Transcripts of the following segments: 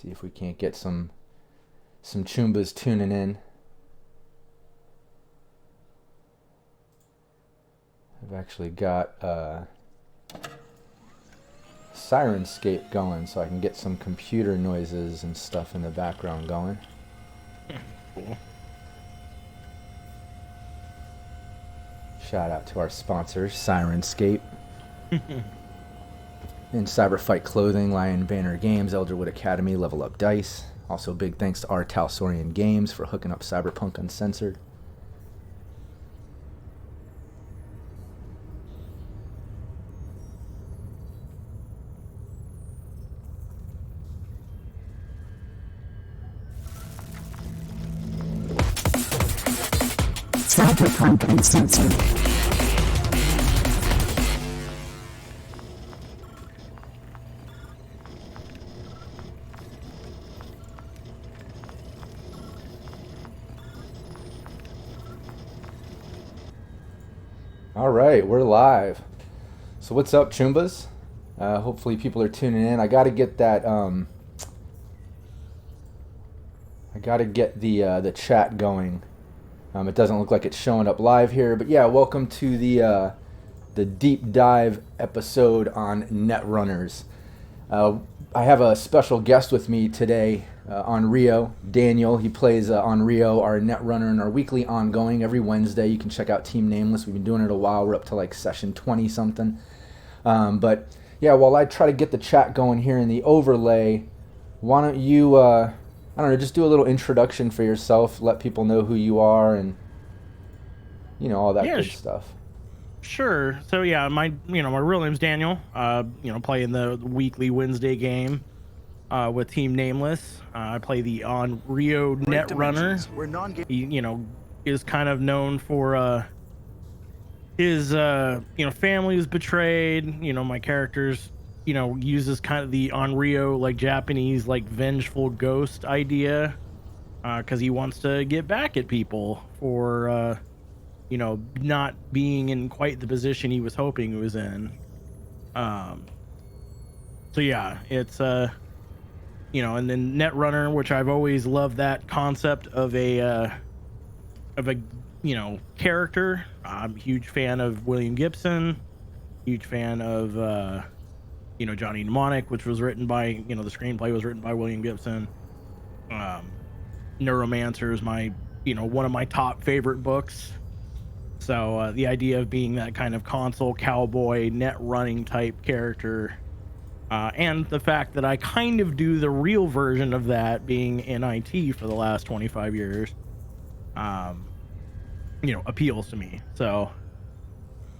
See if we can't get some choombas tuning in. I've actually got Sirenscape going, so I can get some computer noises and stuff in the background going. Cool. Shout out to our sponsors, Sirenscape. And Cyberfight Clothing, Lion Banner Games, Elderwood Academy, Level Up Dice. Also big thanks to our Talsorian Games for hooking up Cyberpunk Uncensored. Cyberpunk Uncensored. All right, we're live. So what's up, choombas? Hopefully people are tuning in. I got to get that. I got to get the chat going. It doesn't look like it's showing up live here, but yeah, welcome to the deep dive episode on Netrunners. I have a special guest with me today, Onryu, Daniel. He plays Onryu, our Netrunner, in our weekly ongoing every Wednesday. You can check out Team Nameless. We've been doing it a while. We're up to like session 20 something. But yeah, while I try to get the chat going here in the overlay, why don't you I don't know, just do a little introduction for yourself, let people know who you are, and you know, all that good stuff. Sure. So yeah, my real name's Daniel. Play in the weekly Wednesday game with Team Nameless. I play the Onryu Netrunner. He, is kind of known for his family was betrayed. My character's uses kind of the Onryu, like Japanese, like vengeful ghost idea, because he wants to get back at people for not being in quite the position he was hoping he was in. So yeah, it's and then Netrunner, which I've always loved that concept of a character. I'm a huge fan of William Gibson, huge fan of Johnny Mnemonic, which was written by, the screenplay was written by William Gibson. Neuromancer is my, one of my top favorite books. So the idea of being that kind of console cowboy, net running type character, and the fact that I kind of do the real version of that, being in IT for the last 25 years, appeals to me. So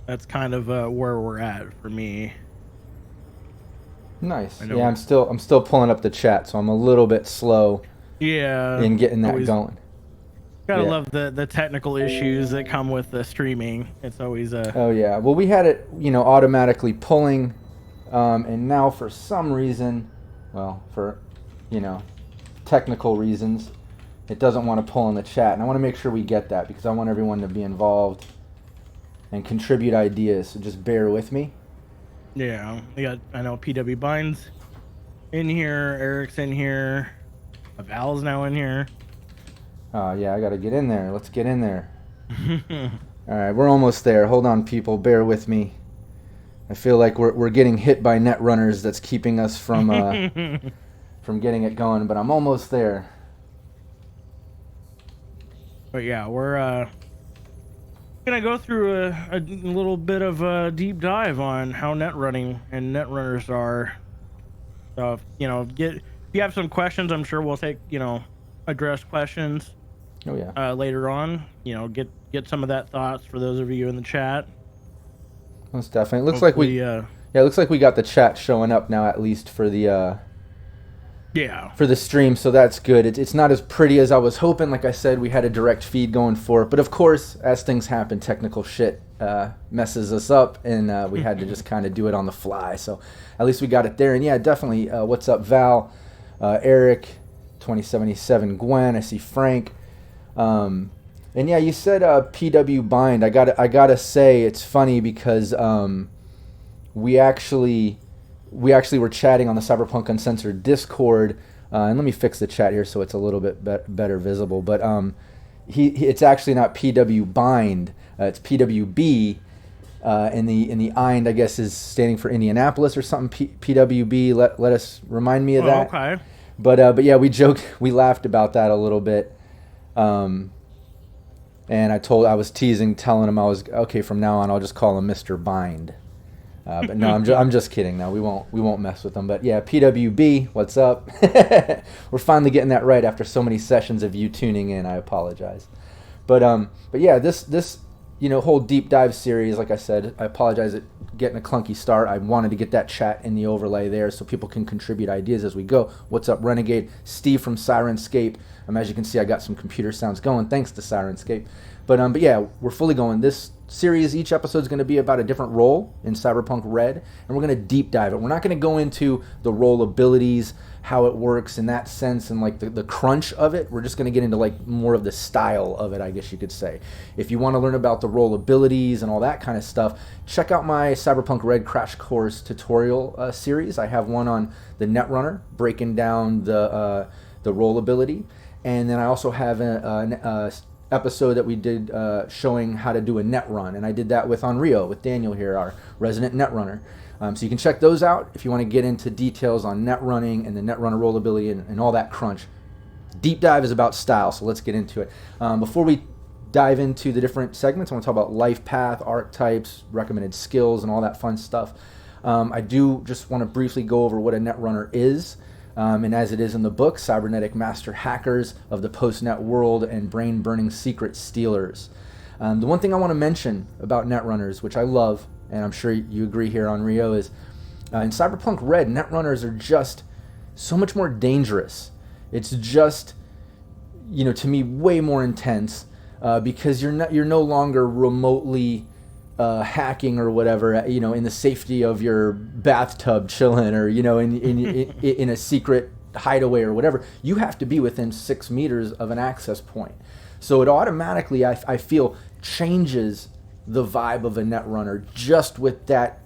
that's kind of where we're at for me. Nice. Yeah, I'm still pulling up the chat, so I'm a little bit slow. Yeah. In getting that going. Gotta love the technical issues that come with the streaming. It's always Oh yeah. Well, we had it, automatically pulling, and now for some reason, for technical reasons, it doesn't want to pull in the chat, and I want to make sure we get that because I want everyone to be involved and contribute ideas. So just bear with me. Yeah, I know PW Bind's in here, Eric's in here, Val's now in here. Yeah, I gotta get in there. Let's get in there. Alright, we're almost there. Hold on, people. Bear with me. I feel like we're getting hit by Netrunners that's keeping us from from getting it going, but I'm almost there. But yeah, we're gonna go through a little bit of a deep dive on how net running and Netrunners are. So if you have some questions, I'm sure we'll take address questions. Oh yeah. Later on, get some of that thoughts for those of you in the chat. Most definitely. It looks like it looks like we got the chat showing up now, at least for the for the stream, so that's good. It's not as pretty as I was hoping. Like I said, we had a direct feed going for it, but of course, as things happen, technical shit messes us up, and we had to just kind of do it on the fly. So at least we got it there. And yeah, definitely. What's up, Val, Eric, 2077, Gwen? I see Frank. And yeah, you said PW Bind. I gotta say, it's funny because we actually were chatting on the Cyberpunk Uncensored Discord And let me fix the chat here so it's a little bit better visible. But it's actually not PW bind, it's PWB. And the IND, I guess, is standing for Indianapolis or something. PWB. Let us remind me of that. Okay. But yeah, we laughed about that a little bit. And I was teasing, telling him I was okay from now on. I'll just call him Mr. Bind. But no, I'm just kidding. No, we won't mess with them. But yeah, PWB, what's up? We're finally getting that right after so many sessions of you tuning in. I apologize. But yeah, this whole deep dive series, like I said, I apologize at getting a clunky start. I wanted to get that chat in the overlay there so people can contribute ideas as we go. What's up, Renegade? Steve from Sirenscape. As you can see, I got some computer sounds going thanks to Sirenscape. But yeah, we're fully going. This series, each episode is going to be about a different role in Cyberpunk RED, and we're going to deep dive it. We're not going to go into the role abilities, how it works in that sense, and like the crunch of it. We're just going to get into like more of the style of it, I guess you could say. If you want to learn about the role abilities and all that kind of stuff, check out my Cyberpunk RED Crash Course tutorial series. I have one on the Netrunner, breaking down the role ability, and then I also have an episode that we did showing how to do a net run, and I did that with Onryu, with Daniel here, our resident Netrunner. So you can check those out if you want to get into details on net running and the Netrunner roll ability and all that crunch. Deep dive is about style, so let's get into it. Before we dive into the different segments, I want to talk about LIFEPATH, archetypes, recommended skills, and all that fun stuff. I do just want to briefly go over what a Netrunner is. And as it is in the book, cybernetic master hackers of the post-net world and brain-burning secret stealers. The one thing I want to mention about Netrunners, which I love, and I'm sure you agree here on Rio, is in Cyberpunk RED, Netrunners are just so much more dangerous. It's just, to me, way more intense because you're no longer remotely hacking or whatever, in the safety of your bathtub chilling, or in a secret hideaway or whatever. You have to be within 6 meters of an access point. So it automatically, I feel, changes the vibe of a Netrunner just with that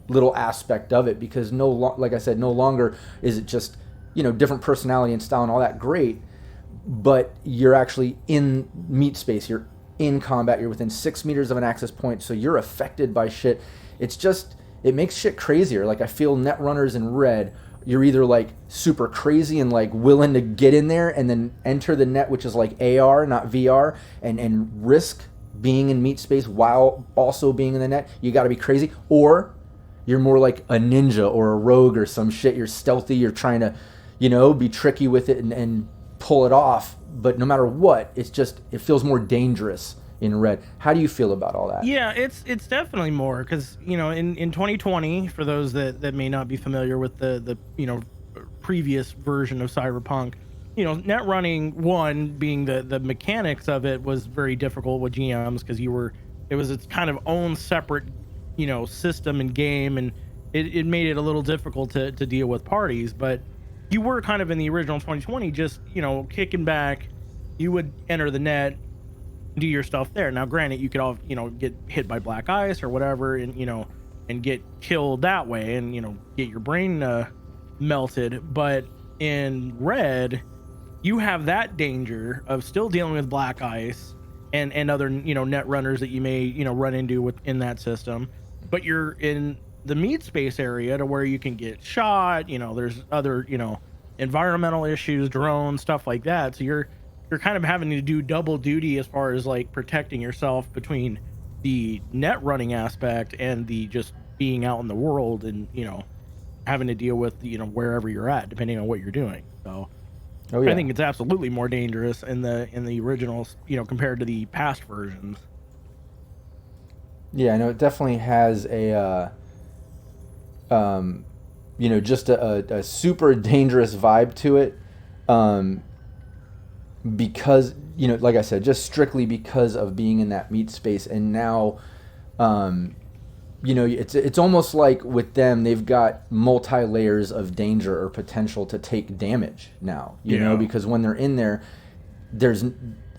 little aspect of it, because like I said, no longer is it just different personality and style and all that great, but you're actually in meat space. You're in combat, you're within 6 meters of an access point, so you're affected by shit. It makes shit crazier. Like, I feel Netrunners in RED, you're either like super crazy and like willing to get in there and then enter the net, which is like AR, not VR, and risk being in meat space while also being in the net. You got to be crazy. Or you're more like a ninja or a rogue or some shit. You're stealthy, you're trying to be tricky with it and pull it off. But no matter what, it feels more dangerous in RED. How do you feel about all that? Yeah, it's definitely more, because in 2020, for those that may not be familiar with the previous version of Cyberpunk, net running, one being the mechanics of it was very difficult with GMs, because it was its kind of own separate system and game, and it made it a little difficult to deal with parties. But you were kind of in the original 2020, just kicking back. You would enter the net, do your stuff there. Now, granted, you could all get hit by black ice or whatever, and get killed that way, and get your brain melted. But in RED, you have that danger of still dealing with black ice and other net runners that you may run into within that system. But you're in the meat space area to where you can get shot. There's other environmental issues, drones, stuff like that. So you're kind of having to do double duty as far as like protecting yourself between the net running aspect and the just being out in the world and having to deal with wherever you're at, depending on what you're doing. So I think it's absolutely more dangerous in the originals, compared to the past versions. Yeah, I know it definitely has a just a super dangerous vibe to it, because like I said, just strictly because of being in that meat space. And now it's almost like with them, they've got multi layers of danger or potential to take damage now, because when they're in there,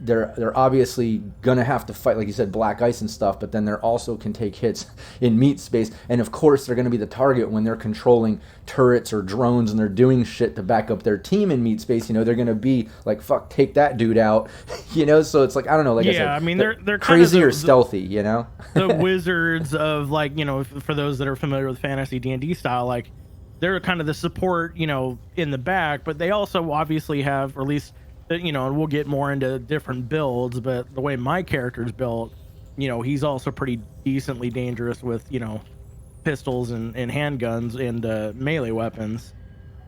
they're obviously gonna have to fight, like you said, black ice and stuff, but then they're also can take hits in meat space, and of course they're gonna be the target when they're controlling turrets or drones and they're doing shit to back up their team in meat space. You know, they're gonna be like, fuck, take that dude out. You know, so it's like, I don't know, like I said, I mean, they're crazy kind of or stealthy, you know. The wizards of, like, you know, for those that are familiar with fantasy D&D style, like, they're kind of the support, you know, in the back, but they also obviously have, or at least, you know, and we'll get more into different builds, but the way my character's built, you know, he's also pretty decently dangerous with, you know, pistols and handguns and melee weapons.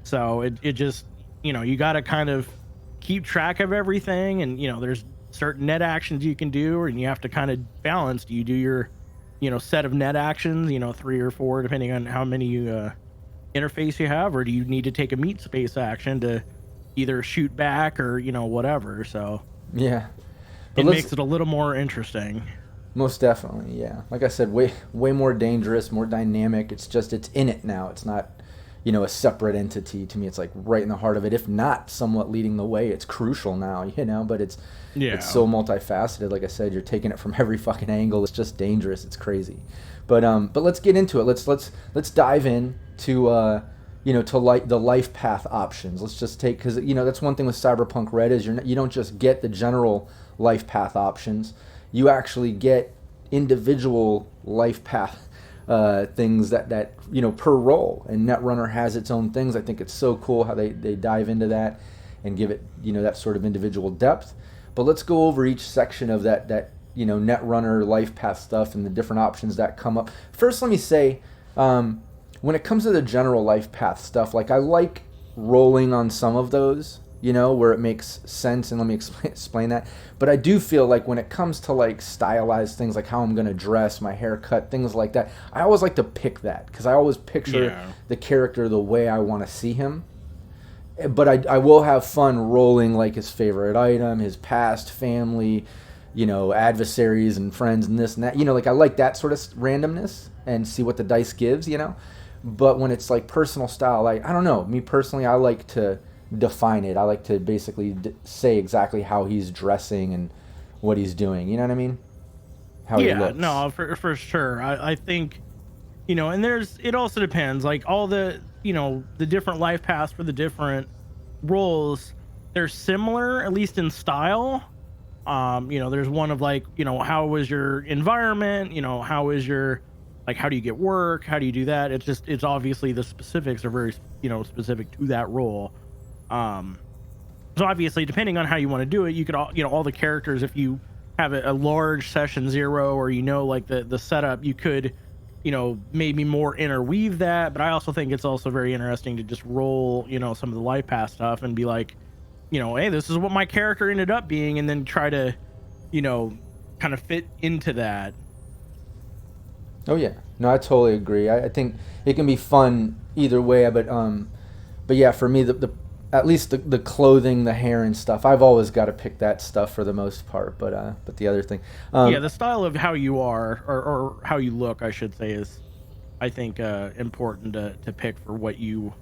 So it just, you know, you got to kind of keep track of everything, and, you know, there's certain net actions you can do, and you have to kind of balance. Do you do your, you know, set of net actions, you know, 3 or 4 depending on how many interface you have, or do you need to take a meat space action to either shoot back or, you know, whatever? So yeah, it makes it a little more interesting. Most definitely, yeah. Like I said, way more dangerous, more dynamic. It's just, it's in it now. It's not, you know, a separate entity. To me, it's like right in the heart of it, if not somewhat leading the way. It's crucial now, you know, but it's so multifaceted. Like I said, you're taking it from every fucking angle. It's just dangerous. It's crazy. But let's get into it. Let's dive in to you know, to like the life path options. Let's just take, because, you know, that's one thing with Cyberpunk RED is you don't just get the general life path options. You actually get individual life path things that you know, per role, and Netrunner has its own things. I think it's so cool how they dive into that and give it, you know, that sort of individual depth. But let's go over each section of that you know, Netrunner life path stuff and the different options that come up. First, let me say, when it comes to the general life path stuff, like, I like rolling on some of those, you know, where it makes sense, and let me explain that. But I do feel like when it comes to, like, stylized things, like how I'm going to dress, my haircut, things like that, I always like to pick that, because I always picture the character the way I want to see him. But I will have fun rolling, like, his favorite item, his past, family, you know, adversaries and friends and this and that. You know, like, I like that sort of randomness and see what the dice gives, you know. But when it's, like, personal style, like, I don't know. Me personally, I like to define it. I like to basically say exactly how he's dressing and what he's doing. You know what I mean? How he looks. No, for sure. I think, you know, and it also depends. Like, all the, you know, the different life paths for the different roles, they're similar, at least in style. You know, there's one of, like, you know, how was your environment? You know, how is your, like, how do you get work? How do you do that? It's obviously the specifics are very, you know, specific to that role. So obviously, depending on how you want to do it, you could, you know, all the characters, if you have a large session 0, or, you know, like the setup, you could, you know, maybe more interweave that. But I also think it's also very interesting to just roll, you know, some of the life path stuff and be like, you know, hey, this is what my character ended up being, and then try to, you know, kind of fit into that. Oh yeah, no, I totally agree. I think it can be fun either way, but yeah, for me, the at least the clothing, the hair and stuff, I've always got to pick that stuff for the most part. But the other thing, the style of how you are, or how you look, I should say, is, I think, important to pick for what you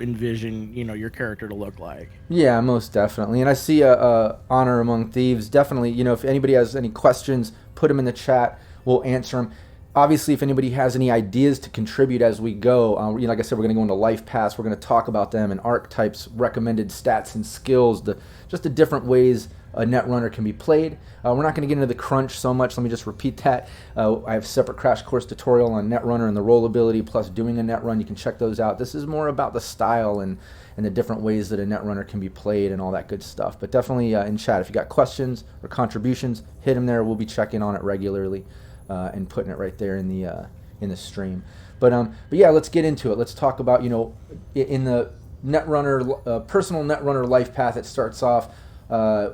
envision, you know, your character to look like. Yeah, most definitely. And I see Honor Among Thieves. Definitely, you know, if anybody has any questions, put them in the chat. We'll answer them. Obviously, if anybody has any ideas to contribute as we go, you know, like I said, we're going to go into life paths. We're going to talk about them and archetypes, recommended stats and skills, just the different ways a Netrunner can be played. We're not going to get into the crunch so much. Let me just repeat that. I have a separate crash course tutorial on Netrunner and the roll ability, plus doing a Netrun. You can check those out. This is more about the style and the different ways that a Netrunner can be played and all that good stuff. But definitely in chat, if you got questions or contributions, hit them there. We'll be checking on it regularly and putting it right there in the stream. But yeah, let's get into it. Let's talk about, you know, in the Netrunner, personal Netrunner life path, it starts off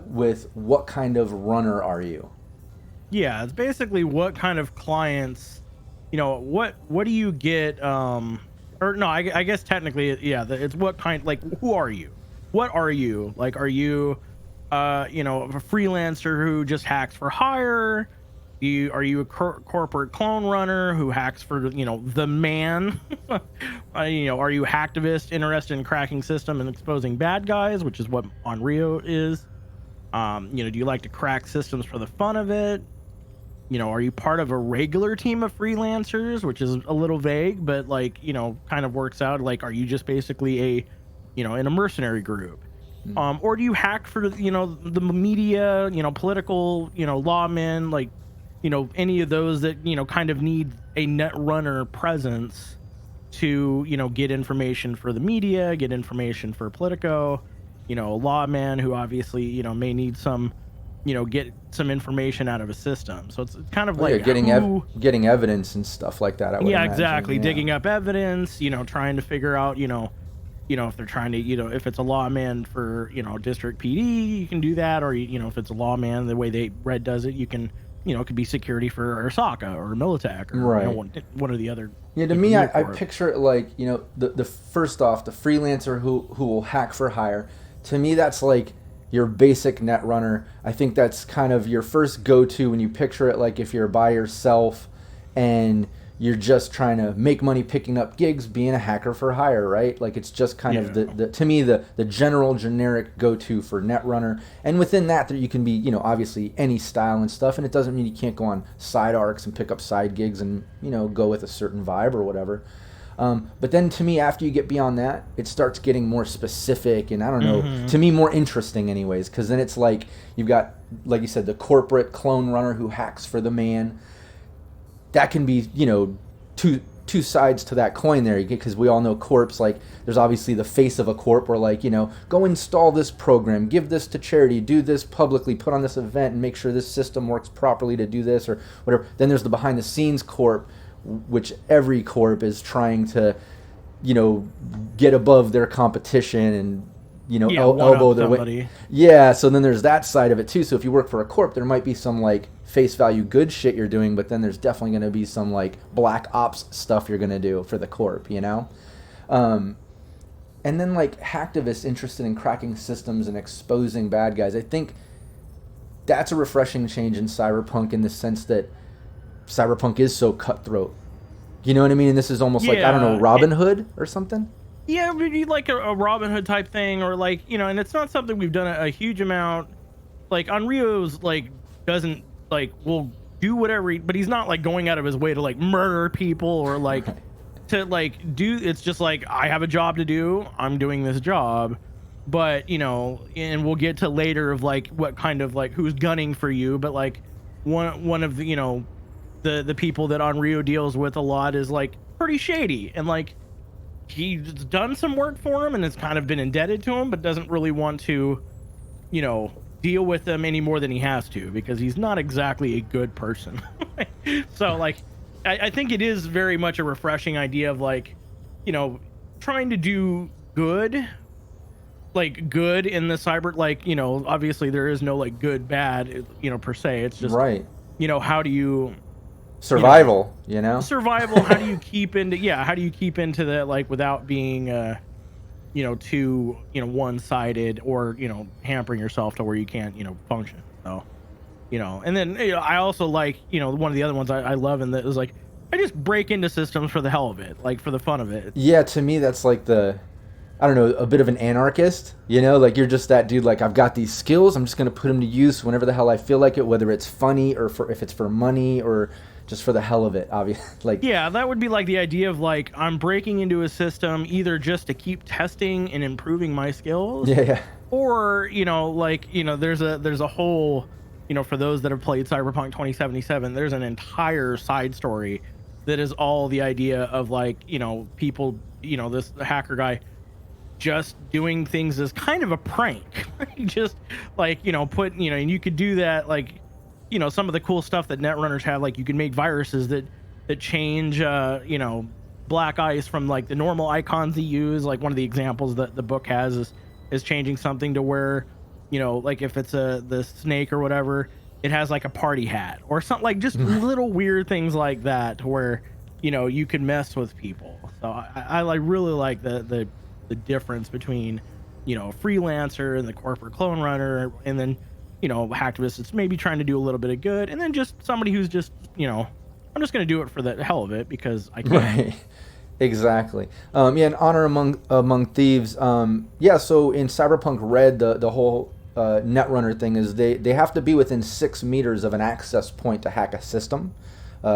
with what kind of runner are you? Yeah, it's basically what kind of clients, you know, what do you get, or no, I guess technically, yeah, it's what kind, like, who are you? What are you? Like, are you, you know, a freelancer who just hacks for hire? Are you a corporate clone runner who hacks for, you know, the man? You know, are you a hacktivist interested in cracking system and exposing bad guys, which is what Onryu is? Do you like to crack systems for the fun of it? Are you part of a regular team of freelancers, which is a little vague, but like, kind of works out. Like, are you just basically in a mercenary group? Or do you hack for, the media, political, lawmen, like, any of those that, kind of need a Netrunner presence to, get information for the media, get information for Politico, a lawman who obviously, may need some, get some information out of a system. So it's kind of like getting evidence and stuff like that. I would imagine. Exactly. Yeah. Digging up evidence, trying to figure out, if they're trying to, if it's a lawman for, district PD, you can do that. Or, if it's a lawman, the way Red does it, you can, it could be security for Arasaka or Militech or right. One or the other. Yeah, to me, I picture it like, the first off, the freelancer who will hack for hire. To me, that's like your basic Netrunner. I think that's kind of your first go-to when you picture it, like if you're by yourself and you're just trying to make money picking up gigs, being a hacker for hire, right? Like it's just kind of the to me the general generic go-to for Netrunner. And within that, you can be, obviously any style and stuff, and it doesn't mean you can't go on side arcs and pick up side gigs and, go with a certain vibe or whatever. But then to me, after you get beyond that, it starts getting more specific and I don't know, to me more interesting anyways, because then it's like you've got, like you said, the corporate clone runner who hacks for the man. That can be, two sides to that coin there, because we all know corps, like there's obviously the face of a corp where like, go install this program, give this to charity, do this publicly, put on this event and make sure this system works properly to do this or whatever. Then there's the behind the scenes corp, which every corp is trying to, get above their competition and, elbow their way. Yeah, so then there's that side of it too. So if you work for a corp, there might be some like face value good shit you're doing, but then there's definitely going to be some like black ops stuff you're going to do for the corp, and then like hacktivists interested in cracking systems and exposing bad guys. I think that's a refreshing change in Cyberpunk in the sense that Cyberpunk is so cutthroat. You know what I mean? And this is almost like, I don't know, Robin Hood or something? Yeah, maybe like a Robin Hood type thing, or like, and it's not something we've done a huge amount. Like, Onryu's like, doesn't, like, will do whatever, but he's not like going out of his way to like murder people or like to like do, it's just like, I have a job to do, I'm doing this job. But, and we'll get to later of like what kind of like who's gunning for you, but like one of the, the people that Onryu deals with a lot is like pretty shady, and like he's done some work for him and has kind of been indebted to him, but doesn't really want to, deal with them any more than he has to, because he's not exactly a good person. So like I think it is very much a refreshing idea of like, trying to do good, like good in the cyber, like, obviously there is no like good bad, per se. It's just right. How do you survival, survival, how do you keep into that, like, without being too one-sided or hampering yourself to where you can't function. So and then I also like one of the other ones I love, and that is like I just break into systems for the hell of it, like for the fun of it. Yeah, to me that's like I don't know, a bit of an anarchist, like you're just that dude, like I've got these skills, I'm just going to put them to use whenever the hell I feel like it, whether it's funny or if it's for money or just for the hell of it, obviously. Like, yeah, that would be like the idea of like I'm breaking into a system either just to keep testing and improving my skills. Yeah. Or, there's a whole, for those that have played Cyberpunk 2077, there's an entire side story that is all the idea of like, people, this hacker guy just doing things as kind of a prank. Just like, and you could do that, like, some of the cool stuff that Netrunners have, like you can make viruses that change, black ice from like the normal icons they use. Like one of the examples that the book has is changing something to where, like if it's the snake or whatever, it has like a party hat or something, like just little weird things like that to where, you can mess with people. So I like really like the difference between, a freelancer and the corporate clone runner, and then, hacktivists that's maybe trying to do a little bit of good, and then just somebody who's just, I'm just going to do it for the hell of it because I can. Right. Exactly. Yeah, and honor among thieves. Yeah, so in Cyberpunk RED, the whole Netrunner thing is they have to be within 6 meters of an access point to hack a system.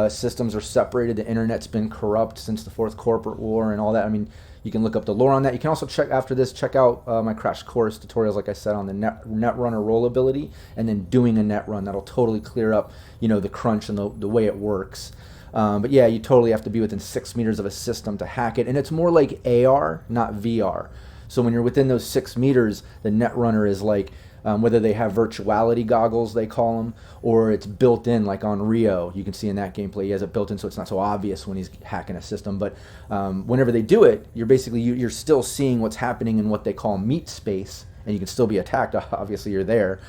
Systems are separated. The internet's been corrupt since the Fourth Corporate War and all that. I mean, you can look up the lore on that. You can also check out my crash course tutorials, like I said, on the Netrunner roll ability, and then doing a net run. That'll totally clear up, the crunch and the way it works. But yeah, you totally have to be within 6 meters of a system to hack it. And it's more like AR, not VR. So when you're within those 6 meters, the Netrunner is like, whether they have virtuality goggles, they call them, or it's built in, like Onryu. You can see in that gameplay, he has it built in so it's not so obvious when he's hacking a system. But whenever they do it, you're still seeing what's happening in what they call meat space, and you can still be attacked. Obviously, you're there.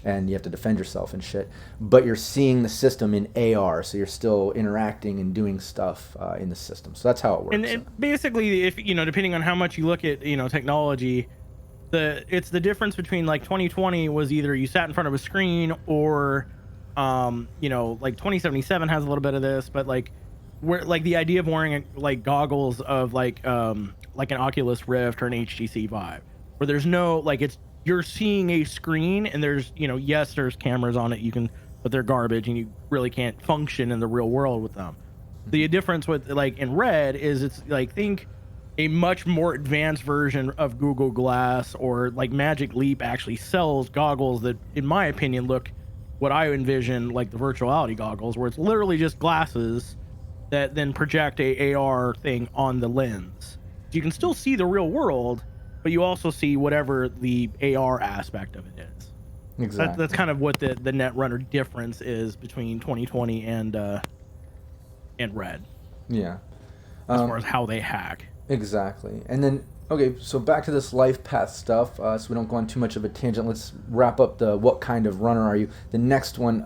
And you have to defend yourself and shit. But you're seeing the system in AR, so you're still interacting and doing stuff in the system. So that's how it works. And basically, if depending on how much you look at technology, it's the difference between like 2020 was either you sat in front of a screen or like 2077 has a little bit of this, but like where like the idea of wearing like goggles of like an Oculus Rift or an HTC Vive, where there's no you're seeing a screen and there's yes, there's cameras on it, but they're garbage and you really can't function in the real world with them. The difference with like in Red is it's like think a much more advanced version of Google Glass, or like Magic Leap actually sells goggles that, in my opinion, look what I envision like the virtuality goggles, where it's literally just glasses that then project a AR thing on the lens. So you can still see the real world, but you also see whatever the AR aspect of it is. Exactly. That's kind of what the Netrunner difference is between 2020 and Red. Yeah. As far as how they hack. Exactly. And then, okay, so back to this life path stuff, so we don't go on too much of a tangent. Let's wrap up the what kind of runner are you. The next one,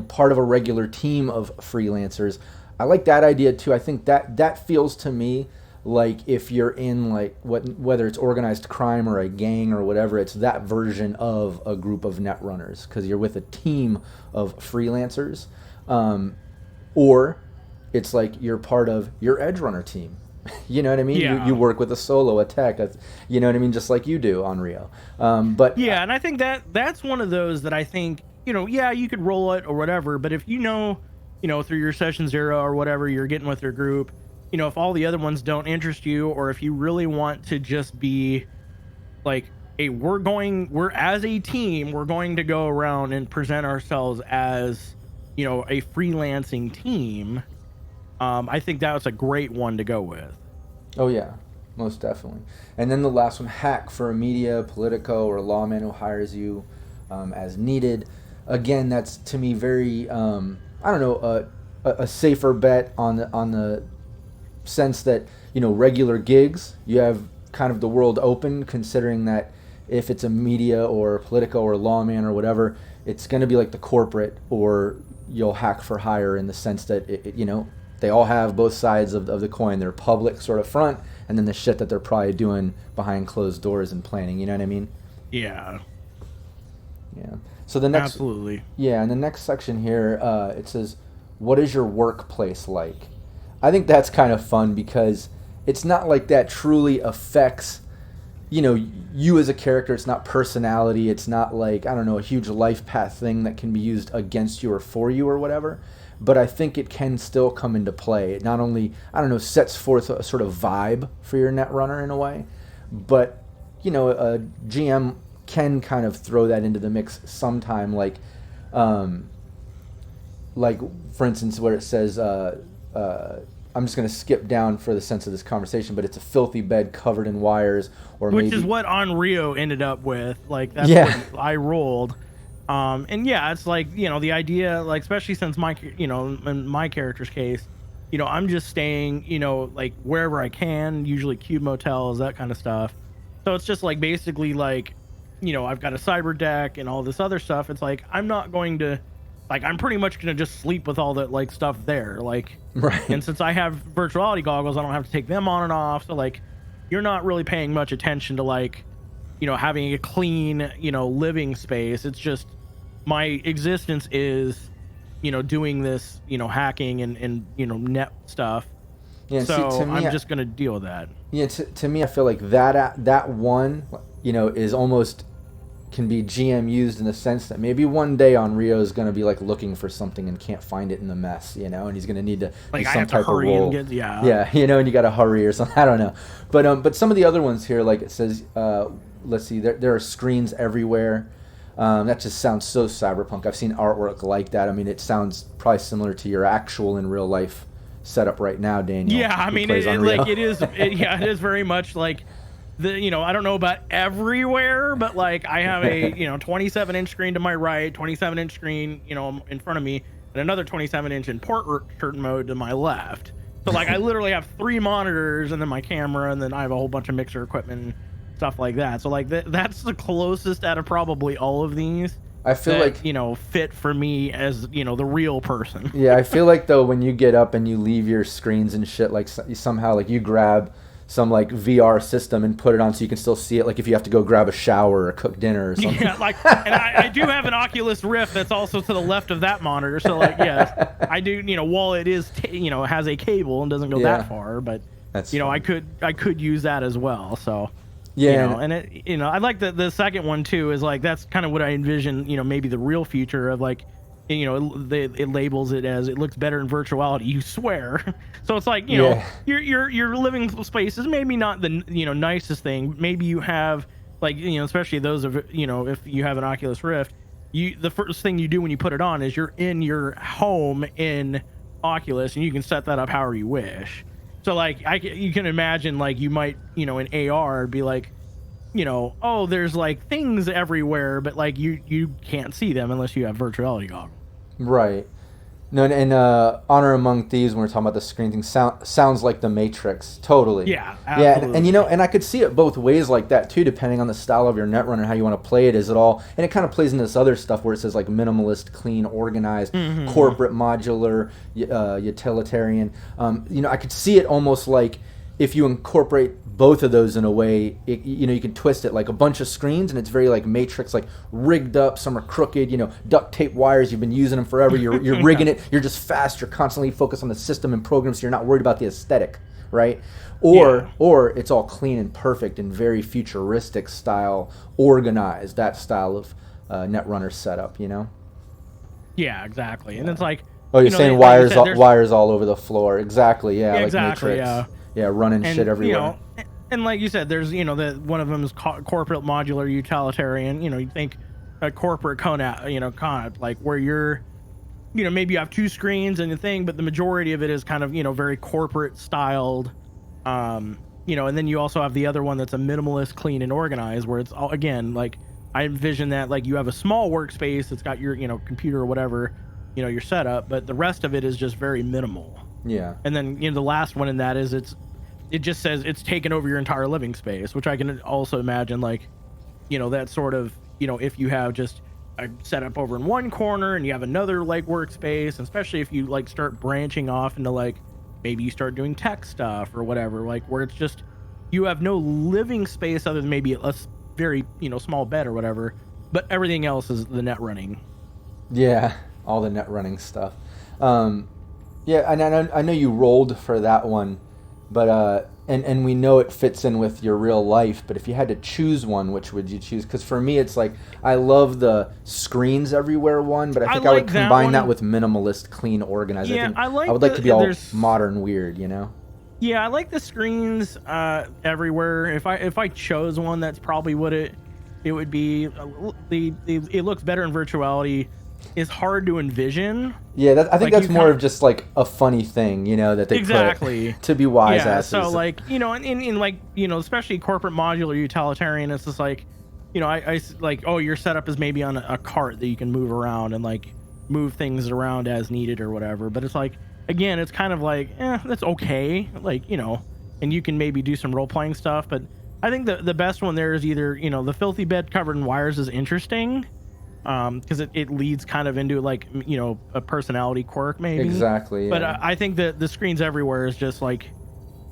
part of a regular team of freelancers. I like that idea too. I think that feels to me like if you're in like whether it's organized crime or a gang or whatever, it's that version of a group of net runners, because you're with a team of freelancers, or it's like you're part of your edge runner team. You know what I mean? Yeah. You work with a solo attack. You know what I mean? Just like you do, Onryu. But yeah, and I think that's one of those that I think, yeah, you could roll it or whatever, but if through your session 0 or whatever you're getting with your group, if all the other ones don't interest you, or if you really want to just be like, hey, we're as a team, we're going to go around and present ourselves as, a freelancing team. I think that was a great one to go with. Oh yeah, most definitely. And then the last one, hack for a media, politico, or lawman who hires you as needed. Again, that's to me very, a safer bet on the sense that regular gigs, you have kind of the world open, considering that if it's a media or politico or lawman or whatever, it's going to be like the corporate, or you'll hack for hire in the sense that they all have both sides of the coin. They're public sort of front, and then the shit that they're probably doing behind closed doors and planning. You know what I mean? Yeah. Yeah. So the next, absolutely. Yeah, and the next section here, it says, "What is your workplace like?" I think that's kind of fun, because it's not like that truly affects, you as a character. It's not personality. It's not like, a huge life path thing that can be used against you or for you or whatever. But I think it can still come into play. It not only, sets forth a sort of vibe for your Netrunner in a way, but, a GM can kind of throw that into the mix sometime, like for instance, where it says, I'm just going to skip down for the sense of this conversation, but it's a filthy bed covered in wires, or which maybe is what Onryu ended up with. Like, that's what I rolled. And yeah, it's like, the idea, like, especially since in my character's case, I'm just staying, like wherever I can, usually cube motels, that kind of stuff. So it's just like, basically like, I've got a cyber deck and all this other stuff. It's like, I'm not going to, like, I'm pretty much going to just sleep with all that like stuff there. Like, right. And since I have virtuality goggles, I don't have to take them on and off. So like, you're not really paying much attention to like, having a clean, living space. It's just, my existence is, doing this, hacking and net stuff. Yeah, so see, to me, I'm just going to deal with that. Yeah, to me, I feel like that one, is almost can be GM used in the sense that maybe one day Onryu is going to be like looking for something and can't find it in the mess, you know, and he's going to need to like do I some have type to hurry of role. and get Yeah, you know, and you got to hurry or something. I don't know, but some of the other ones here, like it says, let's see, there are screens everywhere. That just sounds so cyberpunk. I've seen artwork like that. I mean, it sounds probably similar to your actual in real life setup right now, Daniel. Yeah, I mean, it is very much like the, I don't know about everywhere, but like I have a 27-inch screen to my right, 27-inch screen in front of me, and another 27-inch in portrait mode to my left. So like I literally have 3 monitors and then my camera, and then I have a whole bunch of mixer equipment and stuff like that. So like that's the closest out of probably all of these. I feel like fit for me as the real person. Yeah, I feel like though when you get up and you leave your screens and shit, like somehow like you grab some like VR system and put it on so you can still see it, like if you have to go grab a shower or cook dinner or something. Yeah, like, and I do have an Oculus Rift that's also to the left of that monitor. So like, yes, I do. While it is has a cable and doesn't go that far, but that's I could use that as well. So. Yeah, and it, I like the second one too. Is like that's kind of what I envision. Maybe the real future of like, it labels it as it looks better in virtuality. You swear, so it's like your living space is maybe not the nicest thing. Maybe you have like especially those of if you have an Oculus Rift, the first thing you do when you put it on is you're in your home in Oculus and you can set that up however you wish. So like you can imagine like you might in AR be like oh there's like things everywhere, but like you can't see them unless you have virtuality goggles. Right. No, and Honor Among Thieves, when we're talking about the screen thing, sounds like the Matrix, totally. Yeah, absolutely. Yeah, and I could see it both ways like that too, depending on the style of your Netrunner, how you want to play it. Is it all, and it kind of plays into this other stuff where it says like minimalist, clean, organized, corporate, modular, utilitarian. I could see it almost like if you incorporate both of those in a way, you can twist it like a bunch of screens, and it's very like Matrix, like rigged up. Some are crooked, duct tape wires. You've been using them forever. You're rigging it. You're just fast. You're constantly focused on the system and programs. So you're not worried about the aesthetic, right? Or it's all clean and perfect and very futuristic style, organized. That style of Netrunner setup, Yeah, exactly. And it's like, oh, you're saying wires all over the floor. Exactly. Yeah. Yeah, like exactly. Matrix. Yeah, running shit everywhere. And like you said, there's one of them is corporate modular utilitarian. You think a corporate con like where you're maybe you have 2 screens and the thing, but the majority of it is kind of very corporate styled. And then you also have the other one that's a minimalist, clean and organized, where it's all, again, like I envision that like you have a small workspace that's got your computer or whatever your setup, but the rest of it is just very minimal. Yeah. And then the last one in that is it just says it's taken over your entire living space, which I can also imagine like that sort of if you have just a setup over in one corner and you have another like workspace, especially if you like start branching off into like maybe you start doing tech stuff or whatever, like where it's just you have no living space other than maybe a very small bed or whatever, but everything else is the net running. Yeah, all the net running stuff. Yeah, and I know you rolled for that one, but and we know it fits in with your real life. But if you had to choose one, which would you choose? Because for me, it's like I love the screens everywhere one, but I think I would combine that with minimalist, clean, organized. Yeah, I would like to be all modern, weird, Yeah, I like the screens everywhere. If I chose one, that's probably what it would be. It looks better in virtuality. It's hard to envision. Yeah, I think that's more of just like a funny thing, that they put to be wise asses. So like, in like, especially corporate modular utilitarian, it's just like, I like, oh, your setup is maybe on a cart that you can move around and like move things around as needed or whatever. But it's like, again, it's kind of like, that's okay. Like, and you can maybe do some role playing stuff. But I think the best one there is either, the filthy bed covered in wires is interesting. Because it leads kind of into like a personality quirk maybe. Exactly. Yeah. But I think that the screens everywhere is just like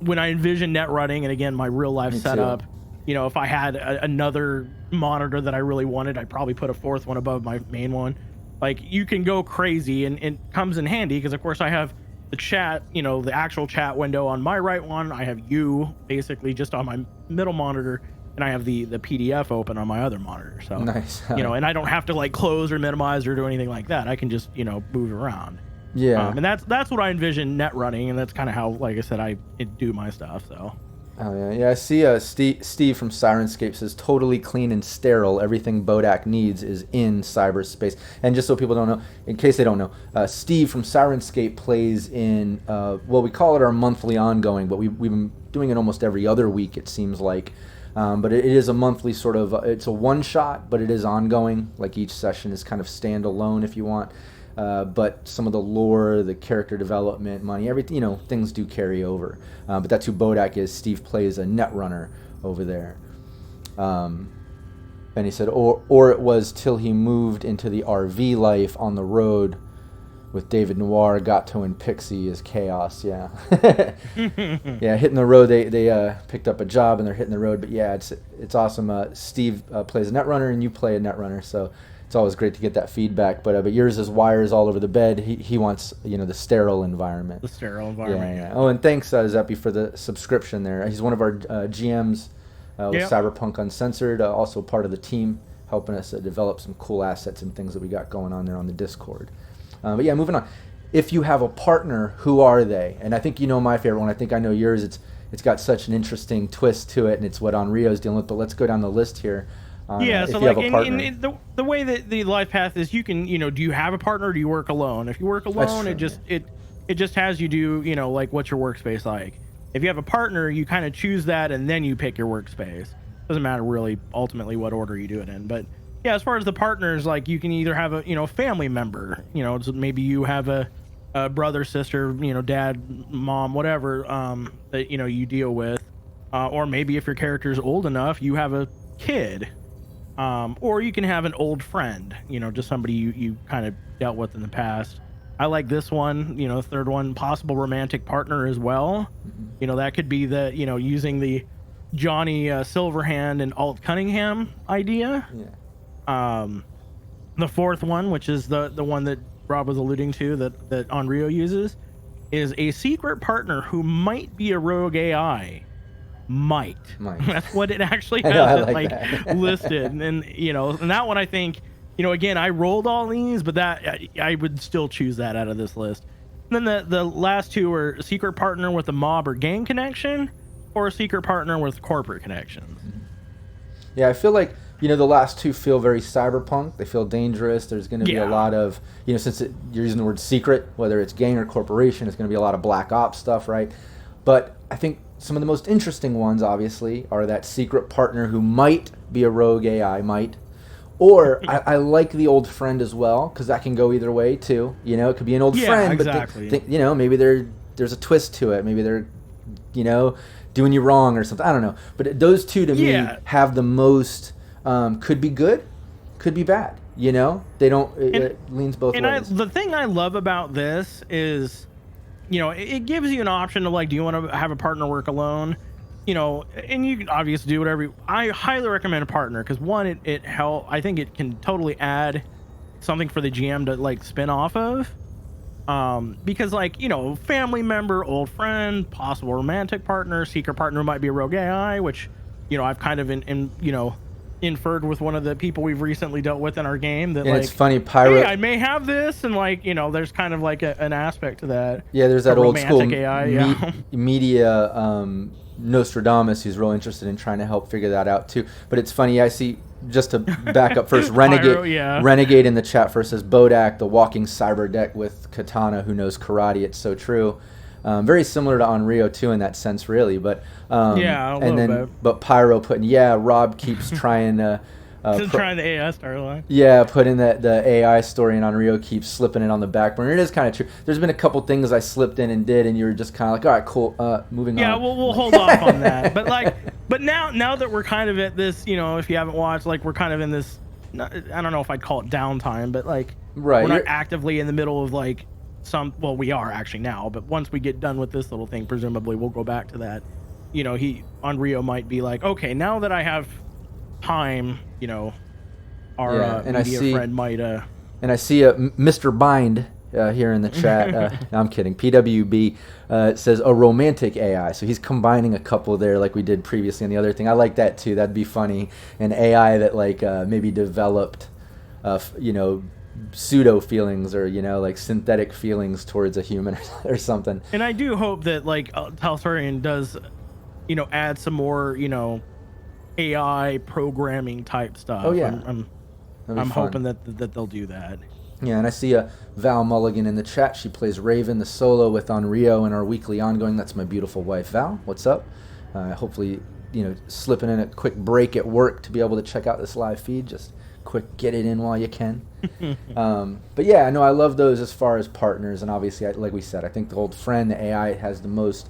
when I envision net running, and again my real life setup. If I had another monitor that I really wanted, I'd probably put a 4th one above my main one. Like you can go crazy, and it comes in handy because of course I have the chat, the actual chat window on my right one. I have you basically just on my middle monitor. and I have the PDF open on my other monitor. So nice. and I don't have to like close or minimize or do anything like that. I can just move around. Yeah. And that's what I envision net running, and that's kind of how, like I said, I do my stuff. So. Oh yeah, yeah. I see. Steve from Sirenscape says totally clean and sterile. Everything Bodak needs is in cyberspace. And just so people don't know, in case they don't know, Steve from Sirenscape plays in we call it our monthly ongoing, but we've been doing it almost every other week. It seems like, but it is a monthly sort of. It's a one shot, but it is ongoing. Like each session is kind of standalone if you want. But some of the lore, the character development, money, everything, things do carry over. But that's who Bodak is. Steve plays a Netrunner over there. And he said, or it was till he moved into the RV life on the road with David Noir, Gato, and Pixie as Chaos. Yeah. Yeah, hitting the road. They picked up a job and they're hitting the road. But yeah, it's awesome. Steve plays a Netrunner and you play a Netrunner. So it's always great to get that feedback, but yours is wires all over the bed. He wants the sterile environment. The sterile environment. Yeah. Oh, and thanks Zeppy for the subscription there. He's one of our GMs with Cyberpunk Uncensored, also part of the team, helping us develop some cool assets and things that we got going on there on the Discord. But yeah, moving on. If you have a partner, who are they? And I think my favorite one. I think I know yours. It's got such an interesting twist to it, and it's what Onryo's dealing with. But let's go down the list here. So like in the way that the life path is, you can do you have a partner or do you work alone? If you work alone, it just has you do like what's your workspace like. If you have a partner, you kind of choose that and then you pick your workspace. Doesn't matter really ultimately what order you do it in. But yeah, as far as the partners, like you can either have a family member, so maybe you have a brother, sister, dad, mom, whatever that you deal with, or maybe if your character is old enough, you have a kid. Or you can have an old friend, just somebody you kind of dealt with in the past. I like this one, third one, possible romantic partner as well. That could be using the Johnny Silverhand and Alt Cunningham idea. Yeah. The fourth one, which is the one that Rob was alluding to that Onryu uses, is a secret partner who might be a rogue AI. Might. That's what it actually has listed. And and that one I think, again, I rolled all these, but that I would still choose that out of this list. And then the last two are a secret partner with a mob or gang connection, or a secret partner with corporate connections. Yeah, I feel like the last two feel very cyberpunk. They feel dangerous. There's going to be a lot of since you're using the word secret, whether it's gang or corporation, it's going to be a lot of black ops stuff, right? But I think some of the most interesting ones, obviously, are that secret partner who might be a rogue AI, or I like the old friend as well, because that can go either way too. It could be an old friend, exactly. But maybe there's a twist to it. Maybe they're doing you wrong or something. I don't know. But those two to me have the most. Could be good, could be bad. They don't. It leans both ways. The thing I love about this is, it gives you an option of like, do you want to have a partner work alone? And you can obviously do whatever. I highly recommend a partner because one, it help. I think it can totally add something for the GM to like spin off of. Because like, family member, old friend, possible romantic partner, secret partner might be a rogue AI, which, I've kind of inferred with one of the people we've recently dealt with in our game that, and like, it's funny, Pyro, hey, I may have this, and like, there's kind of like an aspect to that. Yeah, there's that old school AI, media Nostradamus who's real interested in trying to help figure that out too. But it's funny, I see, just to back up first, Renegade in the chat first says, Bodak, the walking cyber deck with katana who knows karate. It's so true. Very similar to Onryu too in that sense, really. But but Pyro putting Rob keeps trying to trying the AI storyline. Yeah, put in the AI story, and Onryu keeps slipping it on the back burner. It is kind of true. There's been a couple things I slipped in and did, and you were just kind of like, all right, cool, moving on. Yeah, we'll hold off on that. But now that we're kind of at this, if you haven't watched, like we're kind of in this, I don't know if I'd call it downtime, but like we're not actively in the middle of like we are actually now, but once we get done with this little thing, presumably we'll go back to that. Onryu might be like, okay, now that I have time, our media friend might. And I see Mr. Bind here in the chat. No, I'm kidding. PWB says a romantic AI. So he's combining a couple there like we did previously on the other thing. I like that too. That'd be funny. An AI that like maybe developed, pseudo feelings or, like synthetic feelings towards a human or something. And I do hope that like Talsarian does, add some more, AI programming type stuff. Oh, yeah. I'm hoping that they'll do that. Yeah, and I see a Val Mulligan in the chat. She plays Raven, the solo with Onryu in our weekly ongoing. That's my beautiful wife, Val. What's up? Hopefully, slipping in a quick break at work to be able to check out this live feed. Just quick, get it in while you can. But yeah, no, I love those as far as partners. And obviously, like we said, I think the old friend, the AI, has the most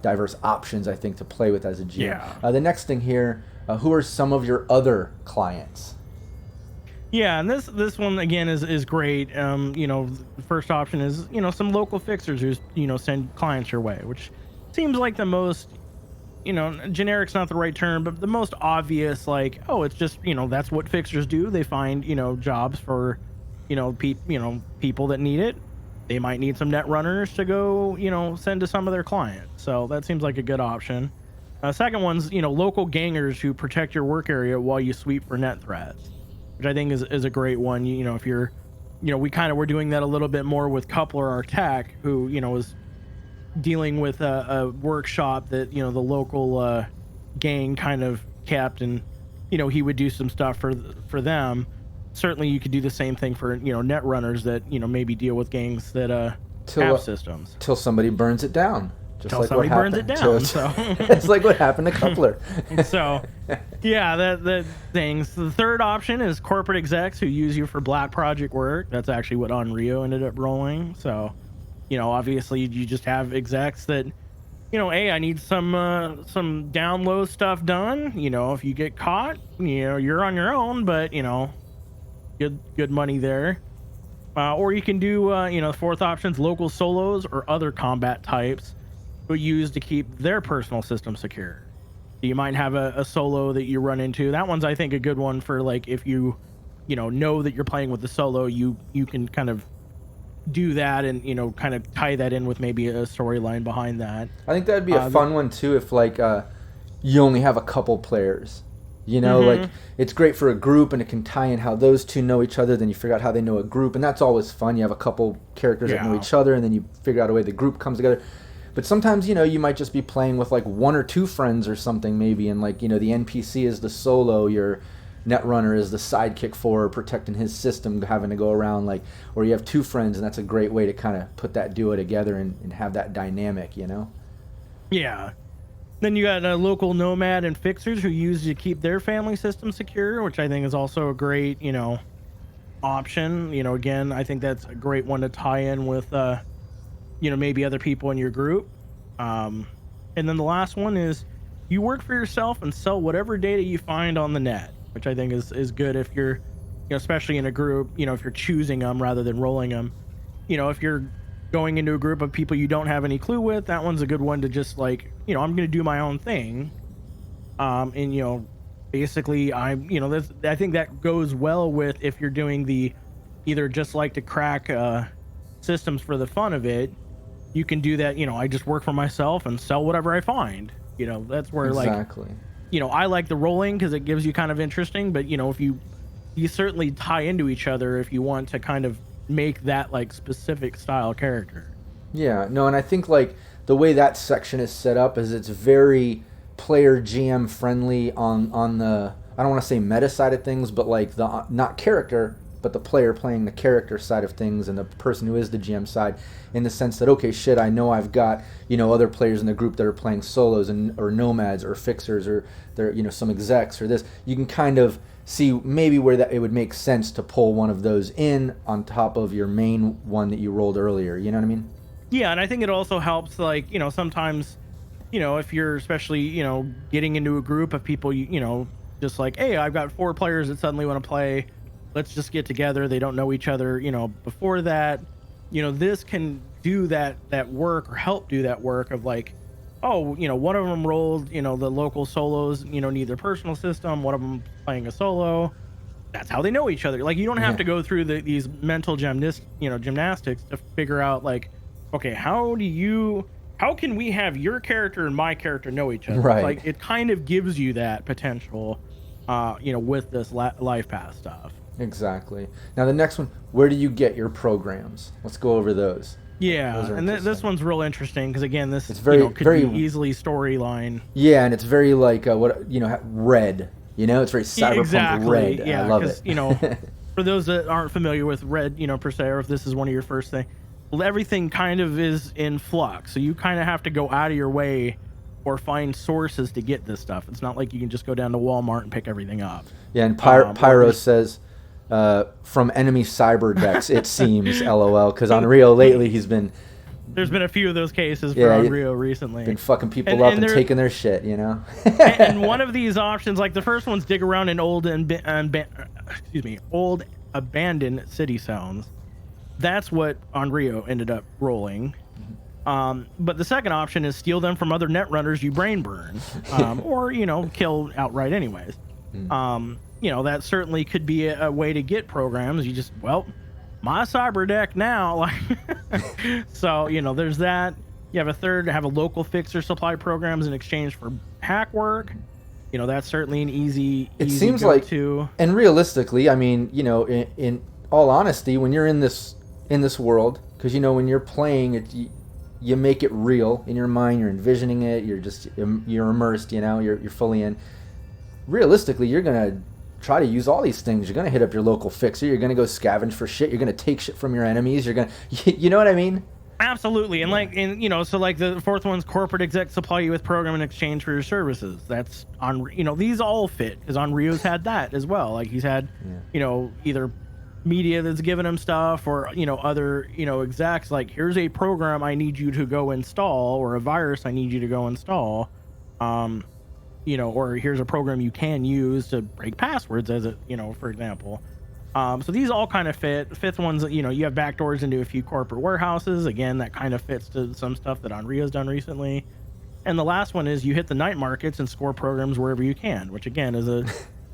diverse options, I think, to play with as a GM. Yeah. The next thing here, who are some of your other clients? Yeah, and this one again is great. The first option is some local fixers who send clients your way, which seems like the most generic's not the right term, but the most obvious. Like, oh, it's just that's what fixers do. They find jobs for people that need it. They might need some netrunners to go send to some of their clients. So that seems like a good option. Second one's local gangers who protect your work area while you sweep for net threats, which I think is a great one. If you're, we're doing that a little bit more with Coupler, our tech, who, is dealing with a workshop that, the local gang kind of kept, and, he would do some stuff for them. Certainly you could do the same thing for, net runners that, maybe deal with gangs that have systems. Till somebody burns it down. Just Till like somebody burns it down. So it's like what happened to Coupler. So, yeah, the things. The third option is corporate execs who use you for black project work. That's actually what Onryu ended up rolling. So, obviously you just have execs that, hey, I need some down low stuff done. If you get caught, you're on your own, but good money there. Or you can do, the fourth option's local solos or other combat types who use to keep their personal system secure. You might have a solo that you run into. That one's, I think, a good one for like if you know that you're playing with the solo, you can kind of do that and kind of tie that in with maybe a storyline behind that. I think that'd be a fun one too if like you only have a couple players. Like it's great for a group and it can tie in how those two know each other. Then you figure out how they know a group, and that's always fun. You have a couple characters that know each other, and then you figure out a way the group comes together. But sometimes, you might just be playing with like one or two friends or something maybe, and like, the NPC is the solo, your netrunner is the sidekick for protecting his system, having to go around, like, or you have two friends, and that's a great way to kind of put that duo together and have that dynamic, Yeah. Then you got local nomad and fixers who use to keep their family system secure, which I think is also a great, option. Again, I think that's a great one to tie in with, maybe other people in your group. And then the last one is you work for yourself and sell whatever data you find on the net, which I think is good if you're, especially in a group, if you're choosing them rather than rolling them. If you're going into a group of people you don't have any clue with, that one's a good one to just like, I'm going to do my own thing. And, basically I think that goes well with if you're doing the either just like to crack systems for the fun of it. You can do that, I just work for myself and sell whatever I find. That's where exactly. I like the rolling because it gives you kind of interesting, but if you certainly tie into each other if you want to kind of make that like specific style character. Yeah, no, and I think like the way that section is set up is it's very player GM friendly on the, I don't want to say meta side of things, but like the not character, but the player playing the character side of things and the person who is the GM side, in the sense that, okay, shit, I know I've got, other players in the group that are playing solos or nomads or fixers or they're, some execs or this. You can kind of see maybe where that it would make sense to pull one of those in on top of your main one that you rolled earlier. You know what I mean? Yeah, and I think it also helps, like, sometimes, if you're especially, getting into a group of people, just like, hey, I've got 4 players that suddenly want to play. Let's just get together. They don't know each other, before that. This can do that work or help do that work of like, oh, one of them rolled, the local solos, need their personal system. One of them playing a solo. that's how they know each other. Like, you don't have to go through these mental gymnastics to figure out, like, okay, how can we have your character and my character know each other? Right. Like, it kind of gives you that potential, with this life path stuff. Exactly. Now the next one, where do you get your programs? Let's go over those. Yeah, and this one's real interesting because, again, this it's very could be easily storyline. Yeah, and it's very like Red. It's very Cyberpunk Red. Yeah, I love it. For those that aren't familiar with Red, per se, or if this is one of your first things, everything kind of is in flux. So you kind of have to go out of your way or find sources to get this stuff. It's not like you can just go down to Walmart and pick everything up. Yeah, and Pyro says, from enemy cyber decks, it seems, LOL, because Onryu lately there's been a few of those cases for Onryu recently. Been fucking people up and taking their shit, and one of these options, like the first one's dig around in old abandoned city zones. That's what Onryu ended up rolling. But the second option is steal them from other Netrunners you brain burn, or kill outright anyways. That certainly could be a way to get programs. You just, my cyber deck now, like, so there's that. You have a third, have a local fixer supply programs in exchange for hack work. That's certainly an easy. It seems like, and realistically, I mean, in all honesty, when you're in this world, because when you're playing it, you make it real in your mind. You're envisioning it. You're immersed. You're fully in. Realistically, you're gonna try to use all these things. You're gonna hit up your local fixer. You're gonna go scavenge for shit. You're gonna take shit from your enemies. You're gonna, you know what I mean? Absolutely. And so like the fourth one's corporate exec supply you with program in exchange for your services. That's on, these all fit because Onryu's had that as well. Like he's had, either media that's given him stuff or, other, execs, like here's a program I need you to go install or a virus I need you to go install. Or here's a program you can use to break passwords as for example. So these all kind of fit. The fifth one's, you have backdoors into a few corporate warehouses. Again, that kind of fits to some stuff that Onryu's done recently. And the last one is you hit the night markets and score programs wherever you can, which again is a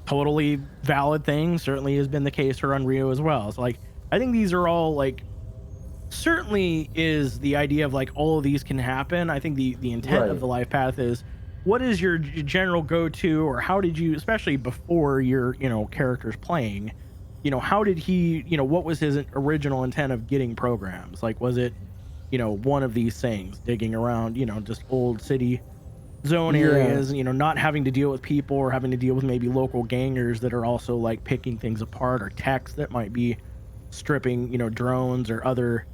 totally valid thing. Certainly has been the case for Onryu as well. So like, I think these are all like, certainly is the idea of like all of these can happen. I think the intent of the life path is, what is your general go-to, or how did you, especially before your, character's playing, how did he, what was his original intent of getting programs? Like, was it, one of these things, digging around, just old city zone areas, not having to deal with people or having to deal with maybe local gangers that are also like picking things apart, or techs that might be stripping, drones or other,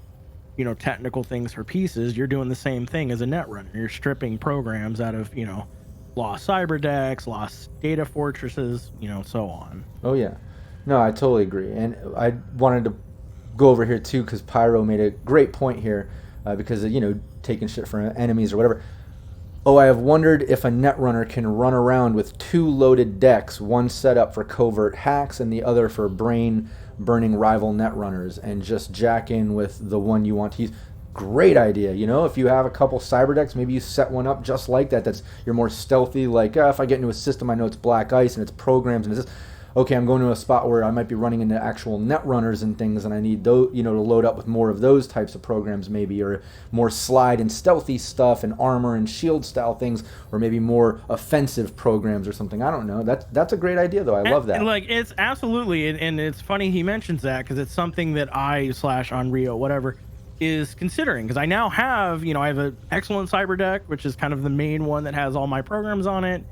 technical things for pieces. You're doing the same thing as a Netrunner. You're stripping programs out of, lost cyber decks, lost data fortresses, so on. Oh yeah. No, I totally agree. And I wanted to go over here too, because Pyro made a great point here, because of, taking shit from enemies or whatever. Oh, I have wondered if a Netrunner can run around with two loaded decks, one set up for covert hacks and the other for brain-burning rival Netrunners, and just jack in with the one you want to use. Great idea. If you have a couple cyber decks, maybe you set one up just like that. You're more stealthy. Like, if I get into a system, I know it's black ice and it's programs and it's this. Okay, I'm going to a spot where I might be running into actual Netrunners and things, and I need those, to load up with more of those types of programs, maybe, or more slide and stealthy stuff and armor and shield style things, or maybe more offensive programs or something. I don't know. That's a great idea, though. I love that. Like, it's absolutely, and it's funny he mentions that because it's something that Onryu, whatever, is considering. Because I now have, I have an excellent cyber deck, which is kind of the main one that has all my programs on it.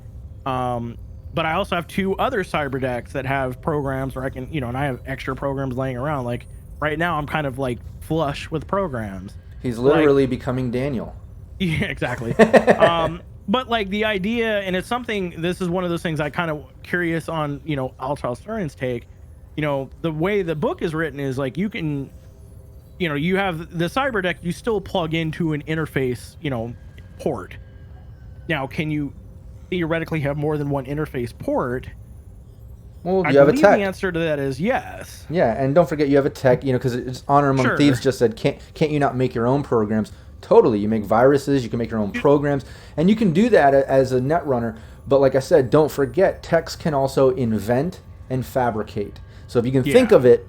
But I also have two other cyber decks that have programs where I can, and I have extra programs laying around. Like right now, I'm kind of like flush with programs. He's literally becoming Daniel. Yeah, exactly. But like the idea, and it's something, this is one of those things I kind of curious on, Alchal Stern's take. The way the book is written is like you can, you have the cyber deck, you still plug into an interface, port. Now, can you theoretically have more than one interface port? Well, you have a tech. The answer to that is yes. Yeah, and don't forget you have a tech, because it's Honor Among Thieves just said, can't you not make your own programs? Totally. You make viruses, you can make your own programs, and you can do that as a Netrunner. But like I said, don't forget, techs can also invent and fabricate. So if you can think of it,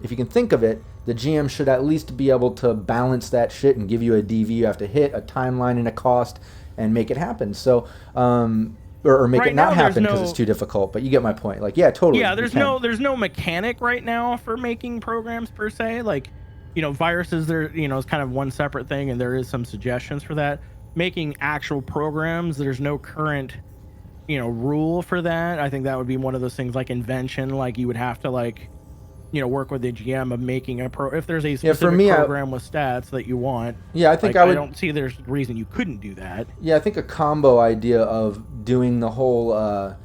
the GM should at least be able to balance that shit and give you a DV you have to hit, a timeline and a cost, and make it happen. So, or make it not happen because it's too difficult. But you get my point. Like, yeah, totally. Yeah, there's no mechanic right now for making programs per se. Like, viruses, is kind of one separate thing, and there is some suggestions for that. Making actual programs, there's no current, rule for that. I think that would be one of those things like invention. Like, you would have to work with the GM of making if there's a specific program with stats that you want. Yeah, I think I don't see there's a reason you couldn't do that. Yeah, I think a combo idea of doing the whole,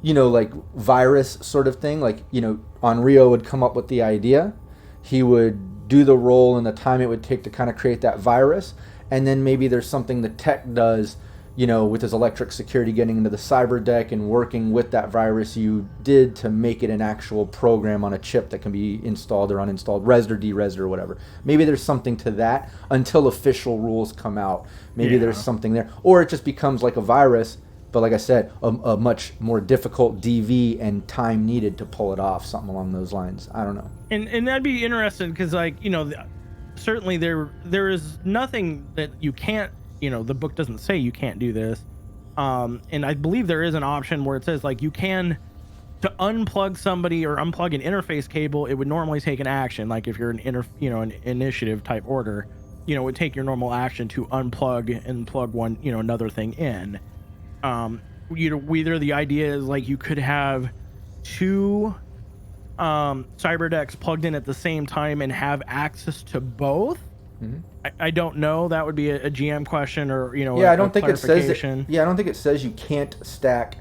like virus sort of thing. Like, Onryu would come up with the idea. He would do the role and the time it would take to kind of create that virus. And then maybe there's something the tech does, with his electric security getting into the cyber deck and working with that virus you did to make it an actual program on a chip that can be installed or uninstalled, resed or deresed or whatever. Maybe there's something to that until official rules come out. Maybe there's something there. Or it just becomes like a virus, but like I said, a much more difficult DV and time needed to pull it off, something along those lines. I don't know. And that'd be interesting because, certainly there is nothing that you can't, the book doesn't say you can't do this. And I believe there is an option where it says you can, to unplug somebody or unplug an interface cable, it would normally take an action. Like if you're an initiative type order, it would take your normal action to unplug and plug one, another thing in. Either the idea is you could have two cyber decks plugged in at the same time and have access to both. Mm-hmm. I don't know. That would be a GM question, or I don't think it says that, I don't think it says you can't stack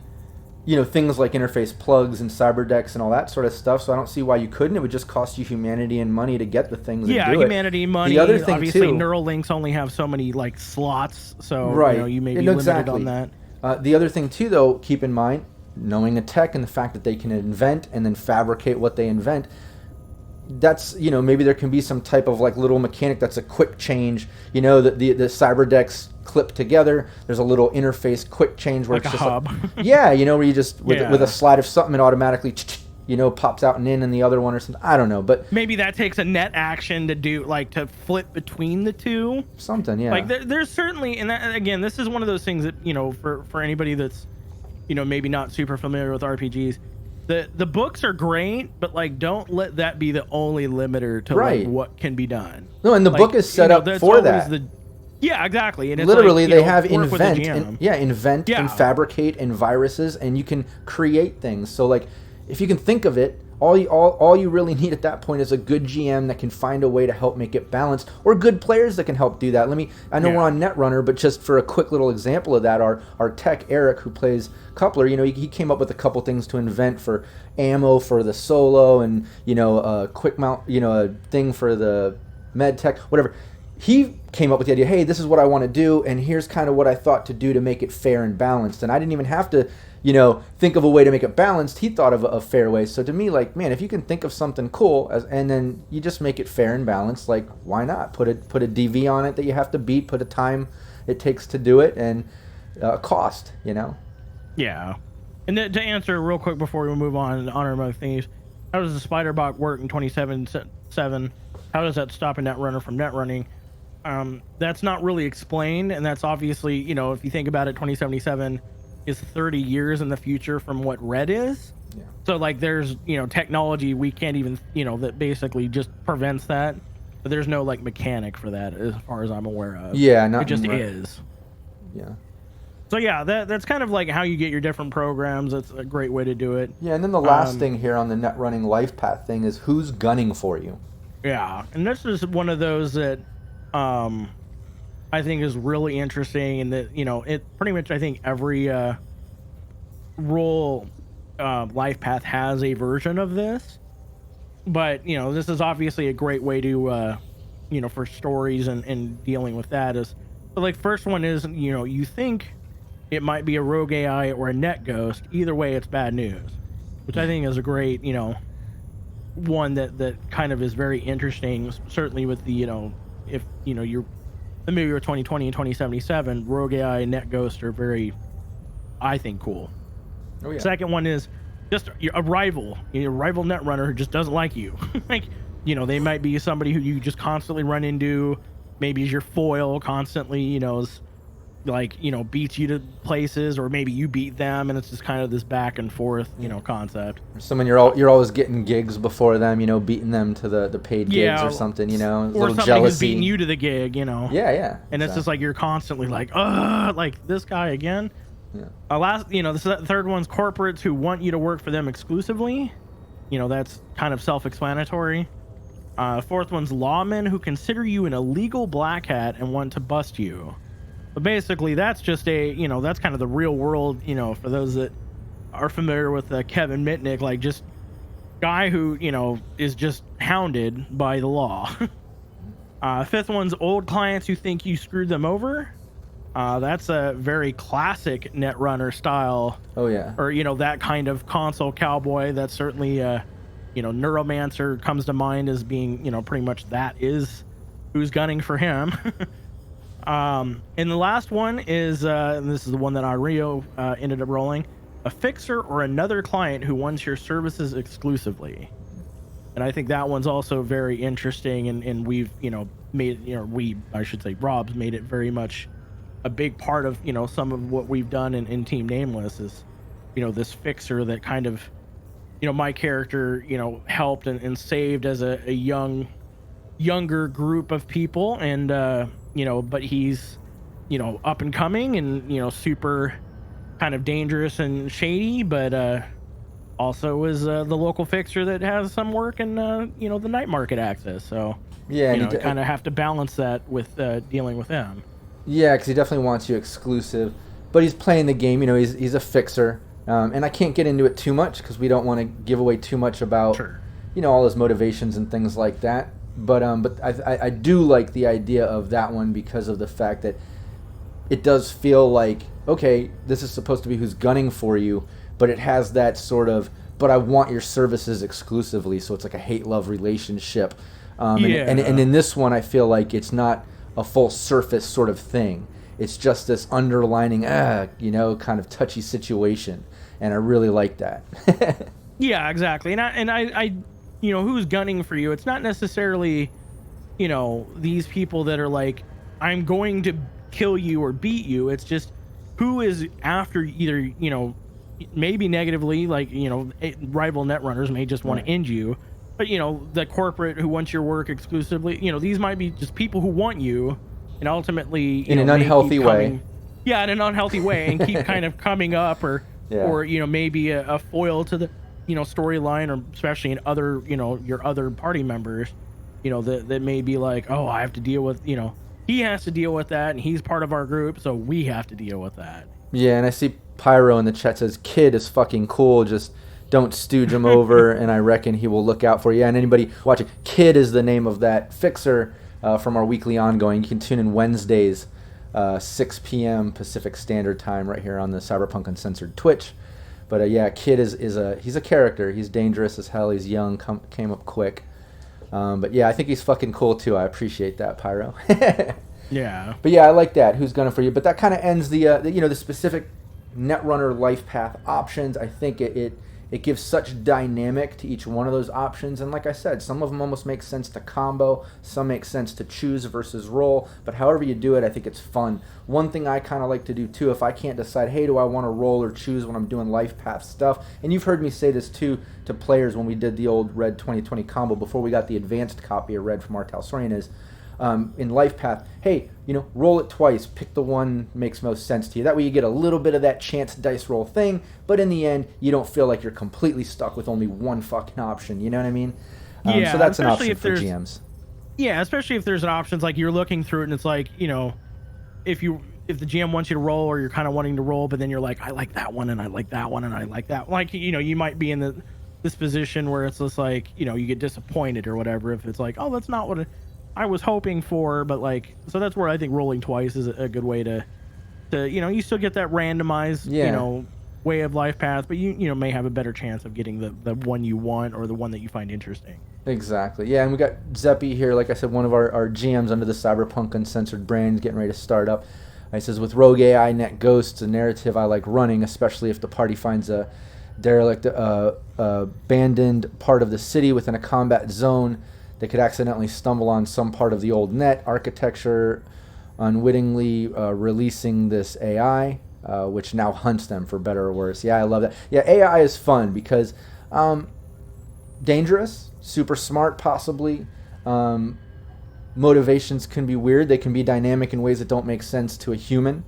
things like interface plugs and cyber decks and all that sort of stuff. So I don't see why you couldn't. It would just cost you humanity and money to get the things. Yeah, and do humanity, it. money. The other thing obviously, too, neural links only have so many slots, so right. You may be limited on that. The other thing too, though, keep in mind, knowing the tech and the fact that they can invent and then fabricate what they invent. That's maybe there can be some type of little mechanic that's a quick change. The cyber decks clip together. There's a little interface quick change where it's a just hub. where you just with a slide of something, it automatically pops out and in the other one or something. I don't know, but maybe that takes a net action to do to flip between the two. Something, yeah. There's certainly, and that, again, this is one of those things that for anybody that's maybe not super familiar with RPGs. The books are great, but don't let that be the only limiter to what can be done. No, and the book is set up for that. Yeah, exactly. And it's literally they have invent Yeah. and fabricate and viruses, and you can create things. So if you can think of it, all you really need at that point is a good GM that can find a way to help make it balanced, or good players that can help do that. I know we're on Netrunner, but just for a quick little example of that, our tech Eric, who plays Coupler, he came up with a couple things to invent for ammo for the solo, and a quick mount, a thing for the med tech, whatever. He came up with the idea, hey, this is what I want to do, and here's kind of what I thought to do to make it fair and balanced. And I didn't even have to think of a way to make it balanced. He thought of a fair way. So to me, man, if you can think of something cool and then you just make it fair and balanced, why not? Put a DV on it that you have to beat, put a time it takes to do it, and cost, Yeah. And to answer real quick before we move on and honor my things, how does the spider bot work in 27.7? How does that stop a Netrunner from net running? That's not really explained, and that's obviously, if you think about it, 2077 is 30 years in the future from what RED is. Yeah. So there's technology we can't even that basically just prevents that, but there's no mechanic for that as far as I'm aware of. Yeah, it just is. Yeah. So yeah, that's kind of how you get your different programs. That's a great way to do it. Yeah, and then the last thing here on the net running LIFEPATH thing is who's gunning for you. Yeah, and this is one of those that I think is really interesting, and that it pretty much, I think every role LIFEPATH has a version of this, but this is obviously a great way to for stories and dealing with that. Is first one is you think it might be a rogue AI or a net ghost. Either way, it's bad news, which I think is a great one that kind of is very interesting. Certainly with the if you're the movie of 2020 and 2077, rogue AI and net ghost are very, I think, cool. Oh, yeah. Second one is just a rival, a rival netrunner who just doesn't like you. Like, they might be somebody who you just constantly run into, maybe is your foil constantly, is like, beats you to places, or maybe you beat them, and it's just kind of this back and forth, concept. Or someone you're always getting gigs before them, beating them to the paid gigs or something, a little somebody jealousy. Who's beating you to the gig, Yeah. And it's just like you're constantly like, like this guy again. Yeah. The third one's corporates who want you to work for them exclusively. That's kind of self-explanatory. Fourth one's lawmen who consider you an illegal black hat and want to bust you. But basically, that's just that's kind of the real world, for those that are familiar with Kevin Mitnick, like just guy who, is just hounded by the law. Fifth one's old clients who think you screwed them over. That's a very classic Netrunner style. Oh, yeah. Or, that kind of console cowboy. That's certainly, Neuromancer comes to mind as being, pretty much that is who's gunning for him. And the last one is, and this is the one that Onryu ended up rolling, a fixer or another client who wants your services exclusively. And I think that one's also very interesting, and we've, Rob's made it very much a big part of, some of what we've done in Team Nameless is, this fixer that kind of, my character, helped and saved as a younger group of people, and, but he's, up and coming and, super kind of dangerous and shady, but also is the local fixer that has some work in, the night market access. So, yeah, you kind of have to balance that with dealing with him. Yeah, because he definitely wants you exclusive, but he's playing the game. He's a fixer, and I can't get into it too much because we don't want to give away too much about, Sure. All his motivations and things like that. But I do like the idea of that one because of the fact that it does feel like, okay, this is supposed to be who's gunning for you, but it has that sort of, but I want your services exclusively, so it's like a hate-love relationship. And in this one, I feel like it's not a full surface sort of thing. It's just this underlining, kind of touchy situation, and I really like that. Yeah, exactly. And I who's gunning for you? It's not necessarily, these people that are like, I'm going to kill you or beat you. It's just who is after either, maybe negatively, like, rival netrunners may just want to end you. But, the corporate who wants your work exclusively, these might be just people who want you, and ultimately, in an unhealthy way. Yeah, in an unhealthy way, and keep kind of coming up, or maybe a foil to the, storyline, or especially in other, your other party members, that may be like, oh, I have to deal with, he has to deal with that, and he's part of our group, so we have to deal with that. Yeah, and I see Pyro in the chat says, Kid is fucking cool, just don't stooge him over, and I reckon he will look out for you. Yeah, and anybody watching, Kid is the name of that fixer from our weekly ongoing. You can tune in Wednesdays, 6 p.m. Pacific Standard Time, right here on the Cyberpunk Uncensored Twitch. But Kid he's a character. He's dangerous as hell. He's young, came up quick. But yeah, I think he's fucking cool too. I appreciate that, Pyro. Yeah. But yeah, I like that. Who's gunning for you? But that kind of ends the specific Netrunner life path options. I think it gives such dynamic to each one of those options, and like I said, some of them almost make sense to combo, some make sense to choose versus roll, but however you do it, I think it's fun. One thing I kind of like to do too, if I can't decide, hey, do I want to roll or choose when I'm doing life path stuff, and you've heard me say this too to players when we did the old Red 2020 combo before we got the advanced copy of Red from Artel Sorian, is in life path, hey, roll it twice, pick the one makes most sense to you. That way you get a little bit of that chance dice roll thing, but in the end, you don't feel like you're completely stuck with only one fucking option, you know what I mean? So that's an option for GMs. Yeah, especially if there's an option, like you're looking through it and it's like, if the GM wants you to roll, or you're kind of wanting to roll, but then you're like, I like that one and I like that one and I like that. Like, you might be in this position where it's just like, you get disappointed or whatever if it's like, oh, that's not what I was hoping for, but like, so that's where I think rolling twice is a good way to you still get that randomized, way of life path, but you may have a better chance of getting the one you want, or the one that you find interesting. Exactly. Yeah, and we got Zeppy here, like I said, one of our GMs under the Cyberpunk Uncensored brand, getting ready to start up. He says, with Rogue AI, Net Ghosts, a narrative I like running, especially if the party finds a derelict, abandoned part of the city within a combat zone. They could accidentally stumble on some part of the old net architecture, unwittingly releasing this AI, which now hunts them for better or worse. Yeah, I love that. Yeah, AI is fun because dangerous, super smart possibly. Motivations can be weird. They can be dynamic in ways that don't make sense to a human.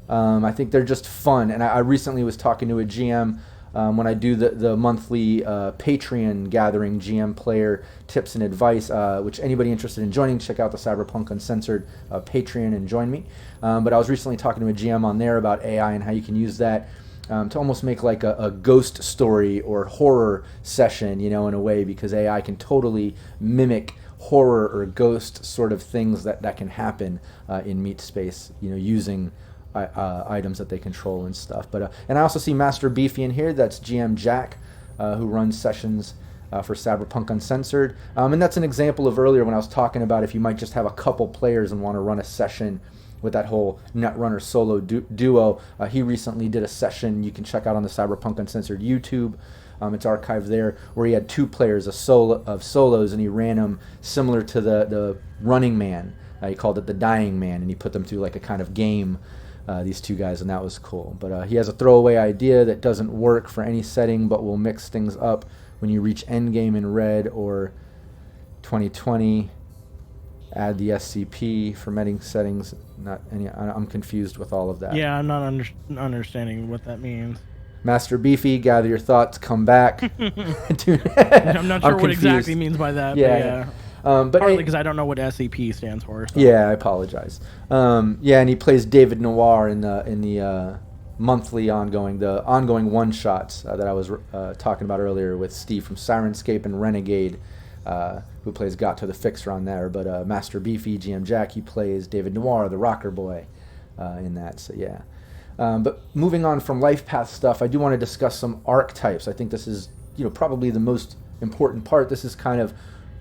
I think they're just fun. And I recently was talking to a GM when I do the monthly Patreon gathering, GM player tips and advice, which anybody interested in joining, check out the Cyberpunk Uncensored Patreon and join me. But I was recently talking to a GM on there about AI and how you can use that to almost make like a ghost story or horror session, in a way, because AI can totally mimic horror or ghost sort of things that can happen in meat space, using items that they control and stuff. But and I also see Master Beefy in here. That's GM Jack, who runs sessions for Cyberpunk Uncensored. And that's an example of earlier when I was talking about if you might just have a couple players and want to run a session with that whole Netrunner solo duo. He recently did a session you can check out on the Cyberpunk Uncensored YouTube. It's archived there, where he had 2 players of solos, and he ran them similar to the Running Man. He called it the Dying Man, and he put them through like a kind of game, these 2 guys, and that was cool. But he has a throwaway idea that doesn't work for any setting, but will mix things up when you reach endgame in Red or 2020. Add the SCP formatting settings. I'm confused with all of that. Yeah, I'm not understanding what that means. Master Beefy, gather your thoughts, come back. I'm not sure what exactly means by that. Yeah. But partly because I don't know what SCP stands for. So. Yeah, I apologize. And he plays David Noir in the monthly ongoing one shots that I was talking about earlier with Steve from Sirenscape and Renegade, who plays Got to the Fixer on there. But Master Beefy, GM Jack, he plays David Noir, the rocker boy, in that. So yeah. But moving on from LifePath stuff, I do want to discuss some archetypes. I think this is, probably the most important part. This is kind of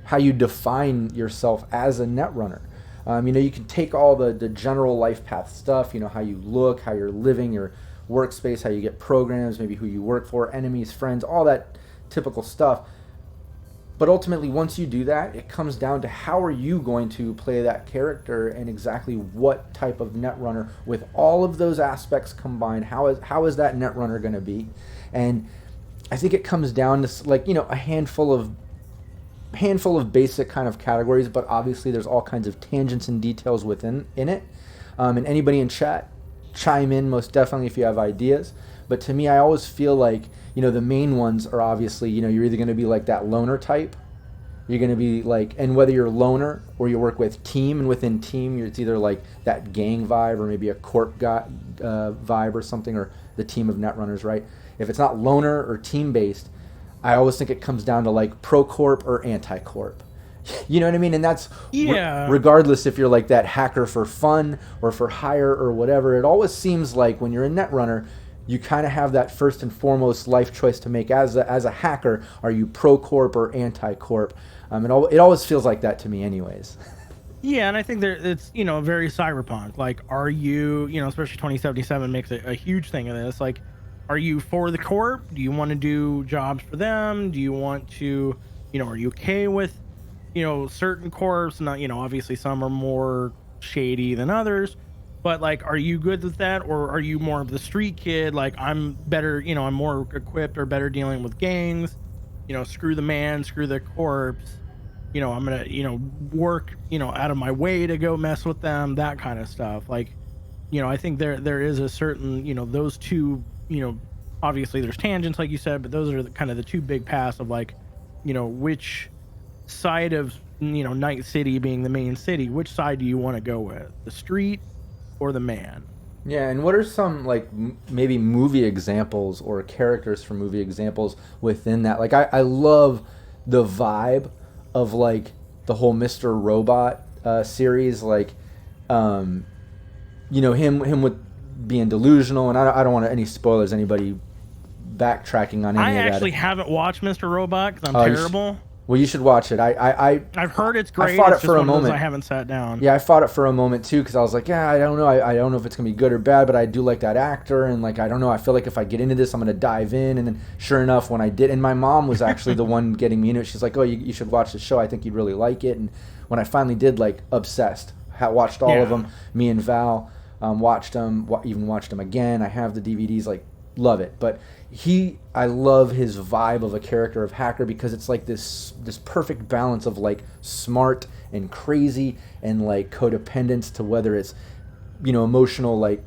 how you define yourself as a netrunner. You can take all the general LifePath stuff, how you look, how you're living, your workspace, how you get programs, maybe who you work for, enemies, friends, all that typical stuff. But ultimately, once you do that, it comes down to how are you going to play that character and exactly what type of netrunner with all of those aspects combined. How is that netrunner going to be? And I think it comes down to a handful of basic kind of categories, but obviously there's all kinds of tangents and details within it. And anybody in chat, chime in most definitely if you have ideas. But to me, I always feel like, the main ones are obviously, you're either going to be like that loner type. You're going to be like, and whether you're loner or you work with team, and within team, it's either like that gang vibe or maybe a corp vibe or something, or the team of netrunners, right? If it's not loner or team based, I always think it comes down to like pro corp or anti corp. You know what I mean? And that's regardless if you're like that hacker for fun or for hire or whatever. It always seems like when you're a netrunner, you kind of have that first and foremost life choice to make as a hacker. Are you pro corp or anti corp? It always feels like that to me, anyways. Yeah, and I think it's very cyberpunk. Like, are you especially 2077 makes a huge thing of this. Like, are you for the corp? Do you want to do jobs for them? Do you want to are you okay with certain corps? Not obviously some are more shady than others. But like, are you good with that, or are you more of the street kid? Like, I'm better, I'm more equipped or better dealing with gangs. Screw the man, screw the corpse. I'm gonna, work, out of my way to go mess with them. That kind of stuff. Like, I think there is a certain, those two, obviously there's tangents like you said, but those are kind of the 2 big paths of like, which side of Night City being the main city, which side do you want to go with, the street or the man? Yeah, and what are some like maybe movie examples or characters from movie examples within that? Like I love the vibe of like the whole Mr. Robot series, like him with being delusional, and I don't want any spoilers, anybody backtracking on any of that. I actually haven't watched Mr. Robot because I'm terrible. Well, you should watch it. I've heard it's great. I fought it's it for just a one of those moment. I haven't sat down. Yeah, I fought it for a moment too because I was like, yeah, I don't know. I don't know if it's gonna be good or bad, but I do like that actor, and like I don't know. I feel like if I get into this, I'm gonna dive in. And then sure enough, when I did, and my mom was actually the one getting me into it. She's like, oh, you should watch the show. I think you'd really like it. And when I finally did, like obsessed, watched all of them. Me and Val watched them. Even watched them again. I have the DVDs. Like love it. But I love his vibe of a character of hacker because it's like this perfect balance of like smart and crazy and like codependence to whether it's emotional like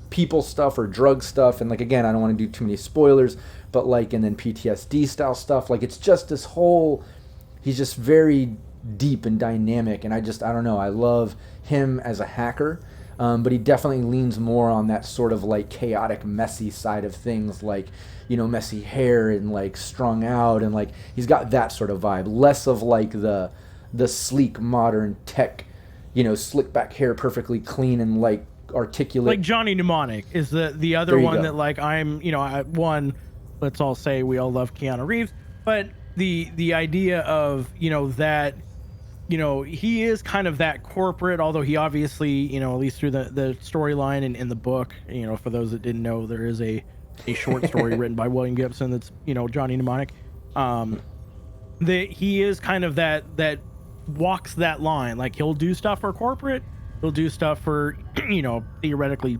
people stuff or drug stuff, and like again I don't want to do too many spoilers, but like and then PTSD style stuff. Like it's just this whole, he's just very deep and dynamic, and I don't know, I love him as a hacker. But he definitely leans more on that sort of like chaotic, messy side of things, like messy hair and like strung out, and like he's got that sort of vibe. Less of like the sleek modern tech, slick back hair, perfectly clean and like articulate. Like Johnny Mnemonic is the other one that like let's all say we all love Keanu Reeves, but the idea of that. He is kind of that corporate, although he obviously, at least through the storyline and in the book, for those that didn't know, there is a short story written by William Gibson that's, Johnny Mnemonic. That he is kind of that walks that line. Like he'll do stuff for corporate, he'll do stuff for, theoretically,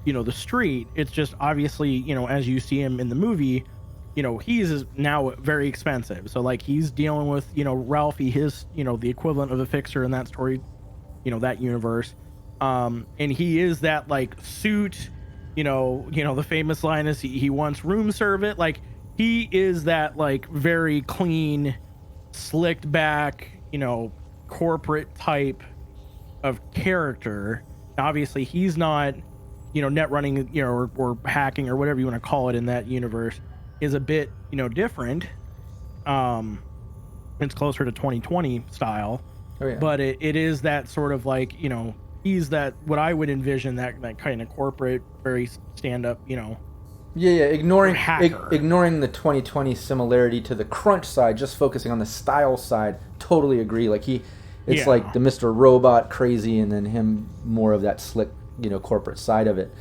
the street. It's just obviously, as you see him in the movie, he's now very expensive. So like he's dealing with, Ralphie, his, the equivalent of a fixer in that story, that universe. And he is that like suit, the famous line is he wants room service. Like he is that like very clean, slicked back, corporate type of character. Obviously he's not, net running, or hacking or whatever you want to call it in that universe. Is a bit, different. It's closer to 2020 style. Oh, yeah. But it is that sort of like, he's that, what I would envision that kind of corporate, very stand-up, Yeah, ignoring the 2020 similarity to the crunch side, just focusing on the style side. Totally agree. Like it's like the Mr. Robot crazy, and then him more of that slick, corporate side of it.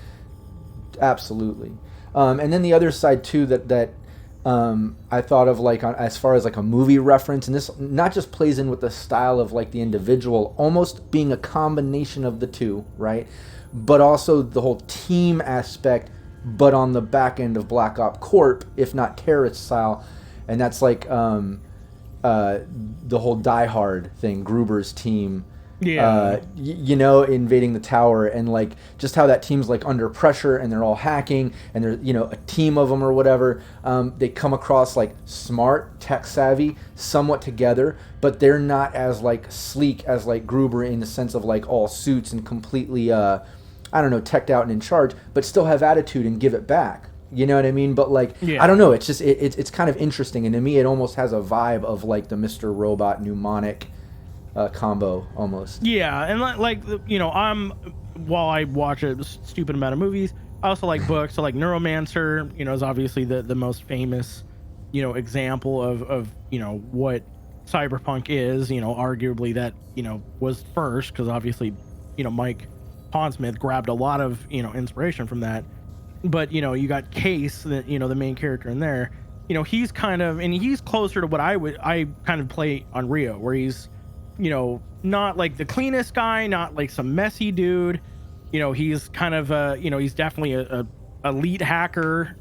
Absolutely. And then the other side too that I thought of like as far as like a movie reference, and this not just plays in with the style of like the individual, almost being a combination of the two, right? But also the whole team aspect, but on the back end of Black Op Corp, if not terrorist style, and that's like the whole Die Hard thing, Gruber's team. Yeah. Invading the tower, and like just how that team's like under pressure and they're all hacking, and they're a team of them or whatever. They come across like smart, tech savvy, somewhat together, but they're not as like sleek as like Gruber in the sense of like all suits and completely teched out and in charge, but still have attitude and give it back. You know what I mean? But like I don't know, it's just it's kind of interesting, and to me it almost has a vibe of like the Mr. Robot Mnemonic combo almost. Yeah, and while I watch a stupid amount of movies, I also like books. So like Neuromancer, is obviously the most famous, example of what cyberpunk is. Arguably that was first, because obviously Mike Pondsmith grabbed a lot of inspiration from that. But you got Case, the main character in there. He's kind of, and he's closer to what I kind of play Onryu, where he's not like the cleanest guy, not like some messy dude. He's kind of he's definitely a elite hacker,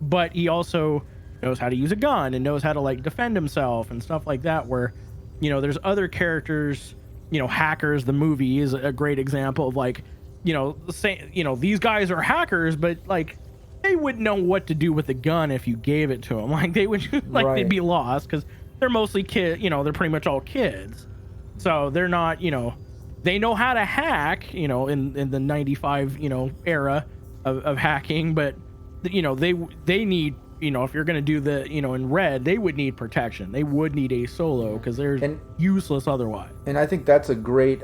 but he also knows how to use a gun and knows how to like defend himself and stuff like that, where there's other characters, Hackers, the movie is a great example of like these guys are hackers, but like they wouldn't know what to do with a gun if you gave it to them. Like they would like they'd be lost, because they're mostly kids, they're pretty much all kids. So they're not, they know how to hack, in the 95, era of hacking, but they need, if you're going to do the, in Red, they would need protection. They would need a solo, because they're useless otherwise. And I think that's a great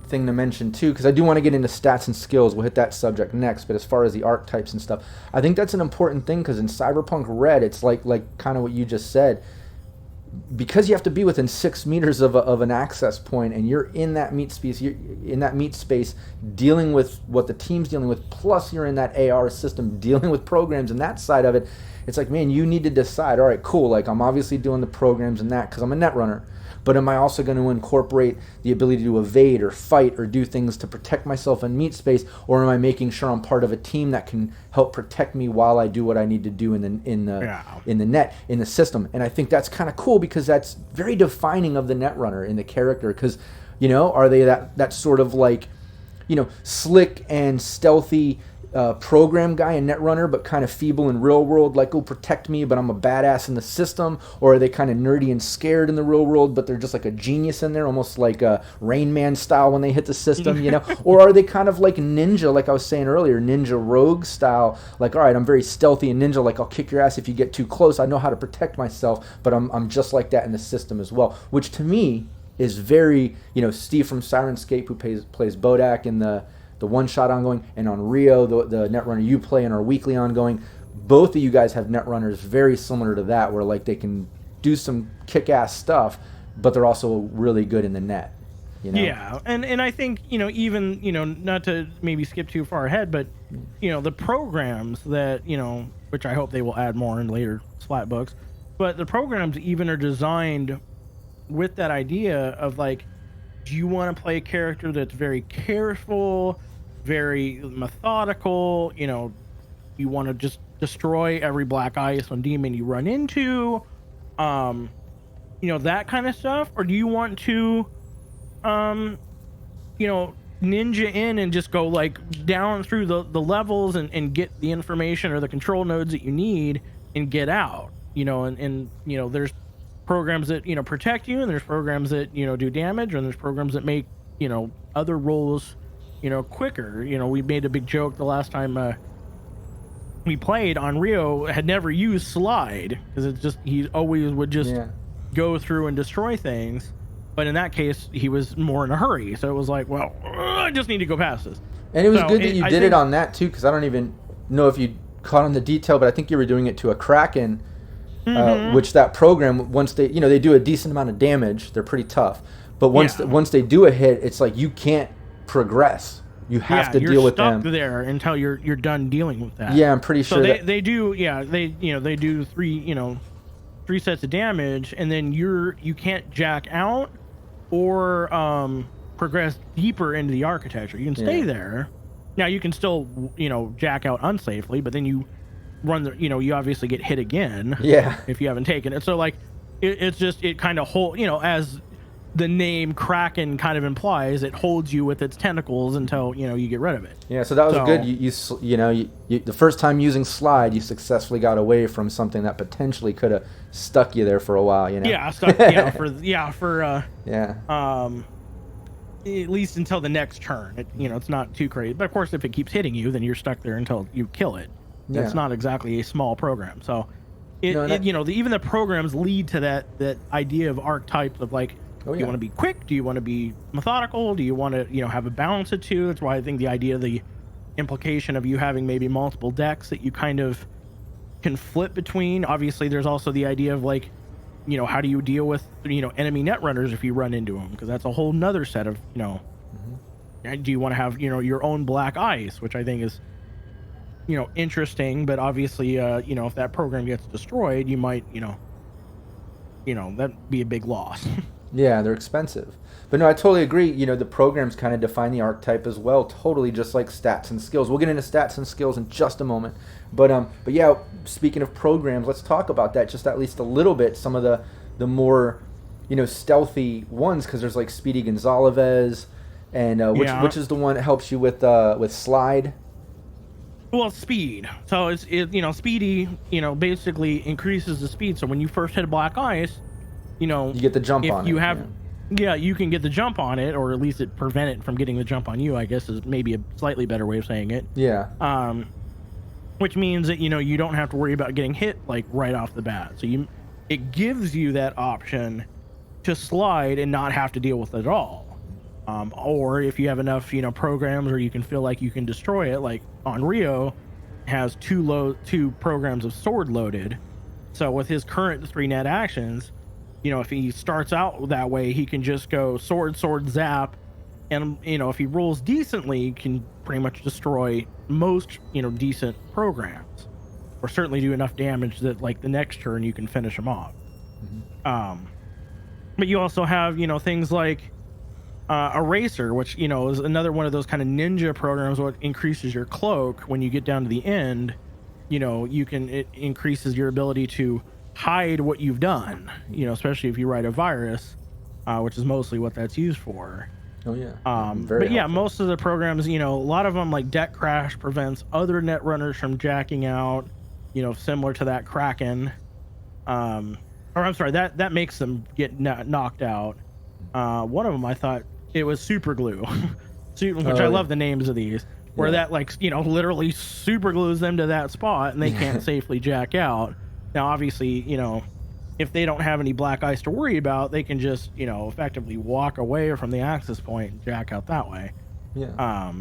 thing to mention too, because I do want to get into stats and skills. We'll hit that subject next, but as far as the archetypes and stuff, I think that's an important thing, because in Cyberpunk Red, it's like kind of what you just said. because you have to be within 6 meters of an access point, and you're in that meat space, dealing with what the team's dealing with, plus you're in that AR system dealing with programs and that side of it. It's like, man, you need to decide, all right, cool, like I'm obviously doing the programs and that because I'm a Netrunner, but am I also going to incorporate the ability to evade or fight or do things to protect myself in meat space, or am I making sure I'm part of a team that can help protect me while I do what I need to do in the system? And I think that's kind of cool because that's very defining of the Netrunner in the character. Because, you know, are they that sort of like, you know, slick and stealthy program guy in Netrunner, but kind of feeble in real world, like, oh, protect me, but I'm a badass in the system? Or are they kind of nerdy and scared in the real world, but they're just like a genius in there, almost like a Rain Man style when they hit the system, you know? Or are they kind of like ninja, like I was saying earlier, ninja rogue style, like, all right, I'm very stealthy and ninja, like I'll kick your ass if you get too close, I know how to protect myself, but I'm just like that in the system as well, which to me is very, you know, Steve from Sirenscape, who plays Bodak in the one-shot ongoing, and Onryu, the Netrunner you play in our weekly ongoing, both of you guys have Netrunners very similar to that, where like they can do some kick-ass stuff, but they're also really good in the net. You know? Yeah, and I think, you know, even, you know, not to maybe skip too far ahead, but, you know, the programs that, you know, which I hope they will add more in later Splat books, but the programs even are designed with that idea of like, do you want to play a character that's very careful, very methodical, you know, you want to just destroy every black ice on demon you run into, you know, that kind of stuff? Or do you want to, you know, ninja in and just go like down through the levels and get the information or the control nodes that you need and get out, you know? And you know, there's programs that, you know, protect you, and there's programs that, you know, do damage, and there's programs that make, you know, other roles, you know, quicker. You know, we made a big joke the last time we played. Onryu had never used slide because it's just, he always would just go through and destroy things, but in that case he was more in a hurry, so it was like, well, I just need to go past this. And it was good that you did it on that too, because I don't even know if you caught on the detail, but I think you were doing it to a Kraken. Which that program, once they, you know, they do a decent amount of damage, they're pretty tough, but once they do a hit, it's like you can't progress. You have to deal with them. You're stuck there until you're done dealing with that. Yeah, I'm pretty sure. So they do they do three sets of damage, and then you can't jack out or progress deeper into the architecture. You can stay there. Now you can still, you know, jack out unsafely, but then you run the, you know, you obviously get hit again if you haven't taken it. So like it's just, it kind of hold, you know, as the name Kraken kind of implies, it holds you with its tentacles until, you know, you get rid of it. Yeah, so that was good. You know, the first time using slide, you successfully got away from something that potentially could have stuck you there for a while, you know. Yeah, stuck, for at least until the next turn. It, you know, it's not too crazy. But of course, if it keeps hitting you, then you're stuck there until you kill it. That's not exactly a small program. So you know, even the programs lead to that idea of archetypes of like, do you want to be quick? Do you want to be methodical? Do you want to, you know, have a balance of two? That's why I think the idea, the implication of you having maybe multiple decks that you kind of can flip between. Obviously, there's also the idea of like, you know, how do you deal with, you know, enemy Netrunners if you run into them? Because that's a whole nother set of, you know, do you want to have, you know, your own black ice, which I think is, you know, interesting, but obviously, you know, if that program gets destroyed, you might, you know, that'd be a big loss. Yeah, they're expensive. But no, I totally agree. You know, the programs kind of define the archetype as well, totally, just like stats and skills. We'll get into stats and skills in just a moment. But yeah, speaking of programs, let's talk about that just at least a little bit. Some of the more, you know, stealthy ones, because there's like Speedy Gonzalez, and which is the one that helps you with slide. Well, speed. So it's you know, Speedy, you know, basically increases the speed. So when you first hit a black ice, you know, you get the jump on it. You have, you can get the jump on it, or at least it prevent it from getting the jump on you, I guess is maybe a slightly better way of saying it. Yeah. Which means that, you know, you don't have to worry about getting hit like right off the bat. So it gives you that option to slide and not have to deal with it at all. Or if you have enough, you know, programs where you can feel like you can destroy it, like Onryu has two programs of sword loaded. So with his current 3 net actions, if he starts out that way, he can just go sword, zap. And, if he rolls decently, he can pretty much destroy most, decent programs. Or certainly do enough damage that, like, the next turn you can finish him off. But you also have, things like Eraser, which, is another one of those kind of ninja programs what increases your cloak when you get down to the end. It increases your ability to hide what you've done, especially if you write a virus, which is mostly what that's used for. Oh yeah. But yeah, most of the programs, a lot of them, like Deck Crash, prevents other Netrunners from jacking out, similar to that Kraken. Or I'm sorry, that makes them get knocked out. One of them, I thought it was Super Glue, which I love the names of these, where that, like, literally super glues them to that spot and they can't safely jack out. Now, obviously, if they don't have any black ice to worry about, they can just, effectively walk away from the access point and jack out that way. Yeah.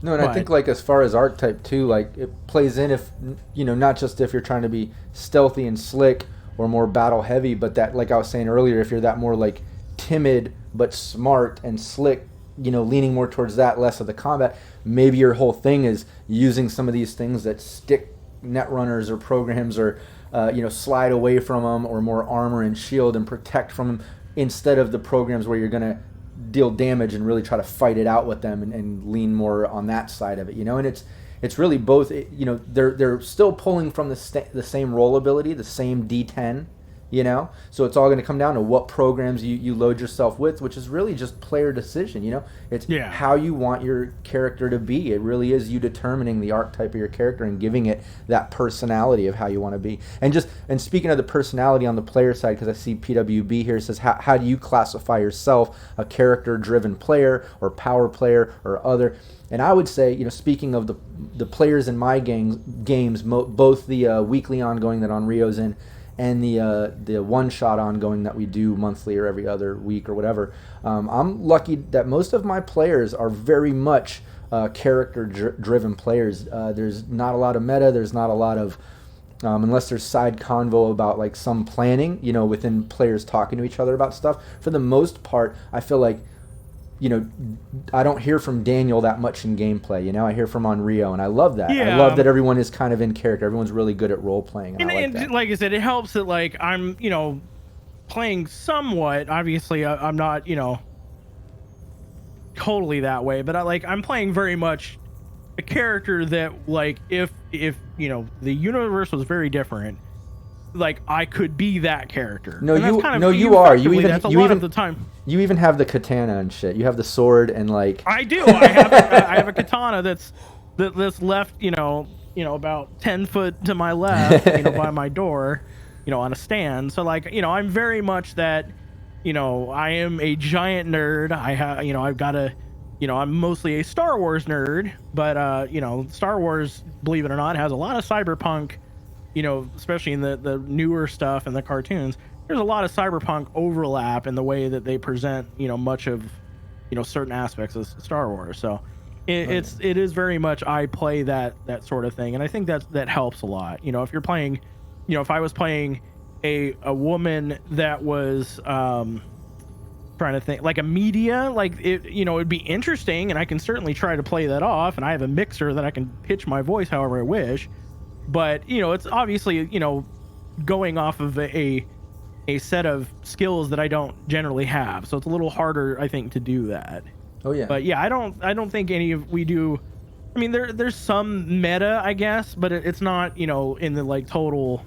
No, and I think, like, as far as archetype too, like, it plays in if, not just if you're trying to be stealthy and slick or more battle heavy, but that, like I was saying earlier, if you're that more like timid but smart and slick, leaning more towards that, less of the combat, maybe your whole thing is using some of these things that stick Netrunners or programs or slide away from them, or more armor and shield and protect from them, instead of the programs where you're going to deal damage and really try to fight it out with them and lean more on that side of it, and it's really both. They're still pulling from the same roll ability, the same D10, so it's all going to come down to what programs you load yourself with, which is really just player decision. It's how you want your character to be. It really is you determining the archetype of your character and giving it that personality of how you want to be. And speaking of the personality on the player side, because I see PWB here says, how do you classify yourself, a character driven player or power player or other? And I would say, speaking of the players in my games, both the weekly ongoing that Onryo's in, and the one-shot ongoing that we do monthly or every other week or whatever, I'm lucky that most of my players are very much character-driven players. There's not a lot of meta. There's not a lot of, unless there's side convo about, like, some planning, within players talking to each other about stuff. For the most part, I feel like, I don't hear from Daniel that much in gameplay. I hear from Onryu, and I love that. Yeah. I love that everyone is kind of in character. Everyone's really good at role playing, and I like that. Like I said, it helps that, like, I'm, playing somewhat. Obviously, I'm not, totally that way, but I'm playing very much a character that, like, if the universe was very different, like, I could be that character. No, you are. You even of the time. You even have the katana and shit. You have the sword and, like. I do. I have a katana that's left, about 10 foot to my left, by my door, on a stand. So, like, I'm very much that. I am a giant nerd. I have, I've got a, I'm mostly a Star Wars nerd, but Star Wars, believe it or not, has a lot of cyberpunk. Especially in the newer stuff and the cartoons, there's a lot of cyberpunk overlap in the way that they present, much of, certain aspects of Star Wars. So it is very much, I play that sort of thing. And I think that helps a lot. If you're playing, if I was playing a woman that was, trying to think, like a media, like it, it'd be interesting, and I can certainly try to play that off. And I have a mixer that I can pitch my voice however I wish. But, it's obviously, going off of a set of skills that I don't generally have. So it's a little harder, I think, to do that. Oh, yeah. But, yeah, I don't think we do. I mean, there's some meta, I guess, but it's not, in the, like, total,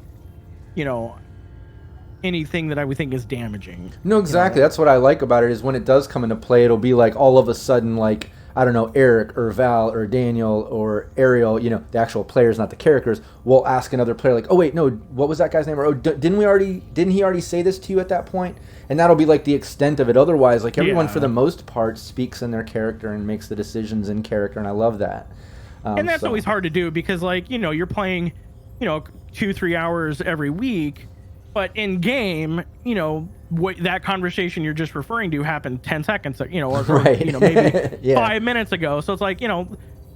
anything that I would think is damaging. No, exactly. That's what I like about it, is when it does come into play, it'll be like all of a sudden, like, I don't know, Eric or Val or Daniel or Ariel, the actual players, not the characters, will ask another player, like, oh wait, no, what was that guy's name? Or, oh, didn't he already say this to you at that point? And that'll be like the extent of it. Otherwise, like, everyone for the most part speaks in their character and makes the decisions in character, and I love that. And that's always hard to do because, like, you're playing, 2-3 hours every week, but in game, what that conversation you're just referring to happened 10 seconds, or right. Maybe 5 minutes ago. So it's like,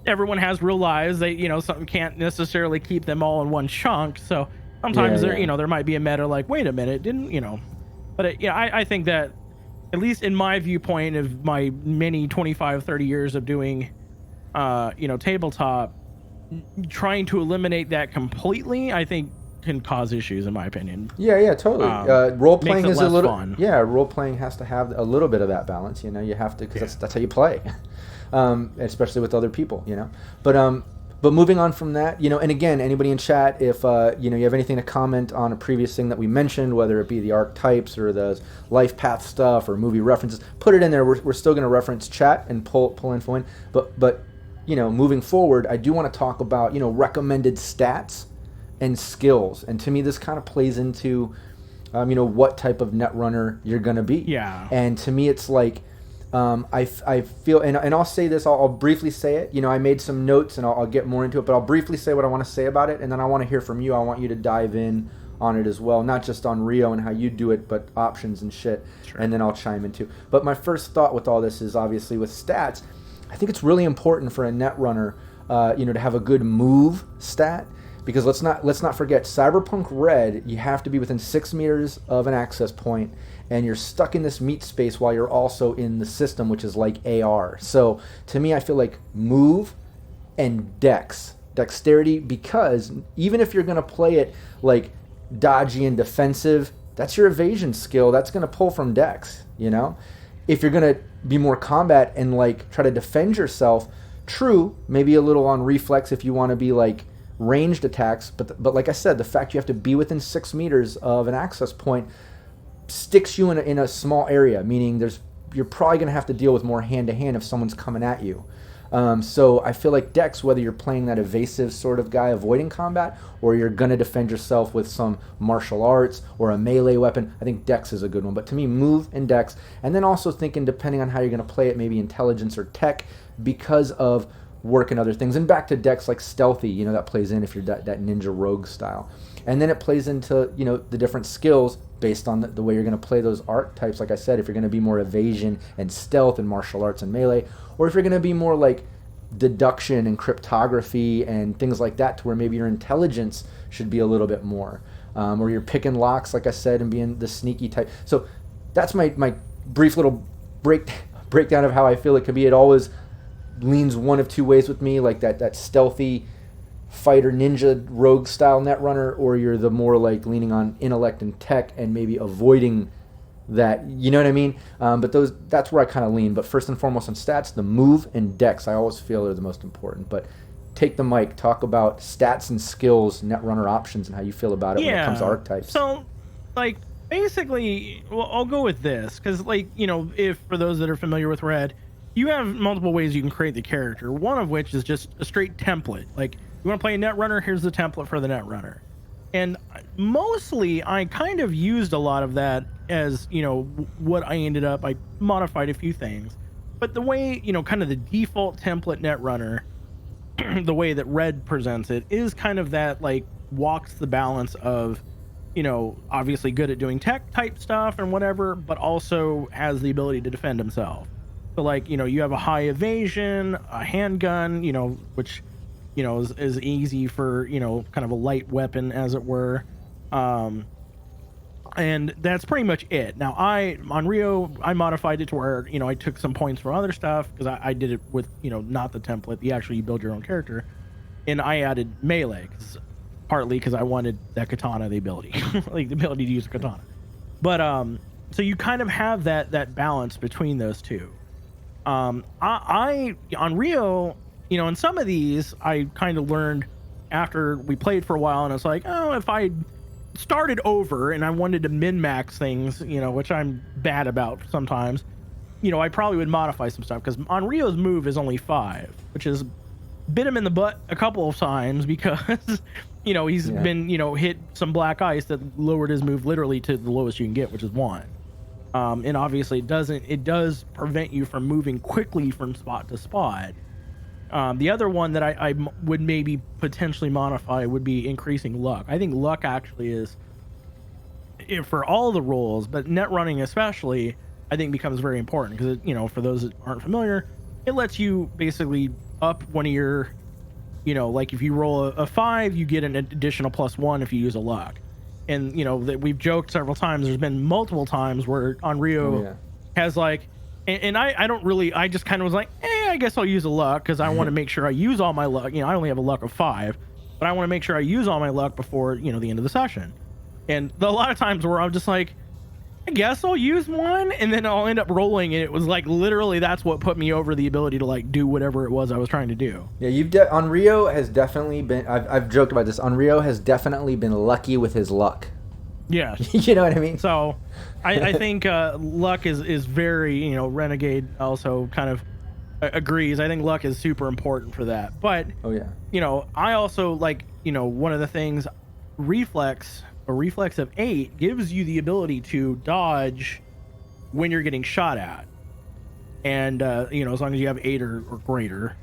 everyone has real lives. They, something can't necessarily keep them all in one chunk. So sometimes there might be a meta like, wait a minute, didn't But yeah, I think that, at least in my viewpoint of my many 25, 30 years of doing, tabletop, trying to eliminate that completely, I think can cause issues, in my opinion. Yeah, totally. Role playing is a little fun. Yeah, role playing has to have a little bit of that balance. You know, you have to, because that's how you play, especially with other people. You know, but moving on from that, you know, and again, anybody in chat, if you have anything to comment on a previous thing that we mentioned, whether it be the archetypes or the life path stuff or movie references, put it in there. We're still going to reference chat and pull info in, but moving forward, I do want to talk about recommended stats and skills, and to me this kind of plays into what type of netrunner you're going to be. Yeah. And to me it's like I feel, and I'll say this, I'll briefly say it. I made some notes and I'll get more into it, but I'll briefly say what I want to say about it, and then I want to hear from you. I want you to dive in on it as well, not just on Rio and how you do it, but options and shit. Sure. And then I'll chime in too. But my first thought with all this is obviously with stats, I think it's really important for a netrunner to have a good move stat. Because let's not forget, Cyberpunk RED, you have to be within 6 meters of an access point, and you're stuck in this meat space while you're also in the system, which is like AR. So to me, I feel like move and dexterity, because even if you're going to play it like dodgy and defensive, that's your evasion skill. That's going to pull from dex, If you're going to be more combat and like try to defend yourself, true, maybe a little on reflex if you want to be like ranged attacks, but like I said, the fact you have to be within 6 meters of an access point sticks you in a small area, meaning you're probably going to have to deal with more hand-to-hand if someone's coming at you. So I feel like dex, whether you're playing that evasive sort of guy avoiding combat, or you're going to defend yourself with some martial arts or a melee weapon, I think dex is a good one. But to me, move and dex, and then also thinking, depending on how you're going to play it, maybe intelligence or tech, because of work and other things. And back to dex, like stealthy, that plays in if you're that ninja rogue style. And then it plays into the different skills based on the way you're going to play those archetypes. Like I said, if you're going to be more evasion and stealth and martial arts and melee, or if you're going to be more like deduction and cryptography and things like that, to where maybe your intelligence should be a little bit more, or you're picking locks, like I said, and being the sneaky type. So that's my brief little breakdown of how I feel it could be. It always leans one of two ways with me, like that stealthy fighter ninja rogue style netrunner, or you're the more like leaning on intellect and tech and maybe avoiding that, you know what I mean? But that's where I kind of lean. But first and foremost on stats, the move and dex I always feel are the most important. But take the mic, talk about stats and skills, netrunner options, and how you feel about it when it comes to archetypes. So like basically, well, I'll go with this because like if for those that are familiar with Red, you have multiple ways you can create the character, one of which is just a straight template. Like, you want to play a netrunner, here's the template for the netrunner. And mostly, I kind of used a lot of that as, what I ended up. I modified a few things. But the way, kind of the default template netrunner, the way that Red presents it, is kind of that, like, walks the balance of, obviously good at doing tech type stuff and whatever, but also has the ability to defend himself. So like, you have a high evasion, a handgun, which, is easy for, kind of a light weapon, as it were. And that's pretty much it. Now, on Rio, I modified it to where, I took some points from other stuff, because I did it with, not the template, you build your own character. And I added melee, partly because I wanted that katana, the ability, like the ability to use a katana. But, so you kind of have that balance between those two. I on Rio, in some of these, I kind of learned after we played for a while, and it's like, oh, if I started over and I wanted to min-max things, which I'm bad about sometimes, I probably would modify some stuff, because on Rio's move is only 5, which is bit him in the butt a couple of times, because he's been hit some black ice that lowered his move literally to the lowest you can get, which is 1. And obviously it does prevent you from moving quickly from spot to spot. The other one that I would maybe potentially modify would be increasing luck. I think luck actually is, for all the roles, but net running especially, I think becomes very important, because for those that aren't familiar, it lets you basically up one of your, like if you roll a 5, you get an additional +1 if you use a luck. and that we've joked several times. There's been multiple times where Onryu has like, and I don't really, I just kind of was like, I guess I'll use a luck because I want to make sure I use all my luck. I only have a luck of 5, but I want to make sure I use all my luck before the end of the session. And a lot of times where I'm just like, I guess I'll use one, and then I'll end up rolling, and it was like literally that's what put me over the ability to like do whatever it was I was trying to do. Yeah, Onryu has definitely been. I've joked about this. Onryu has definitely been lucky with his luck. Yeah, you know what I mean. So, I think luck is very Renegade also kind of agrees. I think luck is super important for that. But I also like one of the things, reflex. A reflex of 8 gives you the ability to dodge when you're getting shot at, and as long as you have 8 or greater.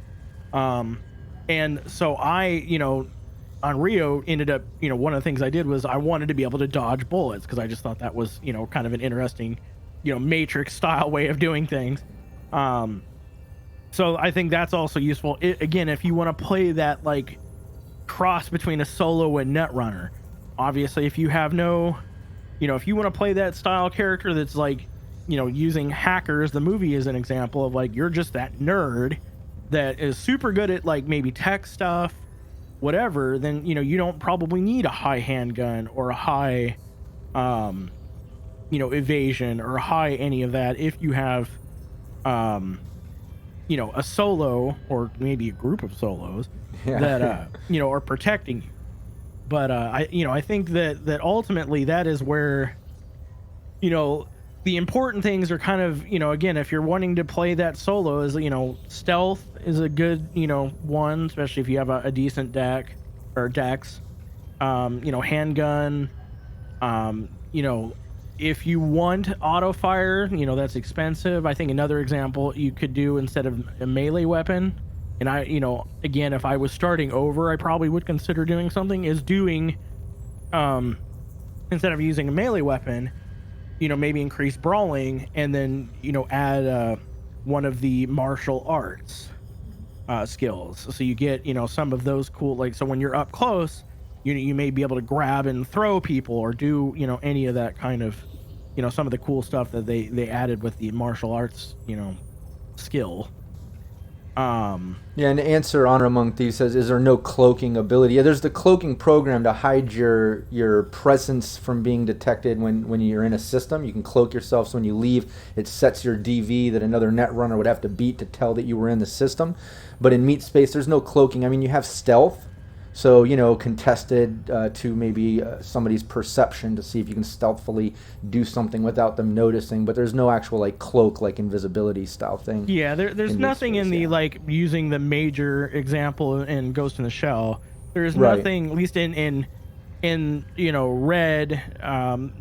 And so Onryu ended up, one of the things I did was I wanted to be able to dodge bullets because I just thought that was kind of an interesting Matrix style way of doing things. So I think that's also useful. Again, if you want to play that like cross between a solo and Netrunner. Obviously, if you have if you want to play that style character that's like, using hackers, the movie is an example of like, you're just that nerd that is super good at like maybe tech stuff, whatever, then, you don't probably need a high handgun or a high, evasion or a high any of that. If you have, a solo or maybe a group of solos that, are protecting you. But I think that ultimately that is where, the important things are kind of, again, if you're wanting to play that solo, is stealth is a good one, especially if you have a decent deck or decks. Handgun. If you want auto fire, that's expensive. I think another example you could do instead of a melee weapon. And I, again, if I was starting over, I probably would consider doing something is doing, instead of using a melee weapon, maybe increase brawling and then, add one of the martial arts skills. So you get, some of those cool, like, so when you're up close, you may be able to grab and throw people or do, any of that kind of, some of the cool stuff that they added with the martial arts, skill. And to answer Honor Among Thieves says, is there no cloaking ability? Yeah, there's the cloaking program to hide your presence from being detected when you're in a system. You can cloak yourself, so when you leave, it sets your DV that another Netrunner would have to beat to tell that you were in the system. But in Meat Space, there's no cloaking. I mean, you have stealth, so contested to maybe somebody's perception to see if you can stealthily do something without them noticing. But there's no actual like cloak, like invisibility style thing. Yeah, there's nothing in the like using the major example in Ghost in the Shell. There's nothing, at least in Red.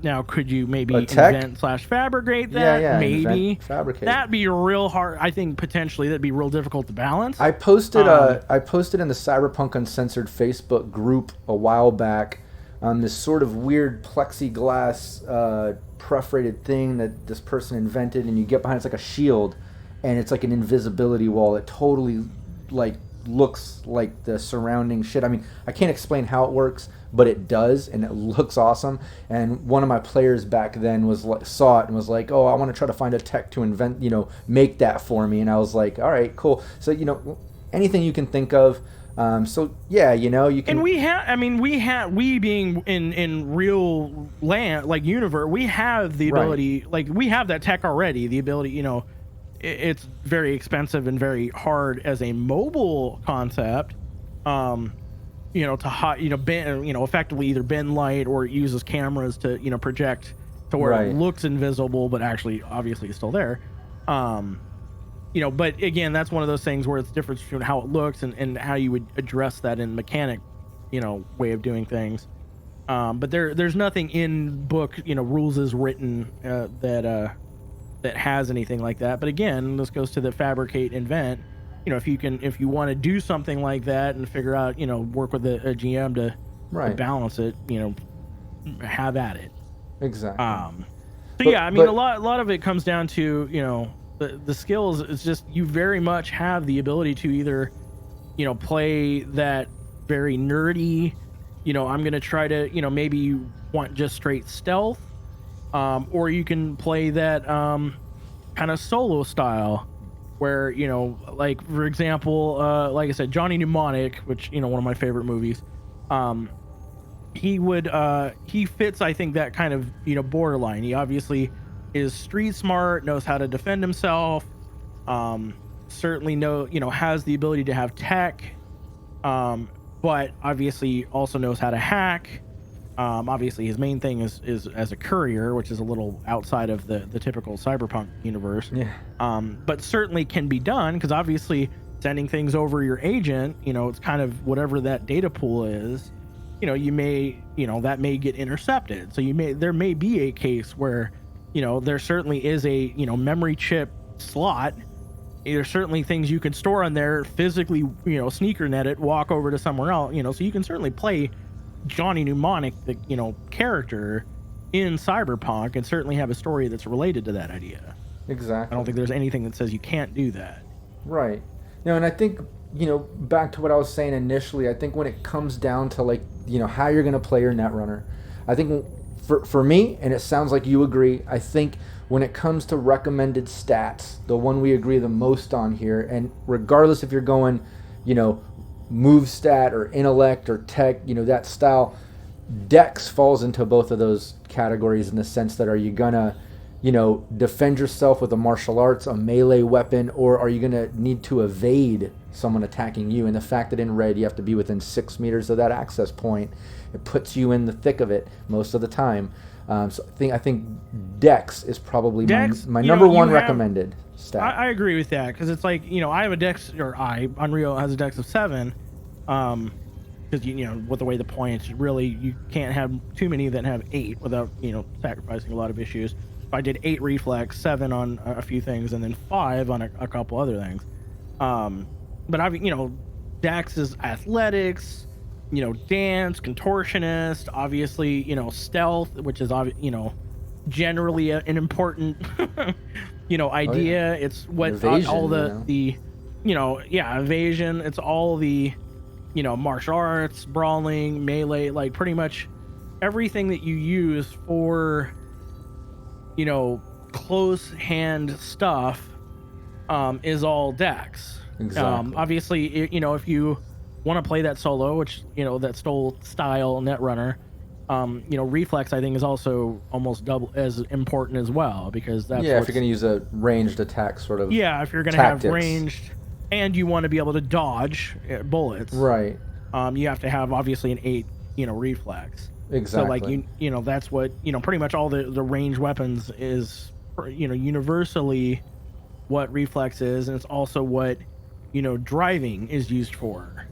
Now, could you maybe invent/fabricate that? Yeah, maybe fabricate. That'd be real hard. I think potentially that'd be real difficult to balance. I posted in the Cyberpunk Uncensored Facebook group a while back this sort of weird plexiglass perforated thing that this person invented, and you get behind, it's like a shield, and it's like an invisibility wall. It totally like looks like the surrounding shit. I mean, I can't explain how it works, but it does, and it looks awesome. And one of my players back then was like, saw it and was like, "Oh, I want to try to find a tech to invent, make that for me." And I was like, "All right, cool." So anything you can think of. So yeah, you can. And we being in real land, like universe, we have the ability, like we have that tech already. The ability, it's very expensive and very hard as a mobile concept. To effectively either bend light or it uses cameras to project to where it looks invisible, but actually obviously is still there. But again, that's one of those things where it's different between how it looks and how you would address that in mechanic, way of doing things. But there's nothing in book, rules is written that has anything like that. But again, this goes to the fabricate invent. If you want to do something like that and figure out, work with a GM to balance it, have at it. Exactly. A lot of it comes down to, the skills is just, you very much have the ability to either, play that very nerdy, I'm going to try to, maybe you want just straight stealth, or you can play that kind of solo style where, like, for example, like I said, Johnny Mnemonic, which, one of my favorite movies, he fits, I think, that kind of, borderline. He obviously is street smart, knows how to defend himself, certainly has the ability to have tech, but obviously also knows how to hack. Obviously his main thing is as a courier, which is a little outside of the typical cyberpunk universe. Yeah. But certainly can be done, because obviously sending things over your agent, it's kind of whatever that data pool is, you may, that may get intercepted. So there may be a case where, there certainly is a, memory chip slot. There's certainly things you can store on there, physically, sneaker net it, walk over to somewhere else, so you can certainly play Johnny Mnemonic, the character in Cyberpunk, and certainly have a story that's related to that idea. Exactly. I don't think there's anything that says you can't do that. Right. No, and I think, back to what I was saying initially, I think when it comes down to, like, how you're going to play your Netrunner, I think for me, and it sounds like you agree, I think when it comes to recommended stats, the one we agree the most on here, and regardless if you're going, move stat or intellect or tech, that style, dex falls into both of those categories, in the sense that, are you gonna defend yourself with a martial arts, a melee weapon, or are you gonna need to evade someone attacking you? And the fact that in Red you have to be within 6 meters of that access point, it puts you in the thick of it most of the time. So I think dex is probably my number one recommended stat. I agree with that, because it's like, I have a dex, or Unreal has a dex of 7, because with the way the points, really you can't have too many that have 8 without sacrificing a lot of issues. I did 8 reflex, 7 on a few things, and then 5 on a couple other things. But dex is athletics, dance, contortionist, obviously, stealth, which is generally an important idea. Oh, yeah. It's what evasion, all the evasion. It's all the martial arts, brawling, melee, like pretty much everything that you use for close hand stuff is all dex. Exactly. Obviously, if you want to play that solo, which that style Netrunner, reflex, I think, is also almost double as important as well, because that's if you're going to use a ranged attack sort of if you're going to have ranged and you want to be able to dodge bullets, right, you have to have obviously an 8 reflex. Exactly. So like that's what pretty much all the ranged weapons is universally what reflex is, and it's also what driving is used for.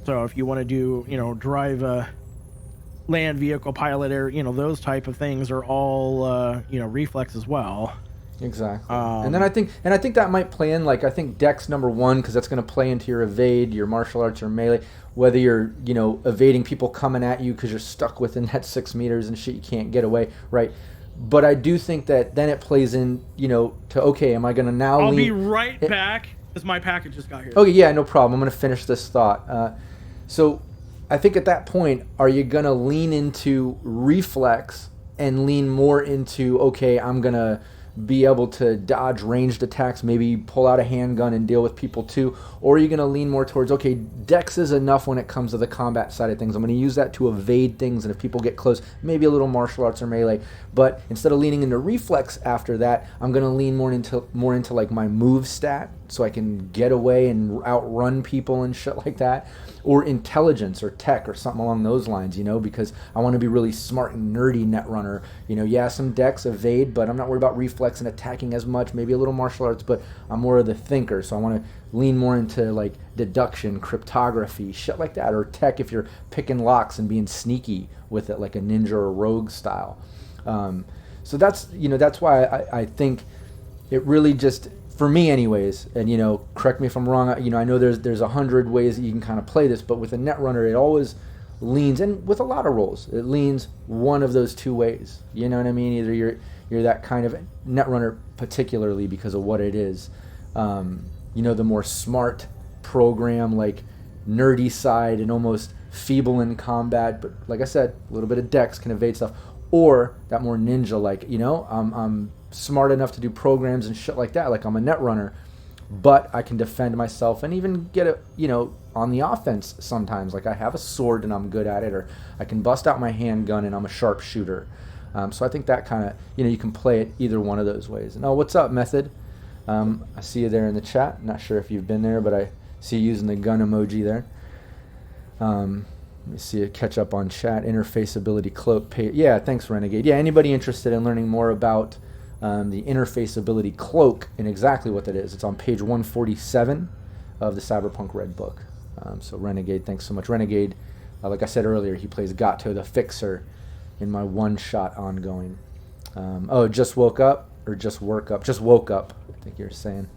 So if you want to do drive a land vehicle, pilot air, those type of things are all reflex as well. Exactly. And I think that might play in, like, I think dex number 1, because that's going to play into your evade, your martial arts, or melee, whether you're evading people coming at you because you're stuck within that 6 meters and shit, you can't get away, right? But I do think that then it plays in to, okay, am I going to now I'll be right back, because my package just got here. Okay, yeah, no problem. I'm going to finish this thought. So I think at that point, are you going to lean into reflex and lean more into, okay, I'm going to be able to dodge ranged attacks, maybe pull out a handgun and deal with people too? Or are you going to lean more towards, okay, dex is enough when it comes to the combat side of things, I'm going to use that to evade things, and if people get close, maybe a little martial arts or melee, but instead of leaning into reflex after that, I'm going to lean more into like my move stat, so I can get away and outrun people and shit like that, or intelligence or tech or something along those lines, because I want to be really smart and nerdy Netrunner. Some dex, evade, but I'm not worried about reflex and attacking as much, maybe a little martial arts, but I'm more of the thinker, so I want to lean more into like deduction, cryptography, shit like that, or tech if you're picking locks and being sneaky with it, like a ninja or rogue style. So that's why I think it really just, for me anyways, and correct me if I'm wrong, I know there's 100 ways that you can kind of play this, but with a Netrunner it always leans, and with a lot of roles, it leans one of those two ways. You know what I mean? Either you're that kind of Netrunner, particularly because of what it is. The more smart program, like nerdy side, and almost feeble in combat, but like I said, a little bit of dex can evade stuff, or that more ninja, like, you know, I'm smart enough to do programs and shit like that, like I'm a Netrunner, but I can defend myself and even get it, you know, on the offense sometimes. Like I have a sword and I'm good at it, or I can bust out my handgun and I'm a sharpshooter. So I think that kind of, you know, you can play it either one of those ways. And oh, what's up, Method? I see you there in the chat. Not sure if you've been there, but I see you using the gun emoji there. Let me see you catch up on chat. Interfaceability cloak. Yeah, thanks, Renegade. Yeah, anybody interested in learning more about the interfaceability cloak and exactly what that is? It's on page 147 of the Cyberpunk RED book. So Renegade, thanks so much. Renegade, like I said earlier, he plays Gato the Fixer in my one-shot ongoing. Oh, just woke up or just work up? Just woke up, I think you're saying.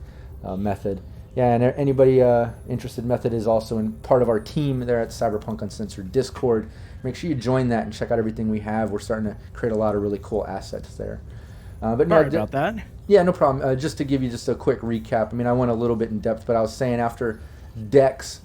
Method. Yeah, and anybody interested, Method is also in part of our team there at Cyberpunk Uncensored Discord. Make sure you join that and check out everything we have. We're starting to create a lot of really cool assets there. But no, Sorry about that. Yeah, no problem. Just to give you just a quick recap. I mean, I went a little bit in depth, but I was saying after Dex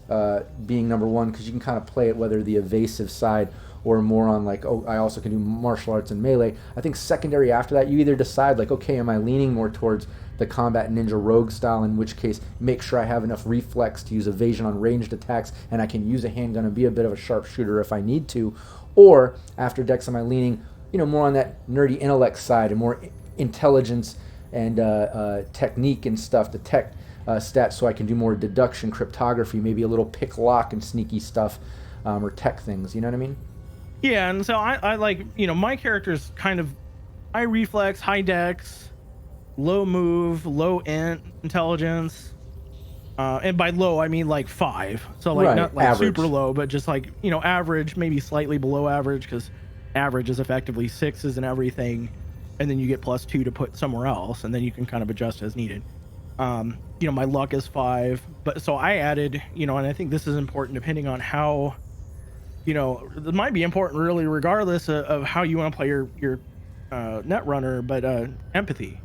being number one, because you can kind of play it whether the evasive side or more on like, oh, I also can do martial arts and melee. I think secondary after that, you either decide like, okay, am I leaning more towards the combat ninja rogue style, in which case make sure I have enough reflex to use evasion on ranged attacks and I can use a handgun and be a bit of a sharpshooter if I need to, or after Dex am I leaning, you know, more on that nerdy intellect side and more intelligence and technique and stuff, the tech stats, so I can do more deduction, cryptography, maybe a little pick lock and sneaky stuff, or tech things, you know what I mean? Yeah, and so I like, you know, my character's kind of high reflex, high dex, low move, low intelligence, and by low I mean like 5. So like, right, not like average. Super low, but just like, you know, average, maybe slightly below average, because average is effectively 6s and everything, and then you get +2 to put somewhere else, and then you can kind of adjust as needed. You know, my luck is 5, but so I added, you know, and I think this is important depending on how, you know, it might be important really regardless of how you want to play your Netrunner, but empathy.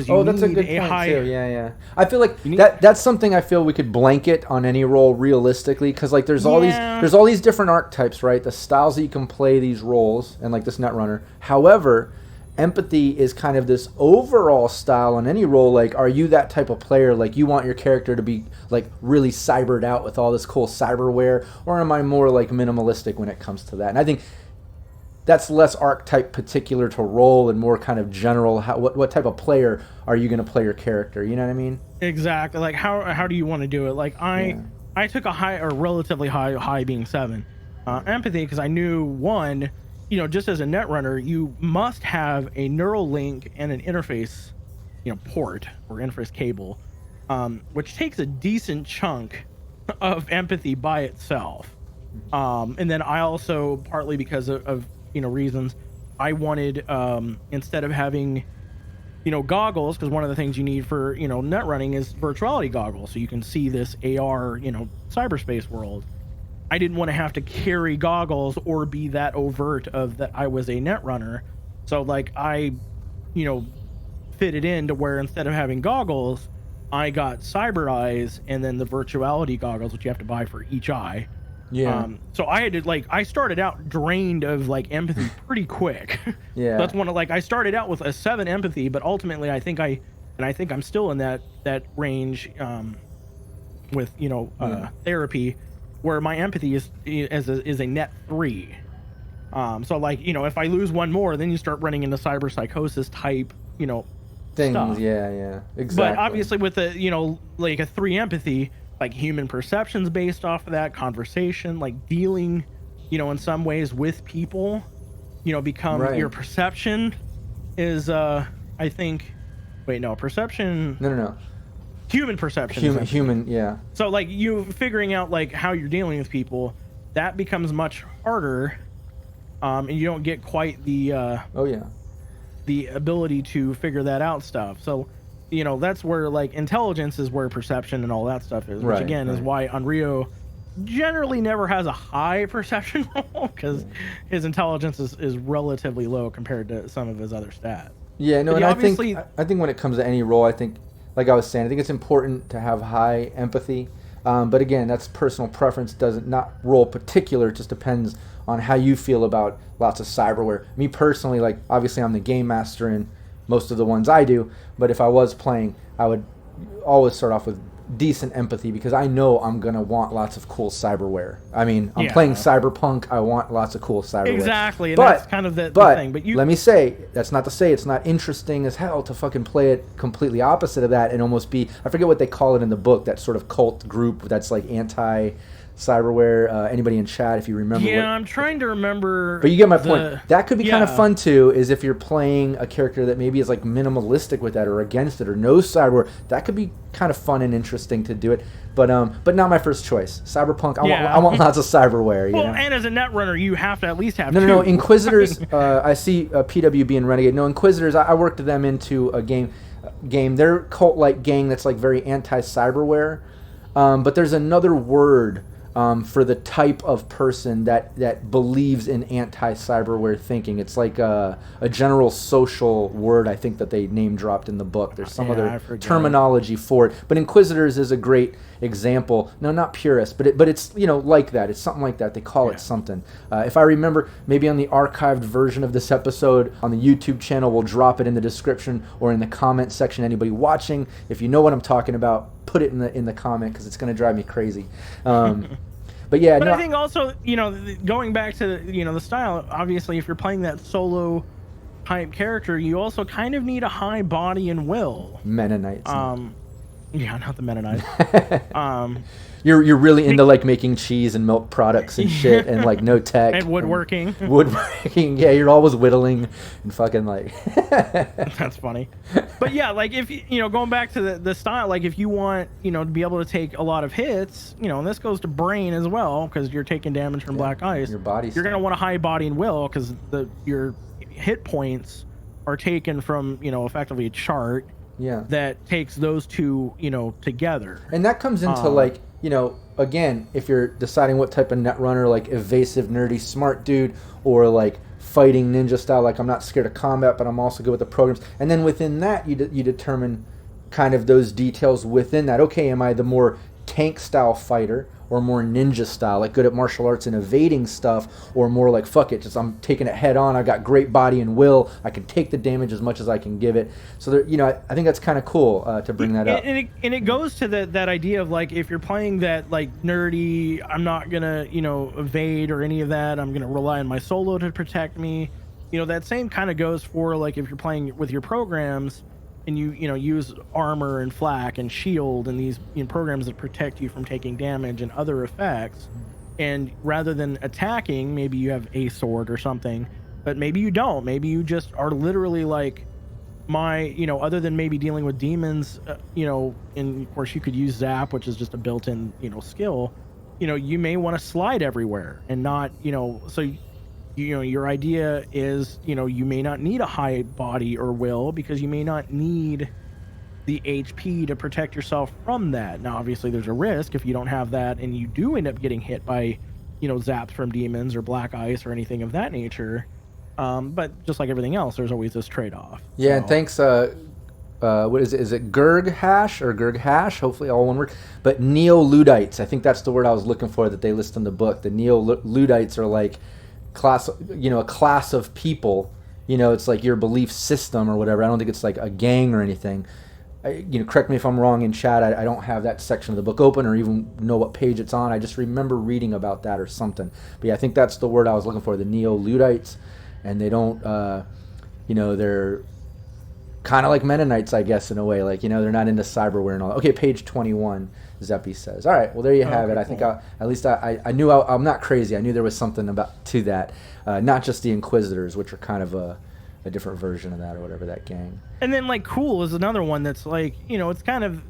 Oh, that's a good point too. Yeah. I feel like that's something I feel we could blanket on any role realistically, because like there's all these different archetypes, right? The styles that you can play these roles, and like this Netrunner. However, empathy is kind of this overall style on any role. Like, are you that type of player? Like, you want your character to be like really cybered out with all this cool cyberware, or am I more like minimalistic when it comes to that? And I think that's less archetype particular to role and more kind of general. What type of player are you going to play your character? You know what I mean? Exactly. Like how do you want to do it? Like I took a high or relatively high being 7 empathy, because I knew, one, you know, just as a Netrunner, you must have a neural link and an interface, you know, port or interface cable, which takes a decent chunk of empathy by itself. And then I also, partly because of you know, reasons, I wanted, instead of having, you know, goggles, because one of the things you need for, you know, net running is virtuality goggles, so you can see this AR, you know, cyberspace world. I didn't want to have to carry goggles or be that overt of that I was a Netrunner. So like I, you know, fit it in to where instead of having goggles, I got cyber eyes and then the virtuality goggles, which you have to buy for each eye. Yeah. So I had to, like, I started out drained of like empathy pretty quick. Yeah. That's one of, like, I started out with a 7 empathy, but ultimately I think I'm still in that range with, you know, therapy, where my empathy is a net 3. So like, you know, if I lose one more, then you start running into cyber psychosis type, you know, things. Stuff. Yeah, exactly. But obviously with a, you know, like a 3 empathy, like human perceptions based off of that conversation, like dealing, you know, in some ways with people, you know, become your perception is, I think, perception. No. Human perception. Human, yeah. So like you figuring out like how you're dealing with people, that becomes much harder, and you don't get quite the the ability to figure that out stuff. So, you know, that's where like intelligence is where perception and all that stuff is, which again is why Onryu generally never has a high perception roll, because his intelligence is relatively low compared to some of his other stats. Yeah, no, and I think when it comes to any role, I think, like I was saying, I think it's important to have high empathy, But again, that's personal preference. Doesn't not role particular. It just depends on how you feel about lots of cyberware. Me personally, like obviously I'm the game master in most of the ones I do. But if I was playing, I would always start off with decent empathy because I know I'm gonna want lots of cool cyberware. I mean, I'm playing Cyberpunk. I want lots of cool cyberware. Exactly, and that's kind of the thing. But let me say, that's not to say it's not interesting as hell to fucking play it completely opposite of that and almost be, I forget what they call it in the book, that sort of cult group that's like anti cyberware. Anybody in chat, if you remember? Yeah, I'm trying to remember. But you get my point. That could be kind of fun too. Is if you're playing a character that maybe is like minimalistic with that, or against it, or no cyberware. That could be kind of fun and interesting to do it. But not my first choice. Cyberpunk. I want lots of cyberware. You know? And as a Netrunner, you have to at least have. No. Inquisitors. I see PWB and Renegade. No, Inquisitors. I worked them into a game. They're cult-like gang that's like very anti-cyberware. But there's another word. For the type of person that believes in anti-cyberware thinking. It's like a general social word, I think, that they name dropped in the book. There's some other terminology for it. But Inquisitors is a great example. No, not purist, but it's like that. It's something like that. They call it something. If I remember, maybe on the archived version of this episode on the YouTube channel, we'll drop it in the description or in the comment section. Anybody watching, if you know what I'm talking about, put it in the comment because it's going to drive me crazy. But I think also, going back to the style, obviously if you're playing that solo type character, you also kind of need a high body and will. Mennonites. Yeah, not the Mennonites. You're really into like making cheese and milk products and shit and like no tech and woodworking. Yeah, you're always whittling and fucking like. That's funny. But yeah, like if going back to the style, like if you want to be able to take a lot of hits, and this goes to brain as well because you're taking damage from black ice. Your body. You're gonna want a high body and will because your hit points are taken from effectively a chart. Yeah. That takes those two, together. And that comes into like, again, if you're deciding what type of Netrunner, like evasive, nerdy, smart dude, or like fighting ninja style, like I'm not scared of combat, but I'm also good with the programs. And then within that, you determine kind of those details within that. Okay, am I the more tank style fighter or more ninja style, like good at martial arts and evading stuff, or more like fuck it, just I'm taking it head on. I got great body and will. I can take the damage as much as I can give it. So there, I think that's kind of cool to bring that up. And it goes to that idea of like if you're playing that like nerdy, I'm not gonna evade or any of that. I'm gonna rely on my solo to protect me. That same kind of goes for like if you're playing with your programs. And you use armor and flak and shield and these programs that protect you from taking damage and other effects. And rather than attacking, maybe you have a sword or something, but maybe you don't. Maybe you just are literally like other than maybe dealing with demons, and of course you could use Zap, which is just a built-in, skill. You may want to slide everywhere and not, so your idea is, you may not need a high body or will because you may not need the HP to protect yourself from that. Now, obviously, there's a risk if you don't have that and you do end up getting hit by, zaps from demons or black ice or anything of that nature. But just like everything else, there's always this trade-off. Yeah, and thanks, what is it? Is it Gurg Hash or Gurg Hash? Hopefully all one word. But Neo-Ludites, I think that's the word I was looking for that they list in the book. The Neo-Ludites are like a class of people. It's like your belief system or whatever. I don't think it's like a gang or anything. Correct me if I'm wrong in chat. I don't have that section of the book open or even know what page it's on. I just remember reading about that or something. But yeah, I think that's the word I was looking for, the Neo-Ludites. And they don't, they're kind of like Mennonites, I guess, in a way. Like, they're not into cyberware and all that. Okay, page 21, Zeppy says. All right, well, there you have it. I think I knew I'm not crazy. I knew there was something to that. Not just the Inquisitors, which are kind of a different version of that or whatever, that gang. And then, like, Cool is another one that's like, it's kind of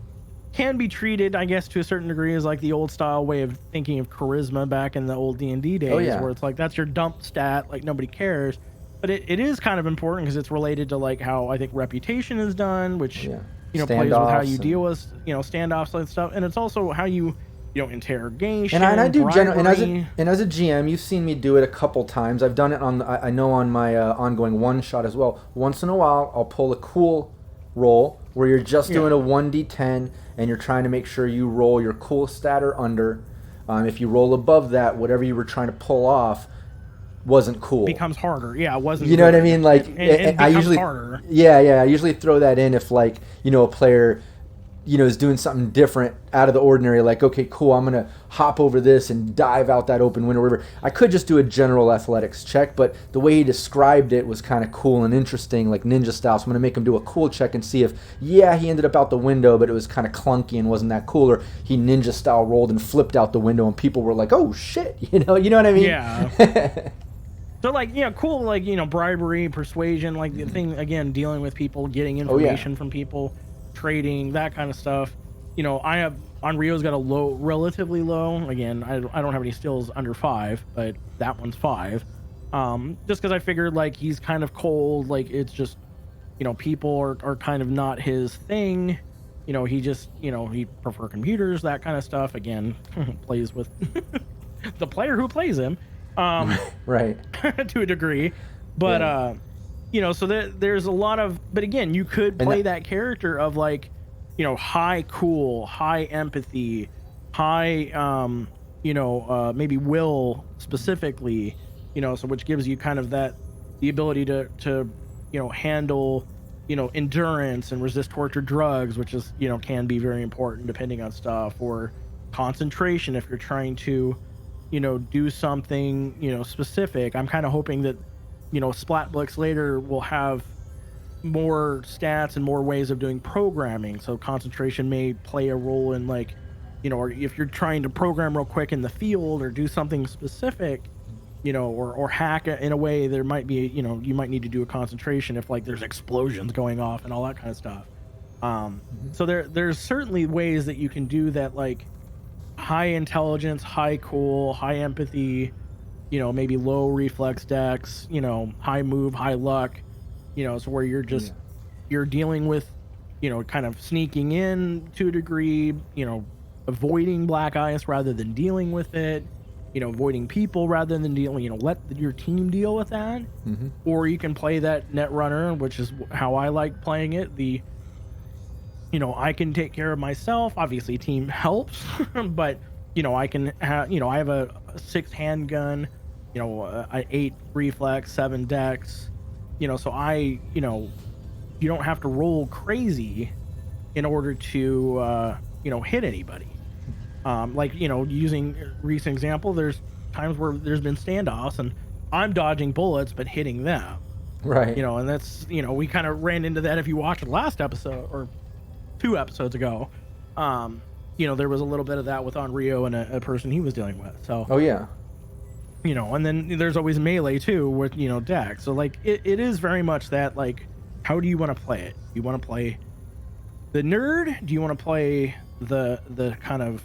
can be treated, I guess, to a certain degree as like the old style way of thinking of charisma back in the old D&D days, where it's like that's your dump stat, like nobody cares. But it is kind of important because it's related to like how I think reputation is done, which plays with how you deal with standoffs and stuff, and it's also how you interrogation. And I do and as a GM, you've seen me do it a couple times. I've done it on my ongoing one shot as well. Once in a while, I'll pull a cool roll where you're just doing a 1d10 and you're trying to make sure you roll your cool stat or under. If you roll above that, whatever you were trying to pull off wasn't cool. Becomes harder. Yeah, it wasn't. You know what I mean? Like, it I usually harder. Yeah, I usually throw that in if, like, you know, a player, you know, is doing something different out of the ordinary. Like, okay, cool, I'm gonna hop over this and dive out that open window. Whatever. I could just do a general athletics check, but the way he described it was kind of cool and interesting, like ninja style. So I'm gonna make him do a cool check and see if, he ended up out the window, but it was kind of clunky and wasn't that cool, or he ninja style rolled and flipped out the window, and people were like, "Oh shit," you know what I mean? Yeah. So, like, cool, like, bribery, persuasion, like the thing, again, dealing with people, getting information from people, trading, that kind of stuff. I have, Onryo's got a relatively low, again, I don't have any skills under 5, but that one's 5. Just because I figured, like, he's kind of cold, like, it's just, people are kind of not his thing. He just, he prefer computers, that kind of stuff. Again, plays with the player who plays him. Right. To a degree, but so there's a lot of, but again, you could play that character of, like, high cool, high empathy, high maybe will specifically, so which gives you kind of the ability to handle endurance and resist torture drugs, which is can be very important depending on stuff, or concentration if you're trying to do something, specific. I'm kind of hoping that, Splatblix later will have more stats and more ways of doing programming. So concentration may play a role in, like, or if you're trying to program real quick in the field or do something specific, or hack in a way, there might be, you might need to do a concentration if, like, there's explosions going off and all that kind of stuff. So there's certainly ways that you can do that, like, high intelligence, high cool, high empathy, maybe low reflex dex, high move, high luck, so where you're just, you're dealing with, kind of sneaking in to a degree, avoiding black ice rather than dealing with it, avoiding people rather than dealing, let your team deal with that. Or you can play that Netrunner, which is how I like playing it. I can take care of myself. Obviously, team helps, but I can have, I have a 6 handgun, 8 reflex, 7 dex, so I, you don't have to roll crazy in order to, hit anybody. Like, using recent example, there's times where there's been standoffs and I'm dodging bullets but hitting them. Right. And that's, we kind of ran into that if you watched the last episode or 2 episodes ago. There was a little bit of that with Onryu and a person he was dealing with. So and then there's always melee too with dex. So, like, it is very much that, like, how do you want to play it? You want to play the nerd? Do you want to play the kind of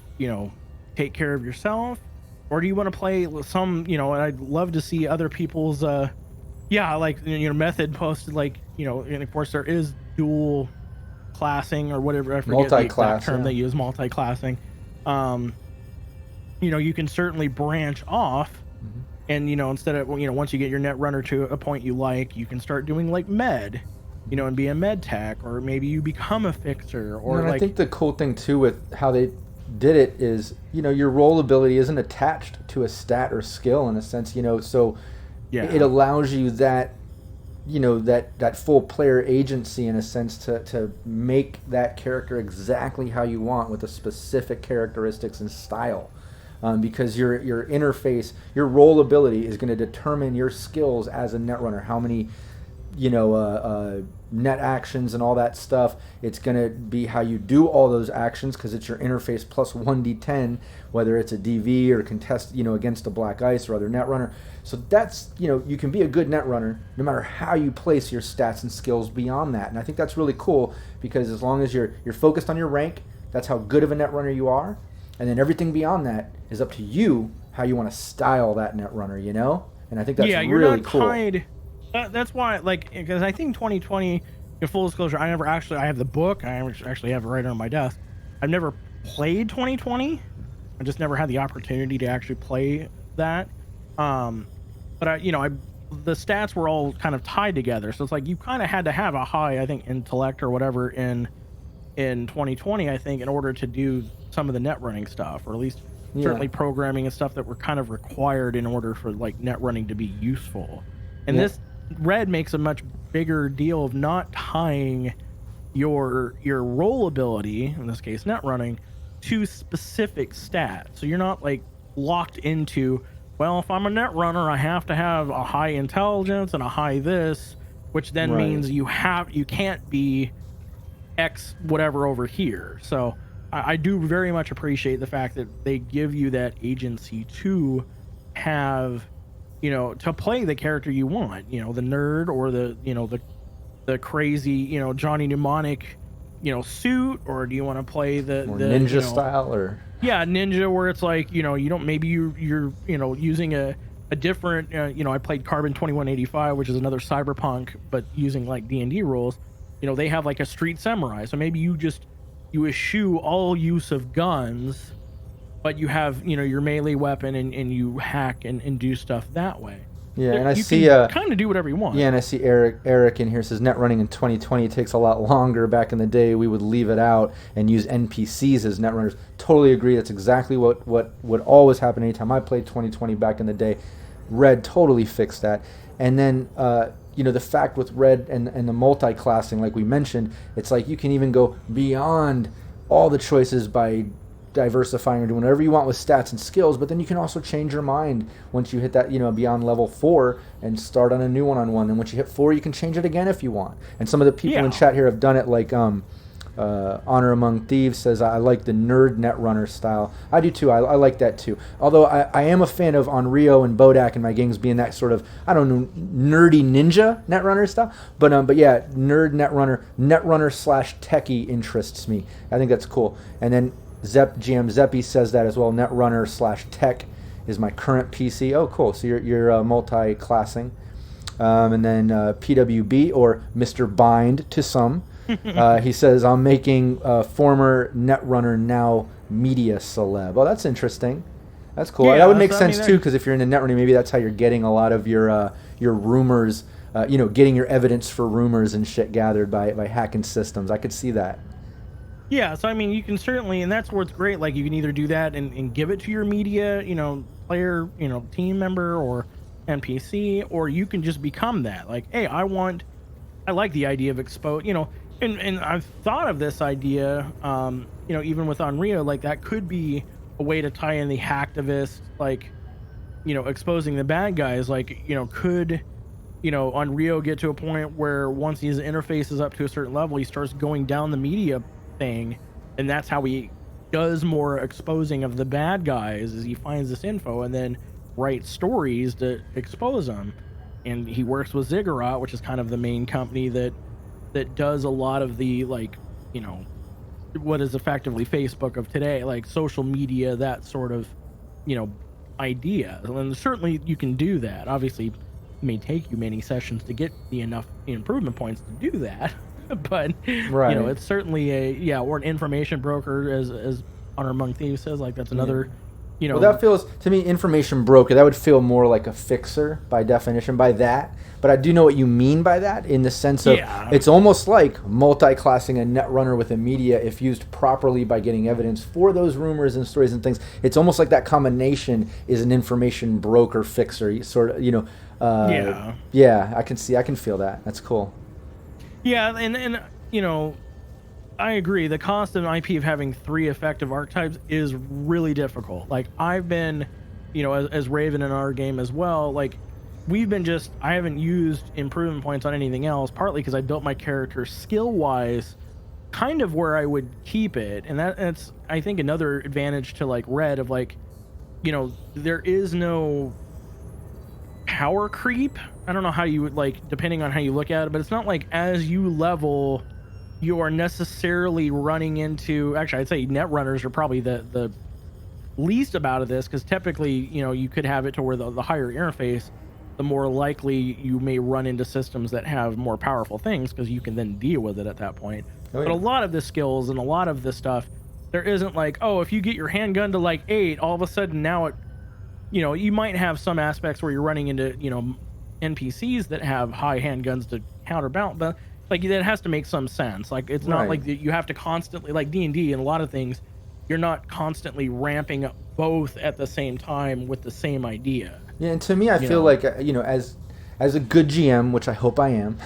take care of yourself, or do you want to play some I'd love to see other people's like method posted, like and of course there is dual classing or whatever, I forget the exact term they use, multi-classing. You can certainly branch off, and instead of once you get your Netrunner to a point you like, you can start doing, like, med, and be a med tech, or maybe you become a fixer, or I think the cool thing too with how they did it is your roll ability isn't attached to a stat or skill in a sense, so it allows you that that full player agency in a sense to make that character exactly how you want with the specific characteristics and style, because your interface, your role ability is going to determine your skills as a Netrunner, how many net actions and all that stuff. It's going to be how you do all those actions, because it's your interface plus 1d10, whether it's a DV or contest against a black ice or other Netrunner. So that's you can be a good Netrunner no matter how you place your stats and skills beyond that. And I think that's really cool, because as long as you're focused on your rank, that's how good of a Netrunner you are, and then everything beyond that is up to you how you want to style that Netrunner, and I think that's really cool. That's why, like, because I think 2020, in full disclosure, I have the book. I actually have it right on my desk. I've never played 2020. I just never had the opportunity to actually play that. But the stats were all kind of tied together. So it's like you kind of had to have a high, I think, intellect or whatever in in 2020, I think, in order to do some of the net running stuff, or at least certainly programming and stuff that were kind of required in order for like net running to be useful. And this Red makes a much bigger deal of not tying your roll ability, in this case net running, to specific stats. So you're not like locked into, well, if I'm a net runner, I have to have a high intelligence and a high this, which then means you can't be X whatever over here. So I do very much appreciate the fact that they give you that agency to have, to play the character you want, the nerd or the crazy, Johnny Mnemonic, suit, or do you want to play the ninja style, or ninja, where it's like, you don't, maybe you're using a different, I played Carbon 2185, which is another Cyberpunk, but using like D&D rules. They have like a street samurai, so maybe you eschew all use of guns, but you have, your melee weapon, and you hack and do stuff that way. Yeah, and I see kind of do whatever you want. Yeah, and I see Eric in here says net running in 2020 takes a lot longer. Back in the day, we would leave it out and use NPCs as net runners. Totally agree. That's exactly what would always happen anytime I played 2020 back in the day. Red totally fixed that. And then the fact with Red and the multi-classing, like we mentioned, it's like you can even go beyond all the choices by diversifying or doing whatever you want with stats and skills, but then you can also change your mind once you hit that, beyond level 4 and start on a new one-on-one. And once you hit 4, you can change it again if you want. And some of the people in chat here have done it, like Honor Among Thieves says, I like the nerd netrunner style. I do too. I like that too. Although I am a fan of Onryu and Bodak in my games being that sort of, I don't know, nerdy ninja netrunner style. But yeah, nerd netrunner / techie interests me. I think that's cool. And then GM Zeppy says that as well. Netrunner / tech is my current PC. Oh, cool. So you're multi-classing. And then PWB, or Mr. Bind to some. He says, I'm making former Netrunner, now media celeb. Oh, that's interesting. That's cool. Yeah, that would make sense too, because if you're into netrunning, maybe that's how you're getting a lot of your rumors, getting your evidence for rumors and shit gathered by hacking systems. I could see that. Yeah, so I mean, you can certainly, and that's what's great. Like, you can either do that and give it to your media, player, team member or NPC, or you can just become that. Like, hey, I like the idea of and I've thought of this idea, even with Onryu, like that could be a way to tie in the hacktivist, like, exposing the bad guys. Like, could, Onryu get to a point where once his interface is up to a certain level, he starts going down the media thing, and that's how he does more exposing of the bad guys, is he finds this info and then writes stories to expose them. And he works with Ziggurat, which is kind of the main company that does a lot of the, like, what is effectively Facebook of today, like social media, that sort of, idea. And certainly you can do that. Obviously, it may take you many sessions to get the enough improvement points to do that. But it's certainly or an information broker, as Honor Among Thieves says, like that's another, Well, that feels, to me, information broker, that would feel more like a fixer by definition by that. But I do know what you mean by that, in the sense of it's almost like multi-classing a netrunner with a media, if used properly by getting evidence for those rumors and stories and things. It's almost like that combination is an information broker fixer, sort of, I can feel that. That's cool. Yeah, and I agree. The cost of an IP of having 3 effective archetypes is really difficult. Like, I've been, as Raven in our game as well, like, I haven't used improvement points on anything else, partly because I built my character skill-wise kind of where I would keep it. And that's, I think, another advantage to, like, Red, of, like, there is no power creep. I don't know how you would, like, depending on how you look at it, but it's not like as you level, you are necessarily running into, actually, I'd say netrunners are probably the least about of this, because typically, you could have it to where the higher interface, the more likely you may run into systems that have more powerful things, because you can then deal with it at that point. But a lot of the skills and a lot of the stuff, there isn't like, oh, if you get your handgun to like 8, all of a sudden now it, you might have some aspects where you're running into, NPCs that have high handguns to counterbalance, but like that has to make some sense. Like it's not like you have to constantly, like D&D and a lot of things, you're not constantly ramping up both at the same time with the same idea. Yeah, and to me, I feel like as a good GM, which I hope I am,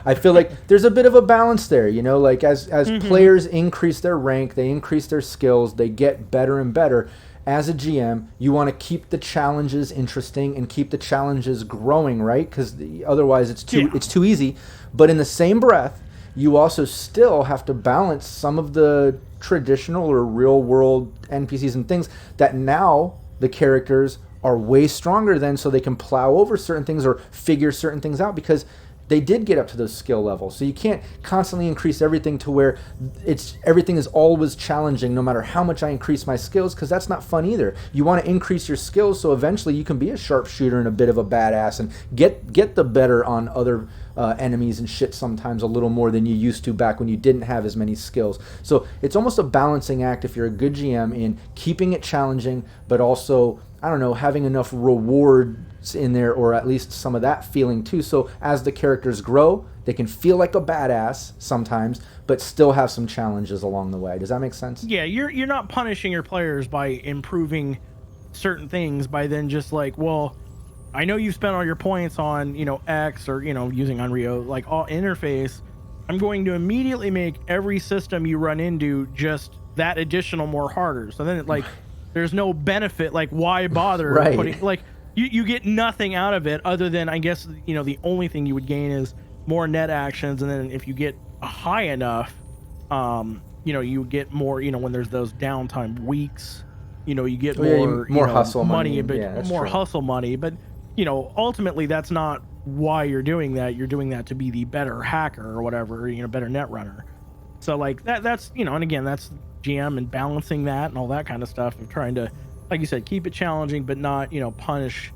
I feel like there's a bit of a balance there. Like as players increase their rank, they increase their skills, they get better and better. As a GM, you want to keep the challenges interesting and keep the challenges growing, right? Because otherwise, it's too easy. But in the same breath, you also still have to balance some of the traditional or real world NPCs and things that now the characters are way stronger than, so they can plow over certain things or figure certain things out because they did get up to those skill levels. So you can't constantly increase everything to where everything is always challenging no matter how much I increase my skills, because that's not fun either. You want to increase your skills so eventually you can be a sharpshooter and a bit of a badass and get the better on other enemies and shit sometimes a little more than you used to back when you didn't have as many skills. So it's almost a balancing act if you're a good GM in keeping it challenging, but also, I don't know, having enough rewards in there, or at least some of that feeling too. So as the characters grow, they can feel like a badass sometimes, but still have some challenges along the way. Does that make sense? Yeah, you're not punishing your players by improving certain things by then just like, well, I know you spent all your points on, X or, using Onryu, like all interface. I'm going to immediately make every system you run into just that additional more harder. So then there's no benefit. Like, why bother putting, like, you get nothing out of it other than, I guess, the only thing you would gain is more net actions. And then if you get high enough, you get more, when there's those downtime weeks, you get more hustle money, a bit more hustle money. But, ultimately that's not why you're doing that. You're doing that to be the better hacker or whatever, better net runner. So like that's, and again, that's GM and balancing that and all that kind of stuff of trying to, like you said, keep it challenging, but not, punish,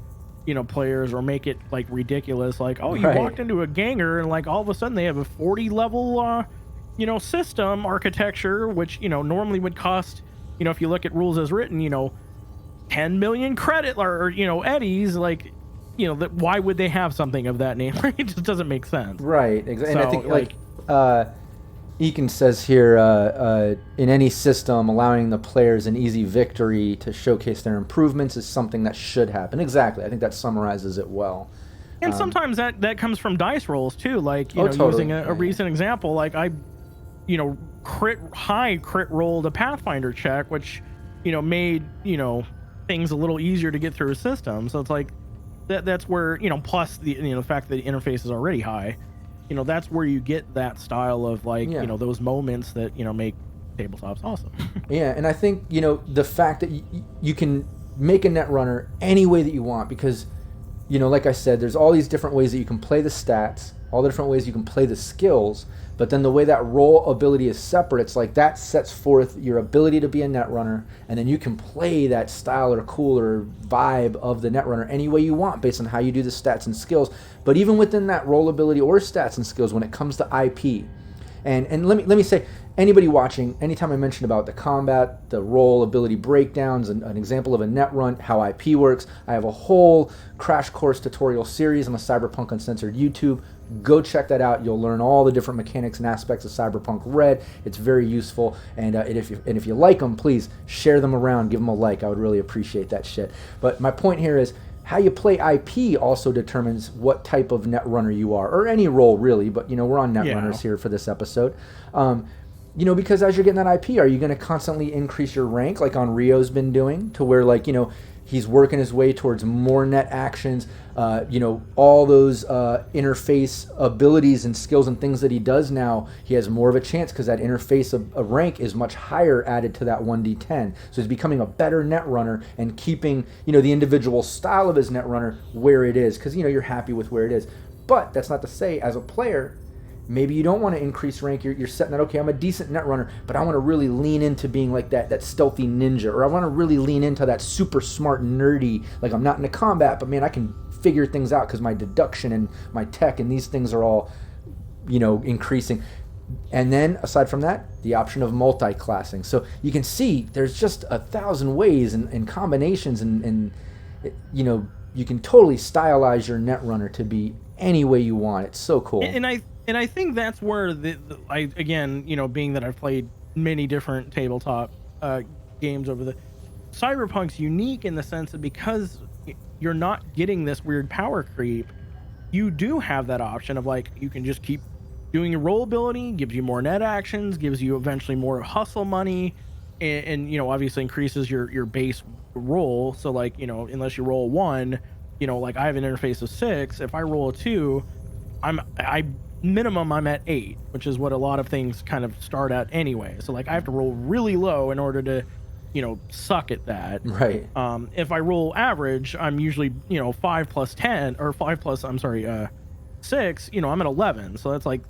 players or make it like ridiculous. Like, oh, you walked into a ganger and like all of a sudden they have a 40 level, system architecture, which, normally would cost, if you look at rules as written, 10 million credit or eddies, like, why would they have something of that name? It just doesn't make sense. Right. Exactly. So, and I think Eakin says here, in any system, allowing the players an easy victory to showcase their improvements is something that should happen. Exactly. I think that summarizes it well. And sometimes that comes from dice rolls too. Like, totally. Using a recent example, like I, crit rolled a Pathfinder check, which, made, things a little easier to get through a system. So it's like, that's where, plus the fact that the interface is already high, that's where you get that style of like, those moments that, make tabletops awesome. Yeah. And I think, the fact that you can make a Netrunner any way that you want, because, like I said, there's all these different ways that you can play the stats, all the different ways you can play the skills, but then the way that role ability is separate, it's like that sets forth your ability to be a Netrunner, and then you can play that style or cooler vibe of the Netrunner any way you want based on how you do the stats and skills. But even within that role ability or stats and skills, when it comes to IP, and let me say, anybody watching, anytime I mention about the combat, the role ability breakdowns, an example of a net run, how IP works, I have a whole crash course tutorial series on the Cyberpunk Uncensored YouTube. Go check that out. You'll learn all the different mechanics and aspects of Cyberpunk RED. It's very useful, and if you like them, please share them around, give them a like. I would really appreciate that shit. But my point here is, how you play IP also determines what type of Netrunner you are, or any role really, but we're on Netrunners here for this episode. Because as you're getting that IP, are you going to constantly increase your rank like Onryo's been doing, to where like, he's working his way towards more net actions, all those interface abilities and skills and things that he does now, he has more of a chance because that interface of rank is much higher added to that 1d10. So he's becoming a better Netrunner and keeping, the individual style of his Netrunner where it is, because, you're happy with where it is. But that's not to say, as a player, maybe you don't want to increase rank. You're setting that, okay, I'm a decent Netrunner, but I want to really lean into being like that stealthy ninja, or I want to really lean into that super smart nerdy, like I'm not into combat, but man, I can figure things out because my deduction and my tech and these things are all, increasing. And then aside from that, the option of multi-classing. So you can see there's just 1,000 ways and combinations, and you can totally stylize your Netrunner to be any way you want. It's so cool. And And I think that's where I again, being that I've played many different tabletop games over the Cyberpunk's unique in the sense that because you're not getting this weird power creep, you do have that option of like you can just keep doing your roll ability, gives you more net actions, gives you eventually more hustle money, and obviously increases your base roll. So like unless you roll a 1, like I have an interface of 6. If I roll a 2, I'm at 8, which is what a lot of things kind of start at anyway. So like I have to roll really low in order to suck at that. Right. If I roll average, I'm usually 5 plus 10 or 5 plus 6. I'm at 11. So that's like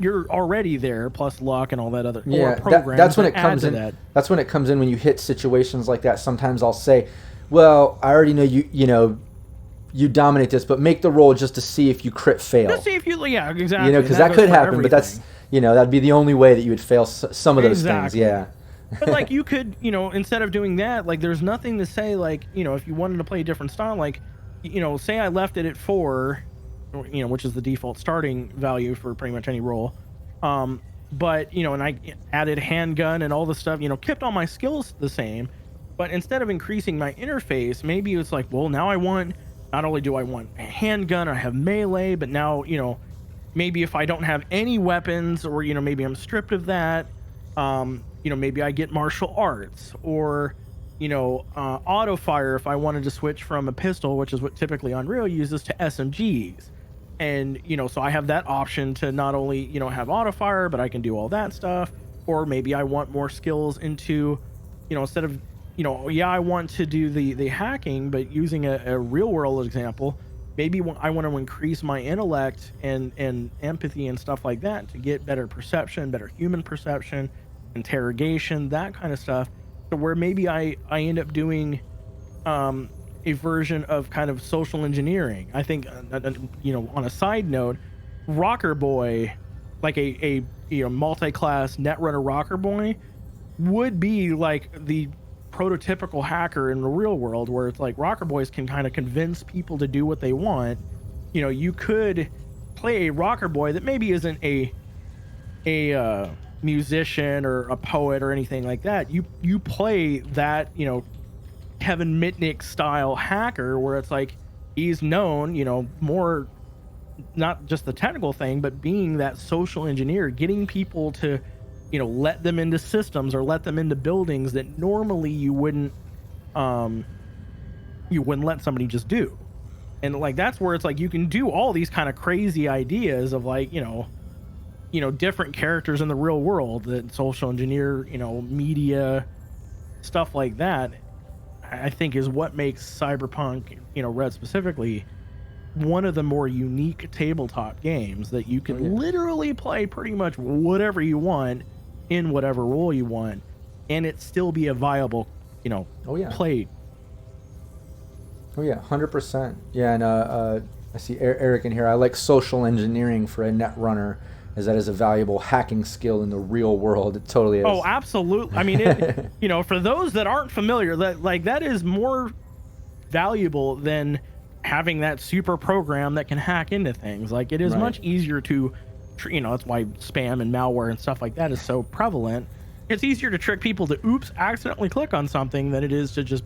you're already there, plus luck and all that other. Yeah, that's when it comes in. That's when it comes in when you hit situations like that. Sometimes I'll say, well, I already know you dominate this, but make the roll just to see if you crit fail. Just see if yeah, exactly. Because that could happen, but that's that'd be the only way that you would fail some of those things. Yeah. But like you could, instead of doing that, like there's nothing to say like, if you wanted to play a different style, like, say I left it at 4, which is the default starting value for pretty much any roll. But, and I added handgun and all the stuff, kept all my skills the same, but instead of increasing my interface, maybe it's like, well, now not only do I want a handgun, I have melee, but now, maybe if I don't have any weapons or, maybe I'm stripped of that, maybe I get martial arts or, auto fire if I wanted to switch from a pistol, which is what typically Unreal uses, to SMGs. And, so I have that option to not only, have auto fire, but I can do all that stuff. Or maybe I want more skills into, instead of, I want to do the hacking, but using a real world example, maybe I want to increase my intellect and empathy and stuff like that to get better perception, better human perception, interrogation, that kind of stuff. So where maybe I end up doing a version of kind of social engineering. I think on a side note, Rocker Boy, like a multi-class Netrunner Rocker Boy, would be like the prototypical hacker in the real world, where it's like Rocker Boys can kind of convince people to do what they want. You could play a Rocker Boy that maybe isn't a musician or a poet or anything like that. You play that Kevin Mitnick style hacker, where it's like he's known more, not just the technical thing, but being that social engineer, getting people to let them into systems or let them into buildings that normally you wouldn't let somebody just do. And like that's where it's like you can do all these kind of crazy ideas of like different characters in the real world that social engineer, media, stuff like that. I think is what makes Cyberpunk, RED specifically, one of the more unique tabletop games that you can literally play pretty much whatever you want in whatever role you want, and it still be a viable, play. Oh yeah, 100%. Yeah, and I see Eric in here. I like social engineering for a Netrunner, as that is a valuable hacking skill in the real world. It totally is. Oh, absolutely. I mean, it, for those that aren't familiar, that is more valuable than having that super program that can hack into things. Like it is much easier to, that's why spam and malware and stuff like that is so prevalent. It's easier to trick people to accidentally click on something than it is to just,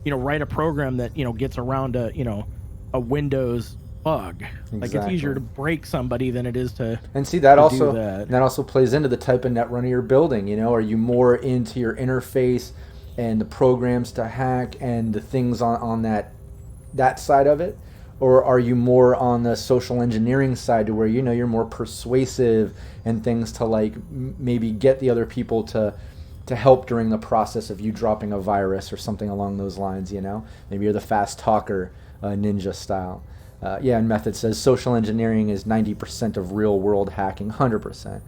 write a program that, gets around a Windows bug. Exactly. Like it's easier to break somebody than it is to. And see that also plays into the type of Netrunner you're building. Are you more into your interface and the programs to hack and the things on that side of it, or are you more on the social engineering side to where you're more persuasive and things to like maybe get the other people to help during the process of you dropping a virus or something along those lines? Maybe you're the fast talker, ninja style. And Method says social engineering is 90% of real world hacking, 100%.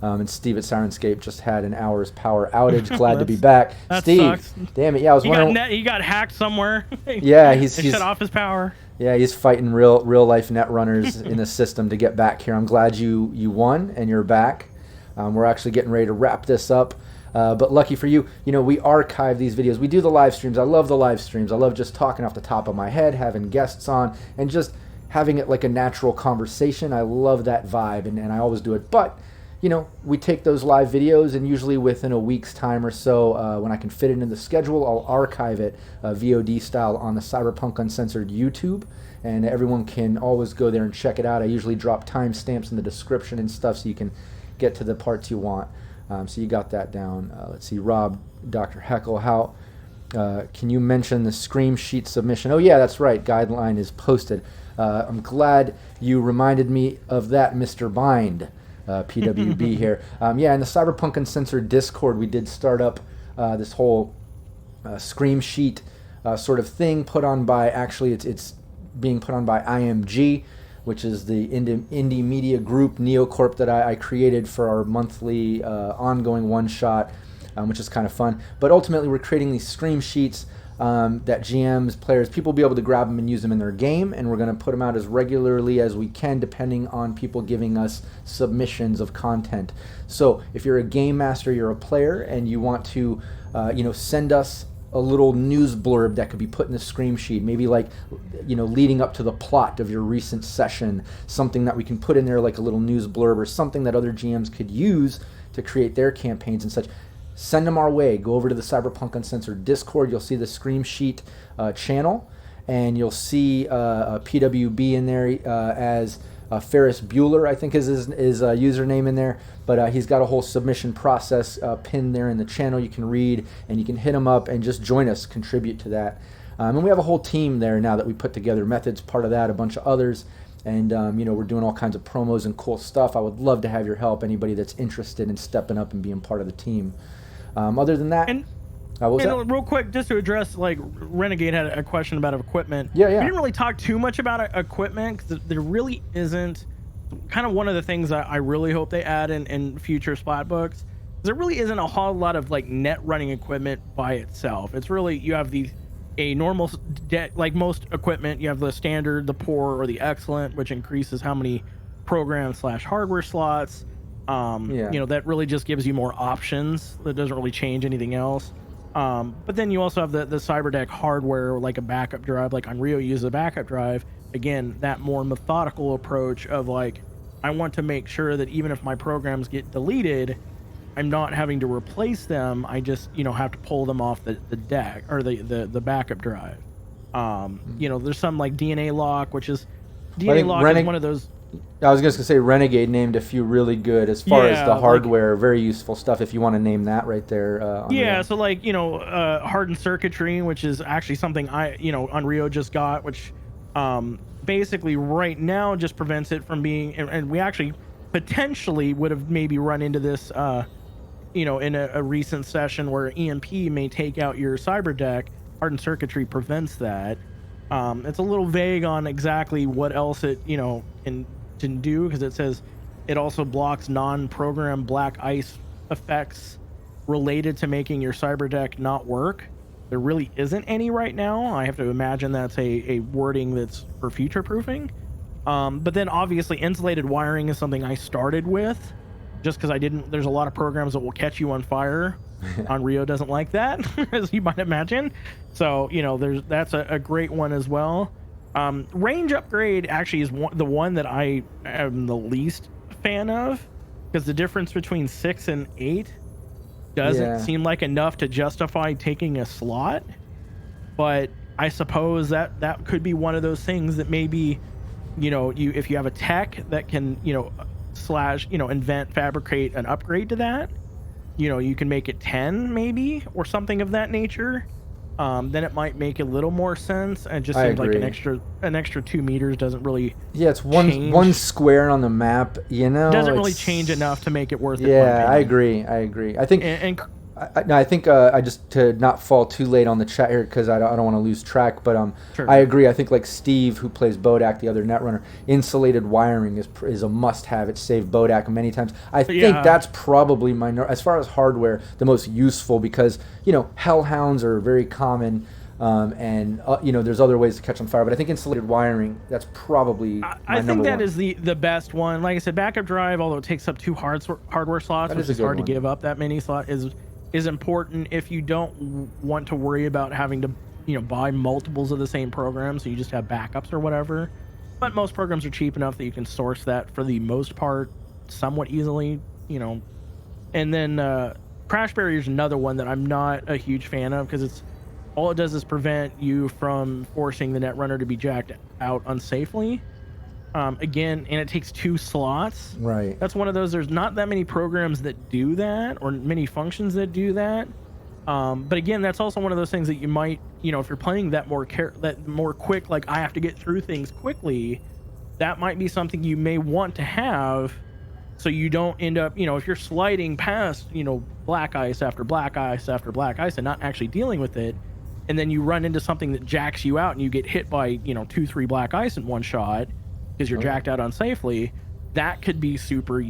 And Steve at Sirenscape just had an hour's power outage. Glad to be back. That Steve, sucks. Damn it. Yeah, I was wondering. He got hacked somewhere. Yeah, he's shut off his power. Yeah, he's fighting real life Netrunners in the system to get back here. I'm glad you won and you're back. We're actually getting ready to wrap this up. But lucky for you, we archive these videos. We do the live streams. I love the live streams. I love just talking off the top of my head, having guests on, and just having it like a natural conversation. I love that vibe, and I always do it. But, you know, we take those live videos, and usually within a week's time or so, when I can fit it in the schedule, I'll archive it VOD style on the Cyberpunk Uncensored YouTube, and everyone can always go there and check it out. I usually drop timestamps in the description and stuff so you can get to the parts you want. So you got that down. Let's see, Rob, Dr. Heckle, how can you mention the Scream Sheet submission? Oh yeah, that's right, guideline is posted. I'm glad you reminded me of that, Mr. Bind. PWB here. Yeah, in the Cyberpunk Uncensored Discord, we did start up this whole Scream Sheet sort of thing put on by, actually it's being put on by IMG, which is the indie media group Neocorp that I created for our monthly ongoing one-shot, which is kind of fun. But ultimately, we're creating these Scream Sheets that GMs, players, people will be able to grab them and use them in their game, and we're going to put them out as regularly as we can depending on people giving us submissions of content. So if you're a game master, you're a player, and you want to send us a little news blurb that could be put in the Scream Sheet, maybe like, leading up to the plot of your recent session, something that we can put in there like a little news blurb or something that other GMs could use to create their campaigns and such. Send them our way. Go over to the Cyberpunk Uncensored Discord. You'll see the Scream Sheet channel, and you'll see a PWB in there as Ferris Bueller, I think is his username in there. But he's got a whole submission process pinned there in the channel you can read, and you can hit him up and just join us, contribute to that. And we have a whole team there now that we put together. Method's part of that, a bunch of others. And, we're doing all kinds of promos and cool stuff. I would love to have your help, anybody that's interested in stepping up and being part of the team. Other than that, real quick, just to address, like, Renegade had a question about equipment. Yeah. We didn't really talk too much about equipment, because there really isn't. Kind of one of the things that I really hope they add in future splat books. There really isn't a whole lot of like net running equipment by itself. It's really, you have a normal, like most equipment, you have the standard, the poor, or the excellent, which increases how many program/hardware slots. That really just gives you more options. That doesn't really change anything else. But then you also have the Cyberdeck hardware, like a backup drive, like Onryu uses a backup drive. Again, that more methodical approach of like, I want to make sure that even if my programs get deleted, I'm not having to replace them. I just, have to pull them off the deck or the backup drive. There's some like DNA lock, which is is one of those. I was just gonna say Renegade named a few really good as far as the hardware, very useful stuff. If you want to name that right there. So like hardened circuitry, which is actually something Onryu just got, which basically right now just prevents it from being, and we actually potentially would have maybe run into this in a recent session where EMP may take out your cyber deck. Hardened circuitry prevents that. It's a little vague on exactly what else it can do, because it says it also blocks non-program black ice effects related to making your cyber deck not work. There really isn't any right now. I have to imagine that's a wording that's for future proofing. But then obviously insulated wiring is something I started with just because there's a lot of programs that will catch you on fire. Onryu doesn't like that, as you might imagine. So, that's a great one as well. Range upgrade actually is the one that I am the least fan of, because the difference between 6 and 8 doesn't seem like enough to justify taking a slot. But I suppose that could be one of those things that maybe, if you have a tech that can, invent, fabricate an upgrade to that, you can make it 10 maybe, or something of that nature. Then it might make a little more sense. And just seems like an extra 2 meters doesn't really. Yeah, it's one square on the map. Doesn't really change enough to make it worth it. Yeah, I agree. I think. I think just to not fall too late on the chat here, because I don't want to lose track, but sure. I agree. I think like Steve, who plays Bodak, the other Netrunner, insulated wiring is a must-have. It's saved Bodak many times. I think that's probably as far as hardware, the most useful, because hellhounds are very common, and there's other ways to catch on fire. But I think insulated wiring, that's probably my I think that one. is the best one. Like I said, backup drive, although it takes up 2 hardware slots, which is hard to give up that many slots, is important if you don't want to worry about having to buy multiples of the same program, so you just have backups or whatever. but most programs are cheap enough that you can source that for the most part somewhat easily, And then Crash Barrier is another one that I'm not a huge fan of, because all it does is prevent you from forcing the Netrunner to be jacked out unsafely. Again, and it takes 2 slots. Right. That's one of those. There's not that many programs that do that, or many functions that do that. But again, that's also one of those things that you might, if you're playing that more quick, like I have to get through things quickly, that might be something you may want to have, so you don't end up, if you're sliding past, black ice after black ice after black ice and not actually dealing with it, and then you run into something that jacks you out and you get hit by, 2-3 black ice in one shot because you're jacked out unsafely, that could be super,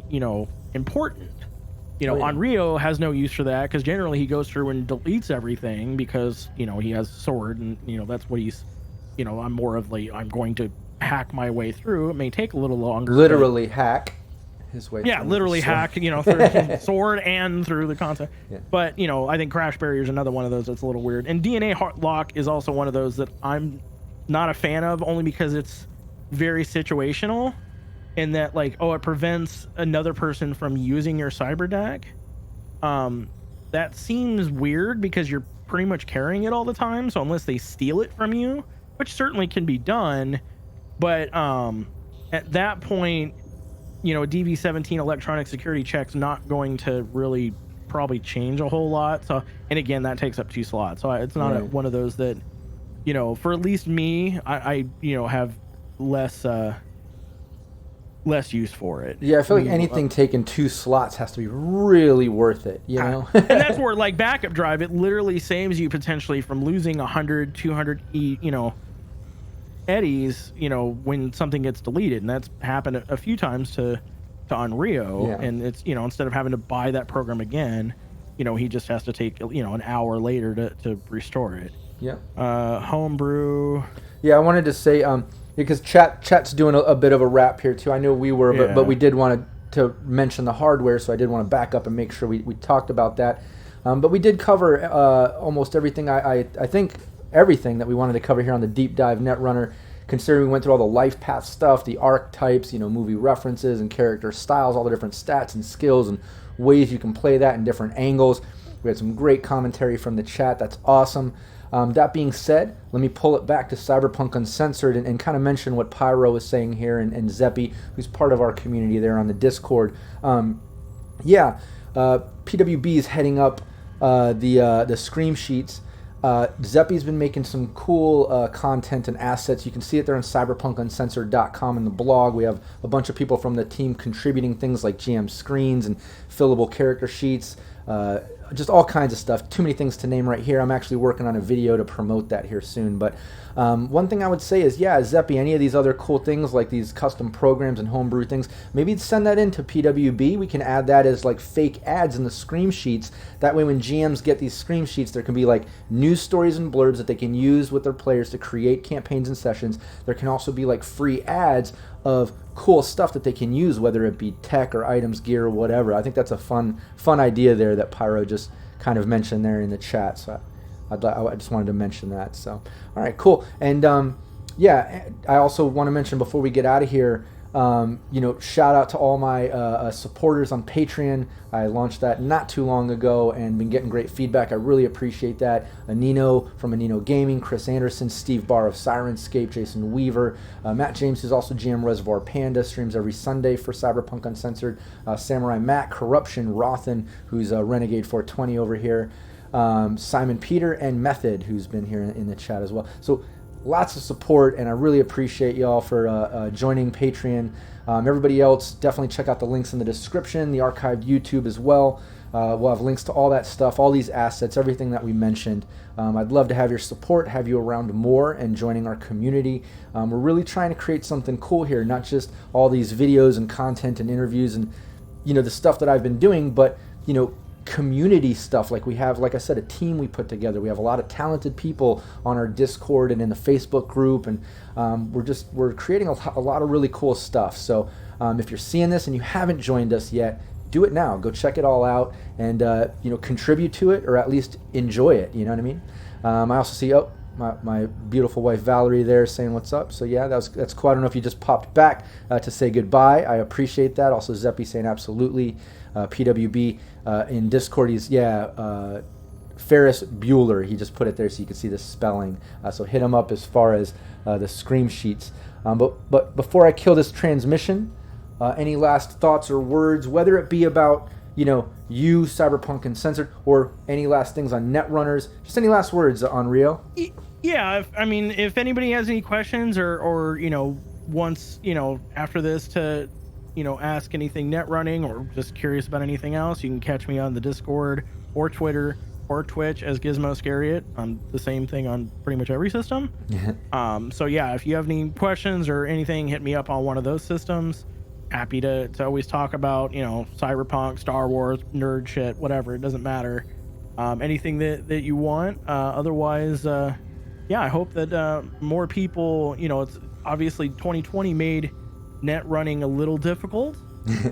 important. Onryu has no use for that, because generally he goes through and deletes everything because, he has sword, and, that's what he's, I'm more of I'm going to hack my way through. It may take a little longer. Literally hack his way through. Yeah, literally hack, through the sword and through the concept. Yeah. But, I think Crash Barrier is another one of those that's a little weird. And DNA Lock is also one of those that I'm not a fan of, only because it's very situational. In that, it prevents another person from using your cyber deck. That seems weird because you're pretty much carrying it all the time. So unless they steal it from you, which certainly can be done, but at that point, a DV17 electronic security check's not going to really probably change a whole lot. So, and again, that takes up 2 slots. So it's not one of those that, for at least me, I have less use for it. Yeah, I feel like anything taking 2 slots has to be really worth it, And that's where, backup drive, it literally saves you potentially from losing 100, 200, eddies, when something gets deleted. And that's happened a few times to Onryu. Yeah. And it's, instead of having to buy that program again, he just has to take, an hour later to restore it. Yeah. Homebrew. Yeah, I wanted to say, because chat's doing a bit of a wrap here too. I know we were, but we did want to mention the hardware, so I did want to back up and make sure we talked about that. But we did cover almost everything. I think everything that we wanted to cover here on the Deep Dive Netrunner, considering we went through all the LIFEPATH stuff, the archetypes, movie references and character styles, all the different stats and skills and ways you can play that in different angles. We had some great commentary from the chat. That's awesome. That being said, let me pull it back to Cyberpunk Uncensored and kind of mention what Pyro was saying here, and Zeppy, who's part of our community there on the Discord. PWB is heading up the Scream Sheets. Zeppy's been making some cool content and assets. You can see it there on cyberpunkuncensored.com in the blog. We have a bunch of people from the team contributing things like GM screens and fillable character sheets, just all kinds of stuff. Too many things to name right here. I'm actually working on a video to promote that here soon. But one thing I would say is, Zeppy, any of these other cool things like these custom programs and homebrew things, maybe send that into PWB. We can add that as fake ads in the Scream Sheets. That way when GMs get these Scream Sheets, there can be news stories and blurbs that they can use with their players to create campaigns and sessions. There can also be free ads of cool stuff that they can use, whether it be tech or items, gear, or whatever. I think that's a fun idea there that Pyro just kind of mentioned there in the chat. So I just wanted to mention that. So, all right, cool. And I also want to mention before we get out of here, shout out to all my supporters on Patreon. I launched that not too long ago and been getting great feedback. I really appreciate that. Anino from Anino Gaming, Chris Anderson, Steve Barr of Sirenscape, Jason Weaver, Matt James, who's also GM Reservoir Panda, streams every Sunday for Cyberpunk Uncensored, Samurai Matt, Corruption, Rothan, who's Renegade 420 over here, Simon Peter, and Method, who's been here in the chat as well. So lots of support, and I really appreciate y'all for joining Patreon. Everybody else, definitely check out the links in the description, the archived YouTube as well. We'll have links to all that stuff, all these assets, everything that we mentioned. I'd love to have your support, have you around more, and joining our community. We're really trying to create something cool here, not just all these videos and content and interviews and the stuff that I've been doing, but community stuff. We have, like I said, a team we put together. We have a lot of talented people on our Discord and in the Facebook group, and we're creating a lot of really cool stuff. So if you're seeing this and you haven't joined us yet, do it now. Go check it all out and contribute to it, or at least enjoy it. You know what I mean? I also see my beautiful wife Valerie there saying what's up. So yeah, that's cool. I don't know if you just popped back to say goodbye. I appreciate that. Also Zeppy saying absolutely. PWB in Discord, he's Ferris Bueller. He just put it there so you can see the spelling. So hit him up as far as the scream sheets. But before I kill this transmission, any last thoughts or words, whether it be about you, Cyberpunk Uncensored, or any last things on Netrunners? Just any last words on Rio? Yeah, if anybody has any questions or wants after this to ask anything net running or just curious about anything else, you can catch me on the Discord or Twitter or Twitch as Gizmo Scariot. I'm the same thing on pretty much every system. So yeah, if you have any questions or anything, hit me up on one of those systems. Happy to always talk about Cyberpunk, Star Wars, nerd shit, whatever. It doesn't matter. Anything that you want. Otherwise, yeah, I hope that more people. It's obviously 2020 made net running a little difficult,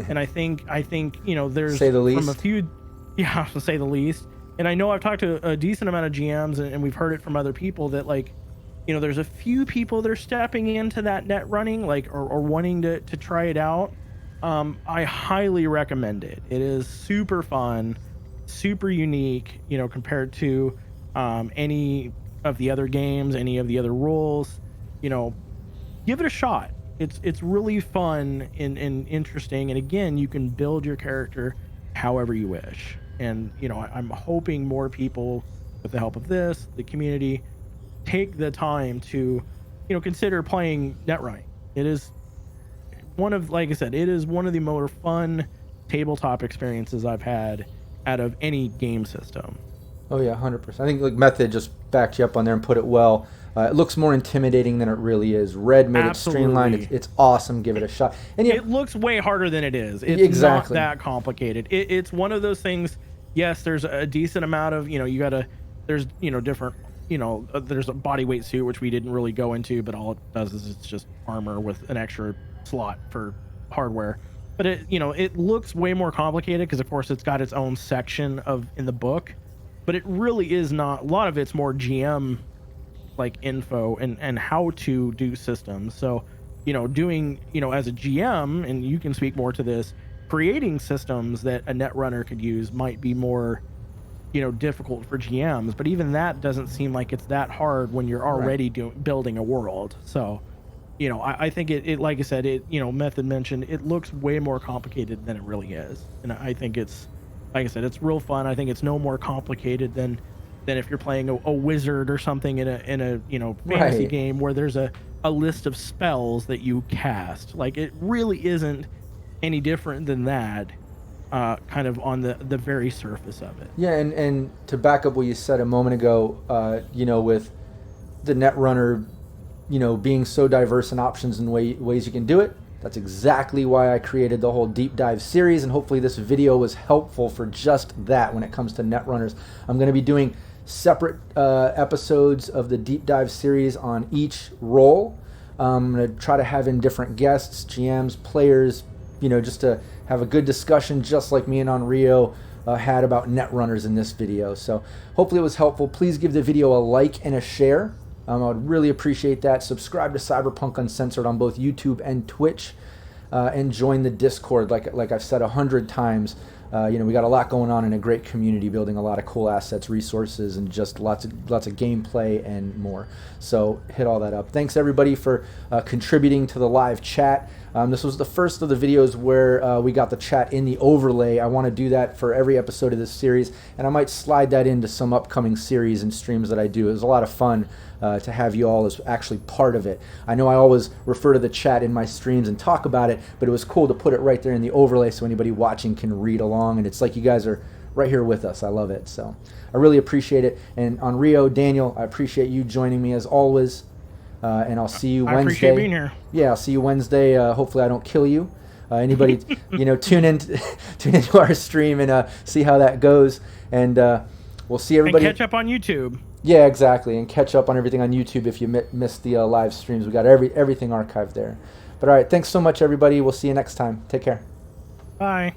and I think there's say the least. From a few, yeah, to say the least. And I know I've talked to a decent amount of GMs, and we've heard it from other people that there's a few people that are stepping into that net running, or wanting to try it out. I highly recommend it. It is super fun, super unique, compared to any of the other games, any of the other rules. Give it a shot. It's really fun and interesting. And again, you can build your character however you wish. And, I'm hoping more people, with the help of the community, take the time to, consider playing Netrunner. It is like I said, it is one of the more fun tabletop experiences I've had out of any game system. Oh yeah, 100%. I think Method just backed you up on there and put it well. It looks more intimidating than it really is. Red made Absolutely. it streamlined. It's awesome. Give it a shot. And it looks way harder than it is. It's exactly. not that complicated. It's one of those things. Yes, there's a decent amount of there's different there's a body weight suit, which we didn't really go into, but all it does is it's just armor with an extra slot for hardware. But it looks way more complicated because of course it's got its own section in the book, but it really is not. A lot of it's more GM info and how to do systems. So doing as a GM, and you can speak more to this, creating systems that a Netrunner could use might be more difficult for GMs, but even that doesn't seem like it's that hard when you're already building a world. So I think it like I said, Method mentioned, it looks way more complicated than it really is, and I think it's, like I said, it's real fun. I think it's no more complicated than if you're playing a wizard or something in a fantasy game where there's a list of spells that you cast. It really isn't any different than that, kind of on the very surface of it. Yeah, and to back up what you said a moment ago, with the Netrunner, being so diverse in options and ways you can do it, that's exactly why I created the whole deep dive series, and hopefully this video was helpful for just that when it comes to Netrunners. I'm going to be doing separate episodes of the deep dive series on each role. I'm going to try to have in different guests, GMs, players, just to have a good discussion, just like me and Onryu had about Netrunners in this video. So hopefully it was helpful. Please give the video a like and a share. I would really appreciate that. Subscribe to Cyberpunk Uncensored on both YouTube and Twitch, and join the Discord. Like I've said 100 times, we got a lot going on in a great community, building a lot of cool assets, resources, and just lots of gameplay and more. So hit all that up. Thanks everybody for contributing to the live chat. This was the first of the videos where we got the chat in the overlay. I want to do that for every episode of this series, and I might slide that into some upcoming series and streams that I do. It was a lot of fun to have you all as actually part of it. I know I always refer to the chat in my streams and talk about it, but it was cool to put it right there in the overlay so anybody watching can read along, and it's like you guys are right here with us. I love it. So I really appreciate it. And Onryu, Daniel, I appreciate you joining me as always. And I'll see you Wednesday. I appreciate being here. Yeah, I'll see you Wednesday. Hopefully I don't kill you. Anybody, tune into our stream and see how that goes. And we'll see everybody. And catch up on YouTube. Yeah, exactly. And catch up on everything on YouTube if you missed the live streams. We got everything archived there. But all right, thanks so much, everybody. We'll see you next time. Take care. Bye.